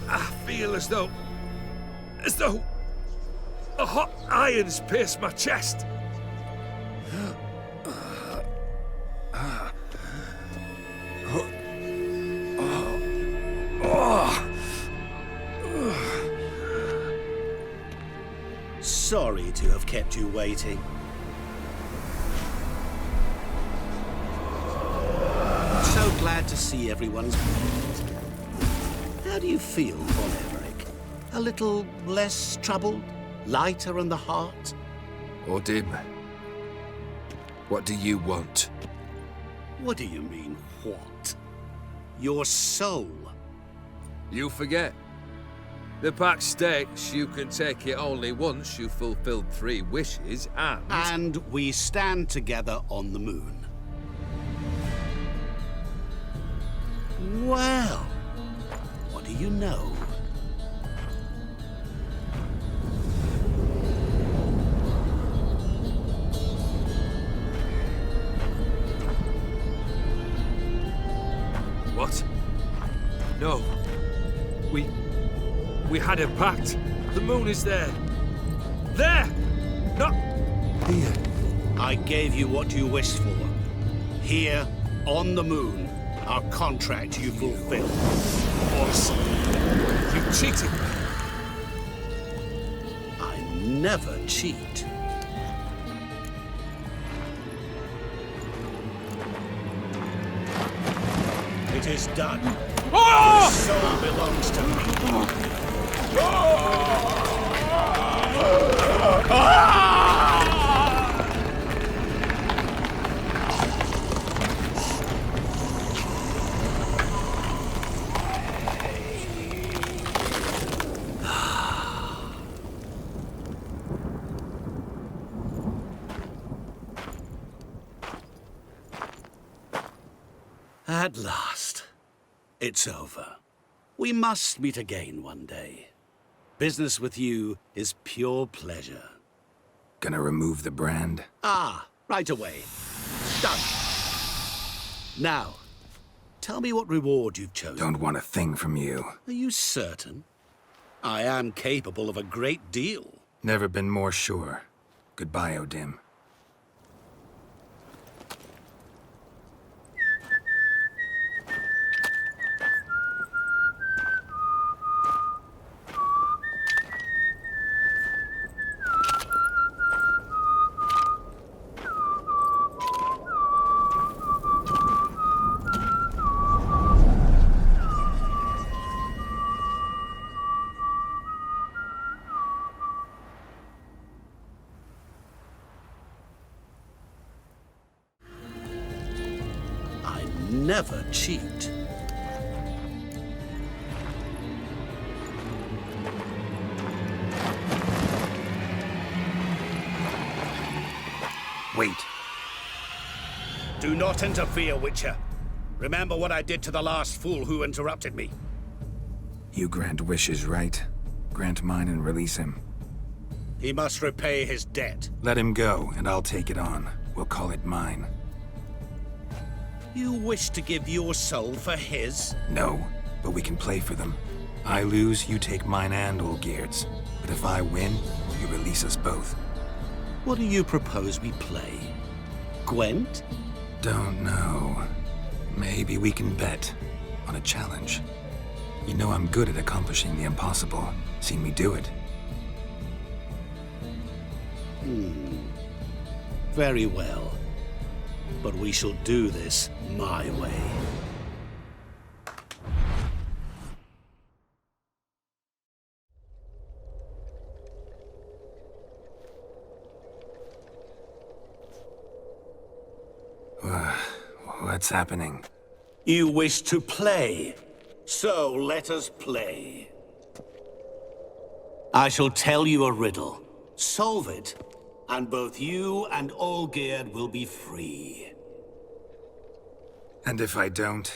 I feel as though a hot iron's pierced my chest. Sorry to have kept you waiting. So glad to see everyone's moved. How do you feel, von Everec? A little less troubled? Lighter in the heart? Or dim? What do you want? What do you mean, what? Your soul. You forget. The pact states you can take it only once you've fulfilled 3 wishes, and... And we stand together on the moon. Well, what do you know? What? No. We had a pact. The moon is there. There! Not here. I gave you what you wished for. Here, on the moon, our contract you fulfilled. Awesome. You cheated me. I never cheat. It is done. Your soul belongs to me. At last, it's over. We must meet again one day. Business with you is pure pleasure. Gonna remove the brand? Ah, right away. Done. Now, tell me what reward you've chosen. Don't want a thing from you. Are you certain? I am capable of a great deal. Never been more sure. Goodbye, Odim. never cheat. Wait. Do not interfere, Witcher. Remember what I did to the last fool who interrupted me. You grant wishes, right? Grant mine and release him. He must repay his debt. Let him go, and I'll take it on. We'll call it mine. You wish to give your soul for his? No, but we can play for them. I lose, you take mine and Olgierd's. But if I win, you release us both. What do you propose we play? Gwent? Don't know. Maybe we can bet on a challenge. You know I'm good at accomplishing the impossible. Seen me do it. Very well. But we shall do this my way. What's happening? You wish to play, so let us play. I shall tell you a riddle. Solve it, and both you and Olgierd will be free. And if I don't?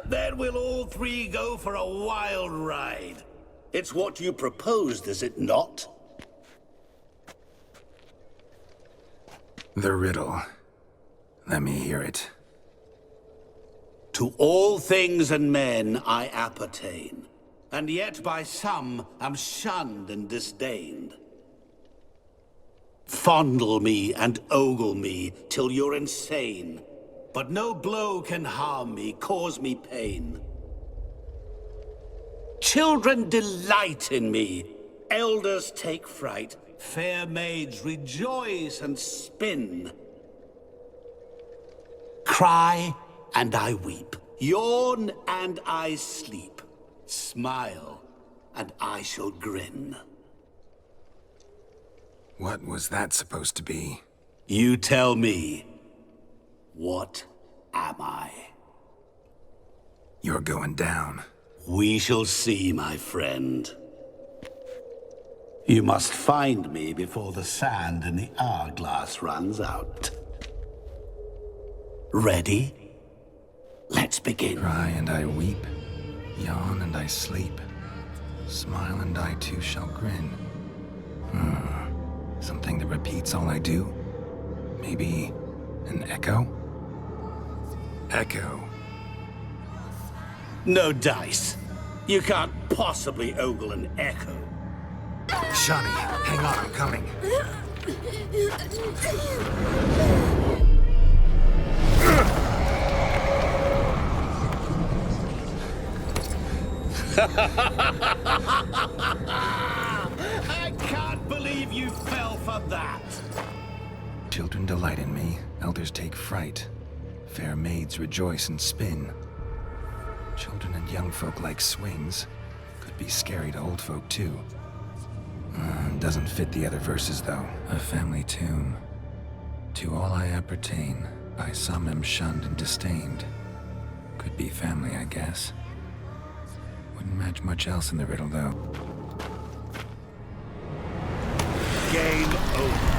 Then we'll all three go for a wild ride. It's what you proposed, is it not? The riddle. Let me hear it. To all things and men I appertain, and yet by some am shunned and disdained. Fondle me and ogle me till you're insane, but no blow can harm me, cause me pain. Children delight in me, elders take fright, fair maids rejoice and spin. Cry and I weep, yawn and I sleep, smile and I shall grin. What was that supposed to be? You tell me. What am I? You're going down. We shall see, my friend. You must find me before the sand in the hourglass runs out. Ready? Let's begin. Cry and I weep, yawn and I sleep, smile and I too shall grin. Something that repeats all I do? Maybe an echo? Echo. No dice. You can't possibly ogle an echo. Shani, hang on, I'm coming. I can't believe you fell for that. Children delight in me, elders take fright. Fair maids rejoice and spin. Children and young folk like swings. Could be scary to old folk too. Doesn't fit the other verses though. A family tune. To all I appertain, by some am shunned and disdained. Could be family, I guess. Wouldn't match much else in the riddle though. Game over.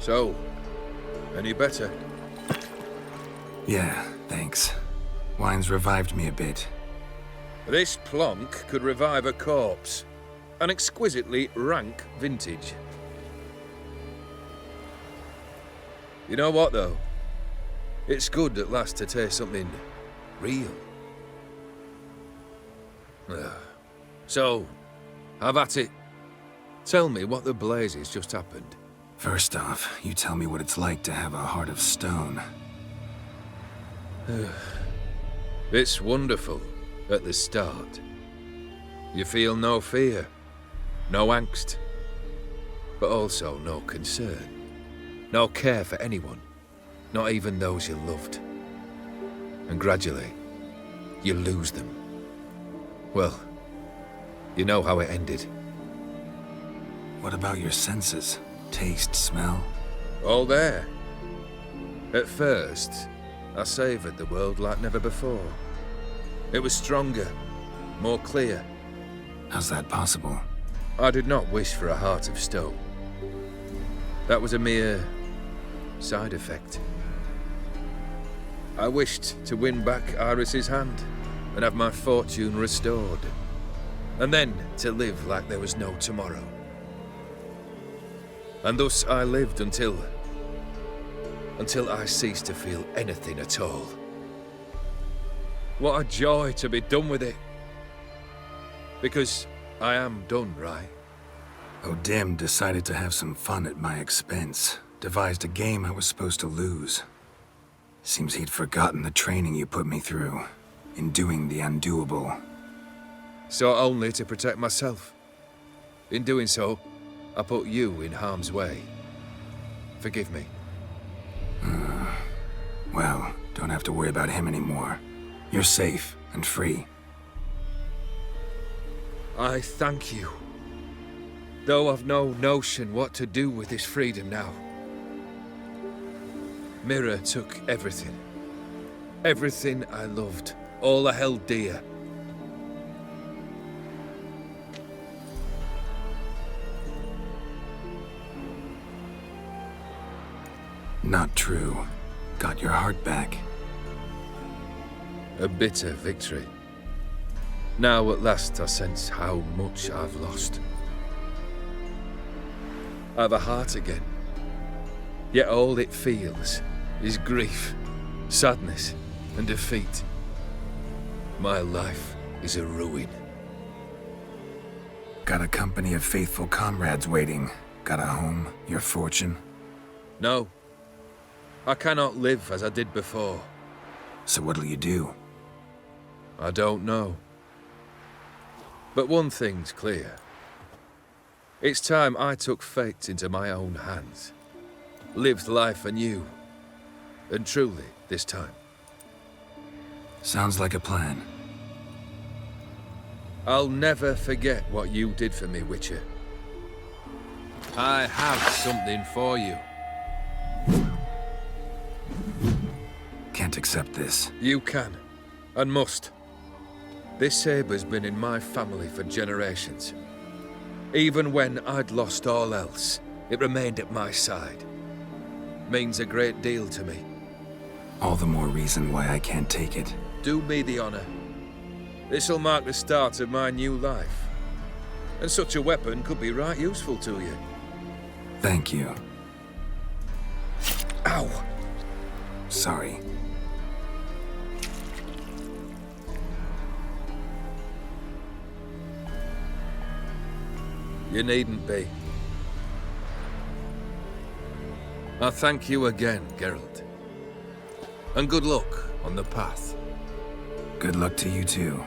So, any better? Yeah, thanks. Wine's revived me a bit. This plonk could revive a corpse. An exquisitely rank vintage. You know what, though? It's good at last to taste something real. So, have at it. Tell me what the blazes just happened. First off, you tell me what it's like to have a heart of stone. It's wonderful at the start. You feel no fear, no angst, but also no concern. No care for anyone, not even those you loved. And gradually, you lose them. Well, you know how it ended. What about your senses? Taste, smell? All there. At first, I savoured the world like never before. It was stronger, more clear. How's that possible? I did not wish for a heart of stone. That was a mere side effect. I wished to win back Iris's hand and have my fortune restored. And then to live like there was no tomorrow. And thus I lived until I ceased to feel anything at all. What a joy to be done with it. Because I am done, right? O'Dim decided to have some fun at my expense. Devised a game I was supposed to lose. Seems he'd forgotten the training you put me through in doing the undoable. So only to protect myself. In doing so, I put you in harm's way. Forgive me. Well, don't have to worry about him anymore. You're safe and free. I thank you. Though I've no notion what to do with this freedom now. Mira took everything. Everything I loved. All I held dear. Not true. Got your heart back. A bitter victory. Now at last I sense how much I've lost. I've a heart again. Yet all it feels is grief, sadness, and defeat. My life is a ruin. Got a company of faithful comrades waiting. Got a home, your fortune? No. I cannot live as I did before. So what'll you do? I don't know. But one thing's clear. It's time I took fate into my own hands. Lived life anew. And truly, this time. Sounds like a plan. I'll never forget what you did for me, Witcher. I have something for you. Can't accept this. You can, and must. This sabre's been in my family for generations. Even when I'd lost all else, it remained at my side. Means a great deal to me. All the more reason why I can't take it. Do me the honor. This'll mark the start of my new life. And such a weapon could be right useful to you. Thank you. Ow! Sorry. You needn't be. I thank you again, Geralt. And good luck on the path. Good luck to you too.